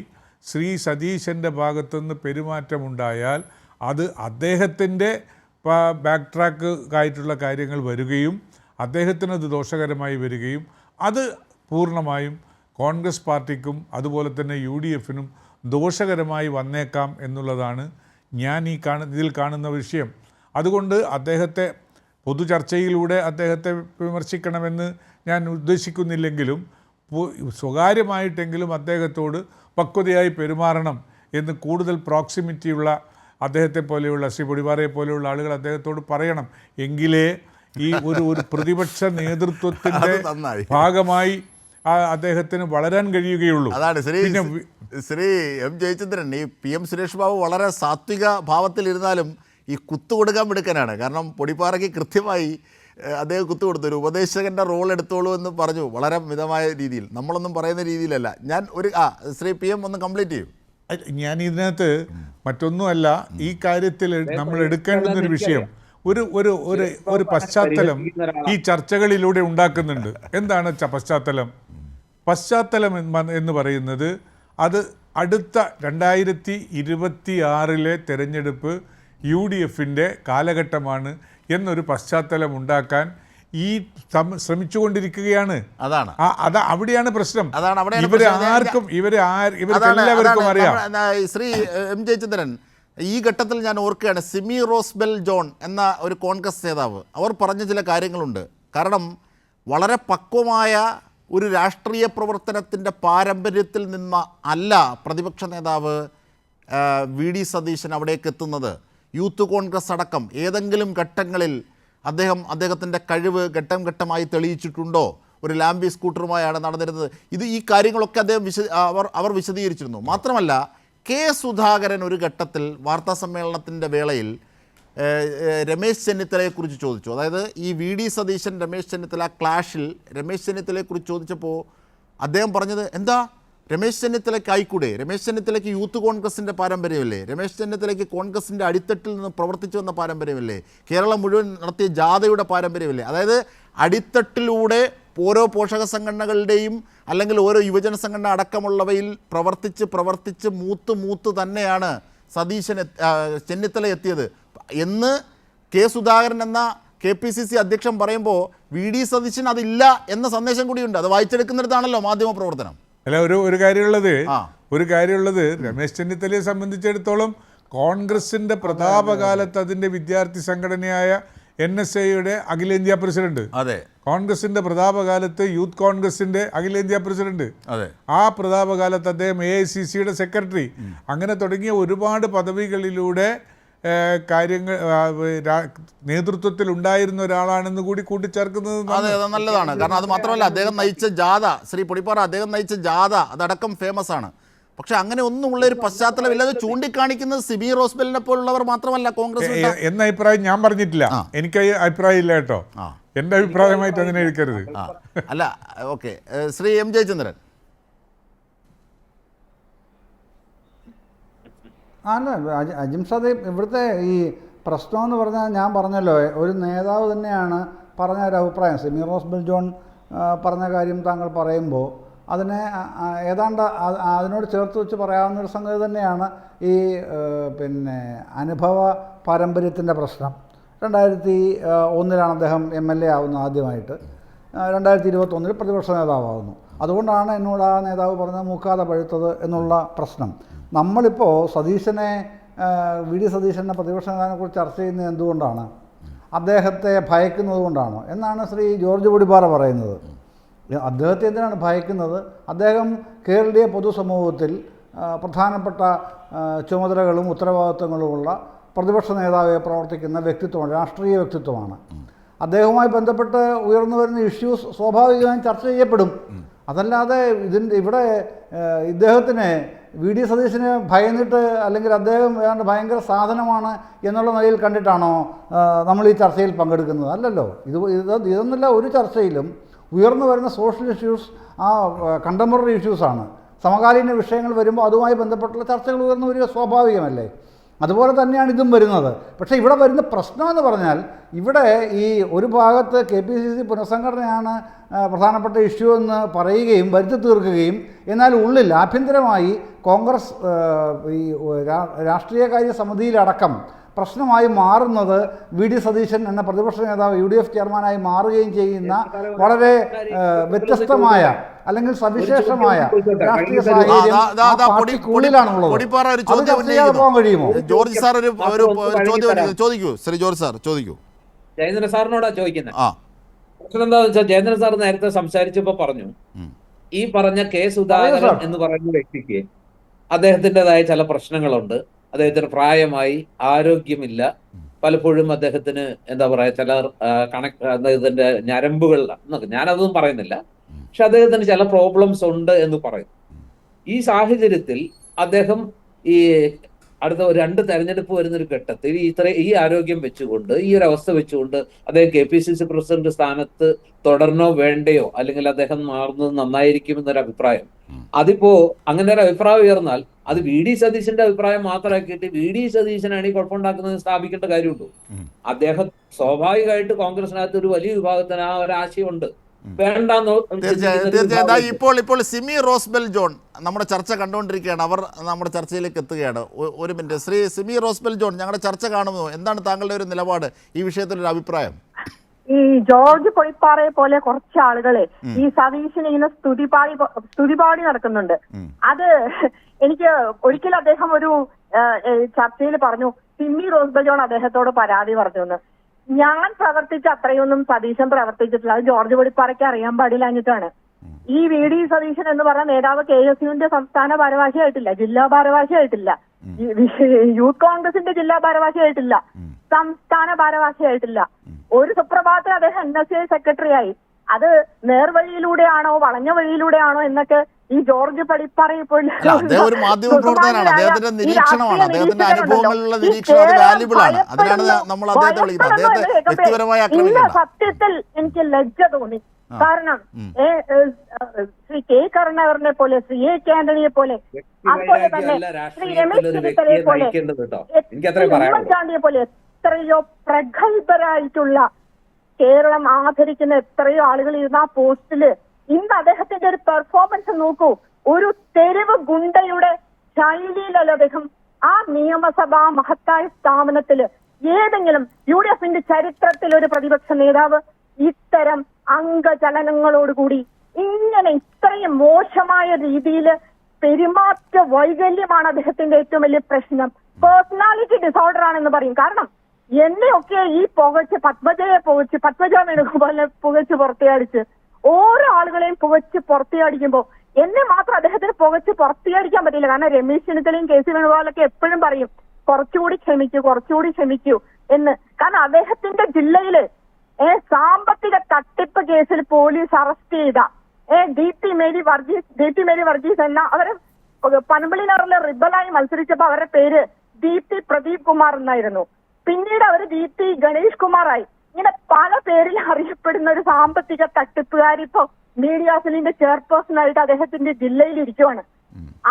ശ്രീ സതീശൻ്റെ ഭാഗത്തുനിന്ന് പെരുമാറ്റമുണ്ടായാൽ അത് അദ്ദേഹത്തിൻ്റെ ബാക്ക് ട്രാക്ക് ആയിട്ടുള്ള കാര്യങ്ങൾ വരികയും അദ്ദേഹത്തിനത് ദോഷകരമായി വരികയും അത് പൂർണ്ണമായും കോൺഗ്രസ് പാർട്ടിക്കും അതുപോലെ തന്നെ UDFനും ദോഷകരമായി വന്നേക്കാം എന്നുള്ളതാണ് ഞാൻ ഇതിൽ കാണുന്ന വിഷയം. അതുകൊണ്ട് അദ്ദേഹത്തെ പൊതുചർച്ചയിലൂടെ അദ്ദേഹത്തെ വിമർശിക്കണമെന്ന് ഞാൻ ഉദ്ദേശിക്കുന്നില്ലെങ്കിലും സ്വകാര്യമായിട്ടെങ്കിലും അദ്ദേഹത്തോട് പക്വതയായി പെരുമാറണം എന്ന് കൂടുതൽ പ്രോക്സിമിറ്റിയുള്ള അദ്ദേഹത്തെ പോലെയുള്ള ശ്രീ പൊടിപാറയെ പോലെയുള്ള ആളുകൾ അദ്ദേഹത്തോട് പറയണം. എങ്കിലേ ഈ ഒരു പ്രതിപക്ഷ നേതൃത്വത്തിൻ്റെ ഭാഗമായി അദ്ദേഹത്തിന് വളരാൻ കഴിയുകയുള്ളൂ. അതാണ് ശ്രീ എം ജയചന്ദ്രൻ, ഈ PM സുരേഷ് ബാബു വളരെ സാത്വിക ഭാവത്തിലിരുന്നാലും ഈ കുത്തുകൊടുക്കാൻ മിടുക്കനാണ്. കാരണം പൊടിപ്പാറയ്ക്ക് കൃത്യമായി അദ്ദേഹം കുത്തുകൊടുത്തു. ഒരു ഉപദേശകൻ്റെ റോൾ എടുത്തോളൂ എന്ന് പറഞ്ഞു, വളരെ മിതമായ രീതിയിൽ, നമ്മളൊന്നും പറയുന്ന രീതിയിലല്ല. ഞാൻ ശ്രീ PM ഒന്ന് കംപ്ലീറ്റ് ചെയ്യും. ഞാൻ ഇതിനകത്ത് മറ്റൊന്നുമല്ല, ഈ കാര്യത്തിൽ നമ്മൾ എടുക്കേണ്ടുന്നൊരു വിഷയം ഒരു പശ്ചാത്തലം ഈ ചർച്ചകളിലൂടെ ഉണ്ടാക്കുന്നുണ്ട്. എന്താണ് പശ്ചാത്തലം എന്ന് പറയുന്നത്? അത് അടുത്ത 2026 തെരഞ്ഞെടുപ്പ് UDFൻ്റെ കാലഘട്ടമാണ് എന്നൊരു പശ്ചാത്തലം ഉണ്ടാക്കാൻ ഈ ശ്രമിച്ചുകൊണ്ടിരിക്കുകയാണ്. അവിടെയാണ് പ്രശ്നം. ഇവരെല്ലാവർക്കും അറിയാം. ശ്രീ എം ജയചന്ദ്രൻ, ഈ ഘട്ടത്തിൽ ഞാൻ ഓർക്കുകയാണ്, സിമി റോസ്ബെൽ ജോൺ എന്ന ഒരു കോൺഗ്രസ് നേതാവ് അവർ പറഞ്ഞ ചില കാര്യങ്ങളുണ്ട്. കാരണം വളരെ പക്വമായ ഒരു രാഷ്ട്രീയ പ്രവർത്തനത്തിൻ്റെ പാരമ്പര്യത്തിൽ നിന്ന് അല്ല പ്രതിപക്ഷ നേതാവ് VD സതീശൻ അവിടേക്ക് എത്തുന്നത്. യൂത്ത് കോൺഗ്രസ് അടക്കം ഏതെങ്കിലും ഘട്ടങ്ങളിൽ അദ്ദേഹത്തിൻ്റെ കഴിവ് ഘട്ടം ഘട്ടമായി തെളിയിച്ചിട്ടുണ്ടോ? ഒരു ലാംബി സ്കൂട്ടറുമായാണ് നടന്നിരുന്നത്. ഈ കാര്യങ്ങളൊക്കെ അവർ വിശദീകരിച്ചിരുന്നു. മാത്രമല്ല, കെ സുധാകരൻ ഒരു ഘട്ടത്തിൽ വാർത്താ സമ്മേളനത്തിൻ്റെ വേളയിൽ രമേശ് ചെന്നിത്തലയെക്കുറിച്ച് ചോദിച്ചു. അതായത് ഈ VD സതീശൻ രമേശ് ചെന്നിത്തല ക്ലാഷിൽ രമേശ് ചെന്നിത്തലയെക്കുറിച്ച് ചോദിച്ചപ്പോൾ അദ്ദേഹം പറഞ്ഞത്, എന്താ രമേശ് ചെന്നിത്തലയ്ക്ക് ആയിക്കൂടെ? രമേശ് ചെന്നിത്തലയ്ക്ക് യൂത്ത് കോൺഗ്രസിൻ്റെ പാരമ്പര്യമല്ലേ? രമേശ് ചെന്നിത്തലയ്ക്ക് കോൺഗ്രസിൻ്റെ അടിത്തട്ടിൽ നിന്ന് പ്രവർത്തിച്ചു വന്ന പാരമ്പര്യമല്ലേ? കേരളം മുഴുവൻ നടത്തിയ ജാഥയുടെ പാരമ്പര്യമല്ലേ? അതായത് അടിത്തട്ടിലൂടെ ഓരോ പോഷക സംഘടനകളുടെയും അല്ലെങ്കിൽ ഓരോ യുവജന സംഘടന അടക്കമുള്ളവയിൽ പ്രവർത്തിച്ച് മൂത്ത് തന്നെയാണ് ചെന്നിത്തല എത്തിയത് എന്ന് കെ സുധാകരൻ എന്ന KPCC അധ്യക്ഷൻ പറയുമ്പോൾ VD സതീശൻ അതില്ല എന്ന സന്ദേശം കൂടിയുണ്ട്. അത് വായിച്ചെടുക്കുന്നിടത്താണല്ലോ മാധ്യമ പ്രവർത്തനം. അല്ല, ഒരു കാര്യമുള്ളത് രമേശ് ചെന്നിത്തലയെ സംബന്ധിച്ചിടത്തോളം കോൺഗ്രസിൻ്റെ പ്രതാപകാലത്ത് അതിൻ്റെ വിദ്യാർത്ഥി സംഘടനയായ NSAയുടെ അഖിലേന്ത്യാ പ്രസിഡന്റ്, കോൺഗ്രസിൻ്റെ പ്രതാപകാലത്ത് യൂത്ത് കോൺഗ്രസിൻ്റെ അഖിലേന്ത്യാ പ്രസിഡന്റ്, ആ പ്രതാപകാലത്ത് അദ്ദേഹം AICCയുടെ സെക്രട്ടറി, അങ്ങനെ തുടങ്ങിയ ഒരുപാട് പദവികളിലൂടെ കാര്യങ്ങൾ നേതൃത്വത്തിൽ ഉണ്ടായിരുന്ന ഒരാളാണെന്ന് കൂടി കൂട്ടിച്ചേർക്കുന്നത് നല്ലതാണ്. കാരണം അത് മാത്രമല്ല, അദ്ദേഹം നയിച്ച ജാഥ, ശ്രീ പൊടിപ്പാറ അദ്ദേഹം നയിച്ച ജാഥ അതടക്കം ഫേമസ് ആണ്. പക്ഷെ അങ്ങനെ ഒന്നുമുള്ള ഒരു പശ്ചാത്തലമില്ലാതെ ചൂണ്ടിക്കാണിക്കുന്നത് സിമി റോസ്ബെലിനെ പോലുള്ളവർ മാത്രമല്ല കോൺഗ്രസ് എന്ന അഭിപ്രായം ഞാൻ പറഞ്ഞിട്ടില്ല. എനിക്ക് അഭിപ്രായം ഇല്ല കേട്ടോ. എൻ്റെ അഭിപ്രായമായിട്ട് അങ്ങനെ എടുക്കരുത്. അല്ല, ഓക്കെ. ശ്രീ എം ജയചന്ദ്രൻ. അജിംഷാദ്, ഇവിടുത്തെ ഈ പ്രശ്നമെന്ന് പറഞ്ഞാൽ ഞാൻ പറഞ്ഞല്ലോ, ഒരു നേതാവ് തന്നെയാണ് പറഞ്ഞ ഒരു അഭിപ്രായം. സിമി റോസ്ബെൽ ജോൺ പറഞ്ഞ കാര്യം താങ്കൾ പറയുമ്പോൾ അതിനെ ഏതാണ്ട് അതിനോട് ചേർത്ത് വെച്ച് പറയാവുന്നൊരു സംഗതി തന്നെയാണ് ഈ അനുഭവ പാരമ്പര്യത്തിൻ്റെ പ്രശ്നം. 2001 അദ്ദേഹം MLA ആവുന്നത് ആദ്യമായിട്ട്. 2021 പ്രതിപക്ഷ നേതാവാകുന്നു. അതുകൊണ്ടാണ് എന്നോട് ആ നേതാവ് പറഞ്ഞത് മൂക്കാതെ പഴുത്തത് എന്നുള്ള പ്രശ്നം. നമ്മളിപ്പോൾ VD സതീശനെ പ്രതിപക്ഷ നേതാവിനെക്കുറിച്ച് ചർച്ച ചെയ്യുന്നത് എന്തുകൊണ്ടാണ്? അദ്ദേഹത്തെ ഭയക്കുന്നത് കൊണ്ടാണോ എന്നാണ് ശ്രീ ജോർജ് പൊടിപ്പാറ പറയുന്നത്. അദ്ദേഹത്തെ എന്തിനാണ് ഭയക്കുന്നത്? അദ്ദേഹം കേരളീയ പൊതുസമൂഹത്തിൽ പ്രധാനപ്പെട്ട ചുമതലകളും ഉത്തരവാദിത്വങ്ങളുമുള്ള പ്രതിപക്ഷ നേതാവായി പ്രവർത്തിക്കുന്ന വ്യക്തിത്വമാണ്, രാഷ്ട്രീയ വ്യക്തിത്വമാണ്. അദ്ദേഹവുമായി ബന്ധപ്പെട്ട് ഉയർന്നു വരുന്ന ഇഷ്യൂസ് സ്വാഭാവികമായും ചർച്ച ചെയ്യപ്പെടും. അതല്ലാതെ ഇവിടെ ഇദ്ദേഹത്തിന് VD സതീശനെ ഭയന്നിട്ട് അല്ലെങ്കിൽ അദ്ദേഹം ഏതാണ്ട് ഭയങ്കര സാധനമാണ് എന്നുള്ള നിലയിൽ കണ്ടിട്ടാണോ നമ്മൾ ഈ ചർച്ചയിൽ പങ്കെടുക്കുന്നത്? അല്ലല്ലോ. ഇതൊന്നുമില്ല. ഒരു ചർച്ചയിലും ഉയർന്നു വരുന്ന സോഷ്യൽ ഇഷ്യൂസ് കണ്ടംപററി ഇഷ്യൂസാണ്. സമകാലീന വിഷയങ്ങൾ വരുമ്പോൾ അതുമായി ബന്ധപ്പെട്ടുള്ള ചർച്ചകൾ ഉയർന്നു വരിക സ്വാഭാവികമല്ലേ? അതുപോലെ തന്നെയാണ് ഇതും വരുന്നത്. പക്ഷേ ഇവിടെ വരുന്ന പ്രശ്നമെന്ന് പറഞ്ഞാൽ ഇവിടെ ഈ ഒരു ഭാഗത്ത് KPCC പുനഃസംഘടനയാണ് പ്രധാനപ്പെട്ട ഇഷ്യൂ എന്ന് പറയുകയും വരുത്തി തീർക്കുകയും എന്നാൽ ഉള്ളിൽ ആഭ്യന്തരമായി കോൺഗ്രസ് ഈ രാഷ്ട്രീയകാര്യ സമിതിയിലടക്കം പ്രശ്നമായി മാറുന്നത് VD സതീശൻ എന്ന പ്രതിപക്ഷ നേതാവ് UDF ചെയർമാനായി മാറുകയും ചെയ്യുന്ന വളരെ വ്യത്യസ്തമായ അല്ലെങ്കിൽ സവിശേഷമായ രാഷ്ട്രീയ സാഹചര്യം പാർട്ടിക്കുള്ളിലാണുള്ളത്. അത് ചർച്ച ചെയ്യാതെ പോകാൻ കഴിയുമോ? ജോർജ് സാർ ഒരു ചോദിക്കൂ. ശ്രീ ജോർജ് സാർ ചോദിക്കൂ. ജയേന്ദ്രൻ സാറിനോടാ ചോദിക്കുന്നത്. പ്രശ്നം എന്താണെന്ന് വെച്ചാൽ ജയേന്ദ്രൻ സാർ നേരത്തെ സംസാരിച്ചപ്പോ പറഞ്ഞു, ഈ പറഞ്ഞ K. സുധാകരൻ എന്ന് പറയുന്ന വ്യക്തിക്ക് അദ്ദേഹത്തിൻ്റെതായ ചില പ്രശ്നങ്ങളുണ്ട്. അദ്ദേഹത്തിന് പ്രായമായി, ആരോഗ്യമില്ല, പലപ്പോഴും അദ്ദേഹത്തിന് എന്താ പറയാ ചില അദ്ദേഹത്തിന്റെ ഞരമ്പുകൾ, ഞാനതൊന്നും പറയുന്നില്ല, പക്ഷെ അദ്ദേഹത്തിന് ചില പ്രോബ്ലംസ് ഉണ്ട് എന്ന് പറയുന്നു. ഈ സാഹചര്യത്തിൽ അദ്ദേഹം ഈ അടുത്ത 2 തെരഞ്ഞെടുപ്പ് വരുന്നൊരു ഘട്ടത്തിൽ ഈ ആരോഗ്യം വെച്ചുകൊണ്ട്, ഈ ഒരു അവസ്ഥ വെച്ചുകൊണ്ട് അദ്ദേഹം KPCC പ്രസിഡന്റ് സ്ഥാനത്ത് തുടരണോ വേണ്ടയോ, അല്ലെങ്കിൽ അദ്ദേഹം മാറുന്നത് നന്നായിരിക്കും എന്നൊരു അഭിപ്രായം. അതിപ്പോ അങ്ങനെ ഒരു അഭിപ്രായം ഉയർന്നാൽ അത് VD സതീശന്റെ അഭിപ്രായം മാത്രമാക്കിയിട്ട് VD സതീശനാണ് ഈ കുഴപ്പമുണ്ടാക്കുന്നത് സ്ഥാപിക്കേണ്ട കാര്യമുള്ളൂ. അദ്ദേഹം സ്വാഭാവികമായിട്ട് കോൺഗ്രസിനകത്ത് ഒരു വലിയ വിഭാഗത്തിന് ആ ഒരു ആശയമുണ്ട്. തീർച്ചയായും ഇപ്പോൾ സിമി റോസ്ബെൽ ജോൺ നമ്മുടെ ചർച്ച കണ്ടുകൊണ്ടിരിക്കുകയാണ്. അവർ നമ്മുടെ ചർച്ചയിലേക്ക് എത്തുകയാണ്. ഒരു മിനിറ്റ്. ശ്രീ സിമി റോസ്ബെൽ ജോൺ, ഞങ്ങളുടെ ചർച്ച കാണുന്നു. എന്താണ് താങ്കളുടെ ഒരു നിലപാട് ഈ വിഷയത്തിലൊരു അഭിപ്രായം? ഈ ജോർജ് പൊളിപ്പാറയെ പോലെ കുറച്ച് ആളുകളെ ഈ സതീശന് ഇങ്ങനെ സ്തുതിപാടി നടക്കുന്നുണ്ട്. അത് എനിക്ക് ഒരിക്കൽ അദ്ദേഹം ഒരു ചർച്ചയിൽ പറഞ്ഞു, സിമ്മി റോസ്ബെൽ ജോൺ അദ്ദേഹത്തോട് പരാതി പറഞ്ഞു എന്ന്. ഞാൻ പ്രവർത്തിച്ച അത്രയൊന്നും സതീശൻ പ്രവർത്തിച്ചിട്ടില്ല. അത് ജോർജ് പൊളിപ്പാറയ്ക്ക് അറിയാൻ പാടില്ലാഞ്ഞിട്ടാണ്. ഈ VD സതീശൻ എന്ന് പറഞ്ഞ നേതാവ് KSUവിന്റെ സംസ്ഥാന ഭാരവാഹിയായിട്ടില്ല, ജില്ലാ ഭാരവാഹിയായിട്ടില്ല, യൂത്ത് കോൺഗ്രസിന്റെ ജില്ലാ ഭാരവാഹിയായിട്ടില്ല, സംസ്ഥാന ഭാരവാഹിയായിട്ടില്ല. ഒരു സുപ്രഭാതത്തിൽ അദ്ദേഹം NSA സെക്രട്ടറി ആയി. അത് നേർവഴിയിലൂടെയാണോ വളഞ്ഞ വഴിയിലൂടെയാണോ എന്നൊക്കെ ഈ ജോർജ് പടിപ്പാറയിൽ പോയി അദ്ദേഹം ഒരു മാധ്യമ പ്രവർത്തകനാണ്. അദ്ദേഹത്തിന്റെ നിരീക്ഷണമാണ്, അദ്ദേഹത്തിന്റെ അനുഭവങ്ങളിലുള്ള നിരീക്ഷണം വാല്യുബിൾ ആണ്. അതിനാണ് നമ്മൾ അദ്ദേഹത്തെ വിളിക്കുന്നത്. അദ്ദേഹത്തെ വ്യക്തിപരമായി ആക്രമിക്കുന്നത് സത്യത്തിൽ എനിക്ക് ലജ്ജ തോന്നി. കാരണം ശ്രീ K. കരുണാകരനെ പോലെ, ശ്രീ A. K. ആന്റണിയെ പോലെ, അതുപോലെ തന്നെ ശ്രീ രമേശ് ചെന്നിത്തലയെ പോലെ, ഉമ്മൻചാണ്ടിയെ പോലെ എത്രയോ പ്രഗത്ഭരായിട്ടുള്ള കേരളം ആദരിക്കുന്ന എത്രയോ ആളുകൾ ഇരുന്ന ആ പോസ്റ്റില് ഇന്ന് അദ്ദേഹത്തിന്റെ ഒരു പെർഫോമൻസ് നോക്കൂ. ഒരു തെരുവ് ഗുണ്ടയുടെ ശൈലിയിലല്ല അദ്ദേഹം ആ നിയമസഭാ മഹത്തായ സ്ഥാപനത്തില് ഏതെങ്കിലും UDFന്റെ ചരിത്രത്തിൽ ഒരു പ്രതിപക്ഷ നേതാവ് ഇത്തരം അംഗചലനങ്ങളോടുകൂടി ഇങ്ങനെ ഇത്രയും മോശമായ രീതിയിൽ പെരുമാറ്റ വൈകല്യമാണ് അദ്ദേഹത്തിന്റെ ഏറ്റവും വലിയ പ്രശ്നം. പേഴ്സണാലിറ്റി ഡിസോർഡർ ആണെന്ന് പറയും. കാരണം എന്നെയൊക്കെ ഈ പത്മജ വേണുഗോപാലിനെ പുകച്ച് പുറത്തിയടിച്ച് ഓരോ ആളുകളെയും പുകച്ച് പുറത്തിയടിക്കുമ്പോ എന്നെ മാത്രം അദ്ദേഹത്തിന് പുകച്ച് പുറത്തിയടിക്കാൻ പറ്റില്ല. കാരണം രമേശ് ചെന്നിത്തലയും KC വേണുഗോപാലൊക്കെ എപ്പോഴും പറയും കുറച്ചുകൂടി ക്ഷമിക്കൂ എന്ന്. കാരണം അദ്ദേഹത്തിന്റെ ജില്ലയില് സാമ്പത്തിക തട്ടിപ്പ് കേസിൽ പോലീസ് അറസ്റ്റ് ചെയ്ത DP മേരി വർഗീസ് എന്ന അവര് പനമ്പള്ളിനറിലെ റിബലായി മത്സരിച്ചപ്പോ അവരുടെ പേര് DP പ്രദീപ് കുമാർ എന്നായിരുന്നു. പിന്നീട് അവര് DP ഗണേഷ് കുമാറായി. ഇങ്ങനെ പല പേരിൽ അറിയപ്പെടുന്ന ഒരു സാമ്പത്തിക തട്ടിപ്പുകാരി ഇപ്പോ മീഡിയ സെല്ലിന്റെ ചെയർപേഴ്സണായിട്ട് അദ്ദേഹത്തിന്റെ ജില്ലയിൽ ഇരിക്കുവാണ്.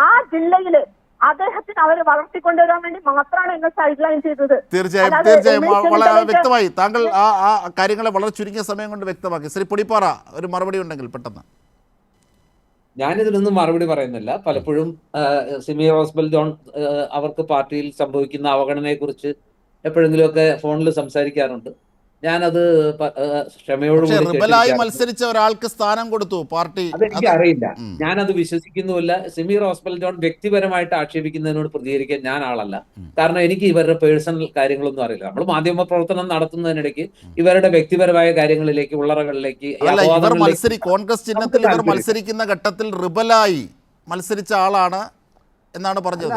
ആ ജില്ലയില് അദ്ദേഹത്തിന് അവര് വളർത്തിക്കൊണ്ടുവരാൻ വേണ്ടി മാത്രമാണ് എന്നെ സൈഡ് ലൈൻ ചെയ്തത്. തീർച്ചയായും വളരെ വ്യക്തമായി. താങ്കൾ ആ കാര്യങ്ങളെ വളരെ ചുരുങ്ങിയ സമയം കൊണ്ട് വ്യക്തമാക്കി. ശ്രീ പൊടിപ്പാറ, ഒരു മറുപടി ഉണ്ടെങ്കിൽ പെട്ടെന്ന്. ഞാനിതിലൊന്നും മറുപടി പറയുന്നില്ല. പലപ്പോഴും സിമി റോസ്ബെൽ ജോൺ അവർക്ക് പാർട്ടിയിൽ സംഭവിക്കുന്ന അവഗണനയെ കുറിച്ച് എപ്പോഴെങ്കിലുമൊക്കെ ഫോണിൽ സംസാരിക്കാറുണ്ട്. ഞാനത് ക്ഷമയോടുകൂടി മത്സരിച്ച ഒരാൾക്ക് സ്ഥാനം കൊടുത്തു പാർട്ടി. അതെനിക്ക് അറിയില്ല, ഞാനത് വിശ്വസിക്കുന്നുമില്ല. സിമി റോസ്ബെൽ ജോൺ വ്യക്തിപരമായിട്ട് ആക്ഷേപിക്കുന്നതിനോട് പ്രതികരിക്കാൻ ഞാൻ ആളല്ല. കാരണം എനിക്ക് ഇവരുടെ പേഴ്സണൽ കാര്യങ്ങളൊന്നും അറിയില്ല. നമ്മൾ മാധ്യമ പ്രവർത്തനം നടത്തുന്നതിനിടയ്ക്ക് ഇവരുടെ വ്യക്തിപരമായ കാര്യങ്ങളിലേക്ക്, ഉള്ളറകളിലേക്ക് കോൺഗ്രസ് ചിഹ്നത്തിൽ ഇവർ മത്സരിക്കുന്ന ഘട്ടത്തിൽ റിബലായി മത്സരിച്ച ആളാണ് എന്നാണ് പറഞ്ഞത്.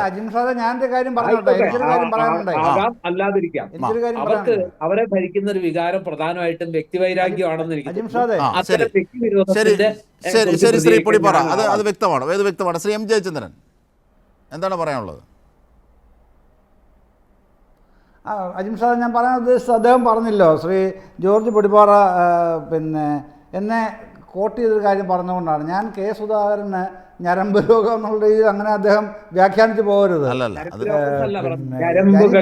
അല്ലാതിരിക്കാം. അവർക്ക് അവരെ ഭരിക്കുന്ന ഒരു വികാരം പ്രധാനമായിട്ടും വ്യക്തിവൈരാഗ്യമാണെന്ന് എനിക്ക് ശരി ശ്രീ പൊടിപ്പാറ, അത് വ്യക്തമാണ്. ശ്രീ M. ജയചന്ദ്രൻ, എന്താണ് പറയാനുള്ളത്? അജിംഷാദ്, ഞാൻ പറയാൻ ഉദ്ദേശിച്ചത് അദ്ദേഹം പറഞ്ഞല്ലോ, ശ്രീ ജോർജ് പൊടിപ്പാറ പിന്നെ എന്നെ കോട്ട് ചെയ്തൊരു കാര്യം പറഞ്ഞുകൊണ്ടാണ്. ഞാൻ കെ സുധാകരന് ഞരമ്പ് രോഗം എന്നുള്ള രീതിയിൽ അങ്ങനെ അദ്ദേഹം വ്യാഖ്യാനിച്ച് പോകരുത്. അല്ലല്ല അത്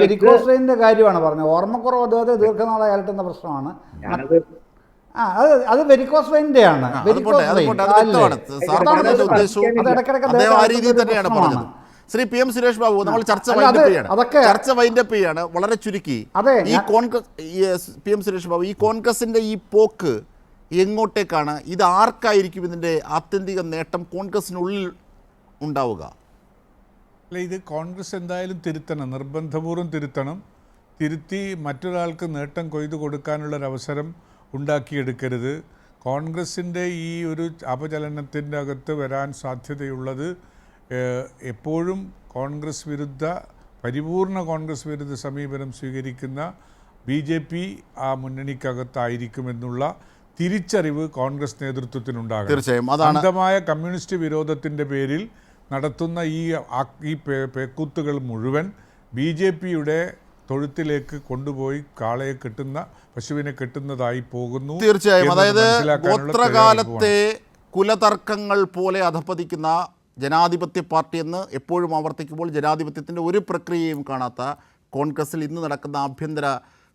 വെരിക്കോസ് കാര്യമാണ് പറഞ്ഞത്. ഓർമ്മക്കുറവ് അദ്ദേഹത്തെ ദീർഘനാളായി അലട്ടുന്ന പ്രശ്നമാണ്. അത് വെരിക്കോസ് വെയിൻ്റെ ആണ്. അത് പോട്ടെ, അത് പോട്ടെ, അത് വ്യക്തമാണ്. സാർ പറഞ്ഞ ഉദ്ദേശവും അദ്ദേഹം ആ രീതിയിൽ തന്നെയാണ് പറഞ്ഞത്. ശ്രീ പി എം സുരേഷ് ബാബു, നമ്മൾ ചർച്ച വൈൻഡപ്പ് ചെയ്യാണ് വളരെ ചുരുക്കി. ഈ കോൺഗ്രസ് പി എം സുരേഷ് ബാബു, ഈ കോൺഗ്രസിന്റെ ഈ പോക്ക് എങ്ങോട്ടേക്കാണ്? ഇത് ആർക്കായിരിക്കും ഇതിന്റെ ആത്യന്തിക നേട്ടം കോൺഗ്രസിനുള്ളിൽ ഉണ്ടാവുക? അല്ല, ഇത് കോൺഗ്രസ് എന്തായാലും തിരുത്തണം, നിർബന്ധപൂർവ്വം തിരുത്തണം. തിരുത്തി മറ്റൊരാൾക്ക് നേട്ടം കൊയ്തു കൊടുക്കാനുള്ളൊരവസരം ഉണ്ടാക്കിയെടുക്കരുത്. കോൺഗ്രസിൻ്റെ ഈ ഒരു അപചലനത്തിൻ്റെ അകത്ത് വരാൻ സാധ്യതയുള്ളത് എപ്പോഴും പരിപൂർണ കോൺഗ്രസ് വിരുദ്ധ സമീപനം സ്വീകരിക്കുന്ന BJP ആ മുന്നണിക്കകത്തായിരിക്കുമെന്നുള്ള തിരിച്ചറിവ് കോൺഗ്രസ് നേതൃത്വത്തിനുണ്ടാകും. തീർച്ചയായും അന്ധമായ കമ്മ്യൂണിസ്റ്റ് വിരോധത്തിൻ്റെ പേരിൽ നടത്തുന്ന ഈ പേക്കൂത്തുകൾ മുഴുവൻ BJPയുടെ തൊഴുത്തിലേക്ക് കൊണ്ടുപോയി കാളയെ കെട്ടുന്ന, പശുവിനെ കെട്ടുന്നതായി പോകുന്നു. തീർച്ചയായും. അതായത് ഗോത്രകാലത്തെ കുലതർക്കങ്ങൾ പോലെ അധപ്പതിക്കുന്ന ജനാധിപത്യ പാർട്ടി എന്ന് എപ്പോഴും ആവർത്തിക്കുമ്പോൾ ജനാധിപത്യത്തിൻ്റെ ഒരു പ്രക്രിയയും കാണാത്ത കോൺഗ്രസിൽ ഇന്ന് നടക്കുന്ന ആഭ്യന്തര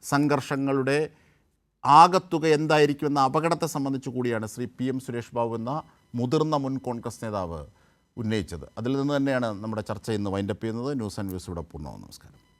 സംഘർഷങ്ങളുടെ ആകത്തുക എന്തായിരിക്കുമെന്ന അപകടത്തെ സംബന്ധിച്ചു കൂടിയാണ് ശ്രീ PM സുരേഷ് ബാബു എന്ന മുതിർന്ന മുൻ കോൺഗ്രസ് നേതാവ് ഉന്നയിച്ചത്. അതിൽ നിന്ന് തന്നെയാണ് നമ്മുടെ ചർച്ച ഇന്ന് വൈൻഡപ്പ് ചെയ്യുന്നത്. ന്യൂസ് ആൻഡ് വ്യൂസ് ഇവിടെ പൂർണ്ണമാവും. നമസ്കാരം.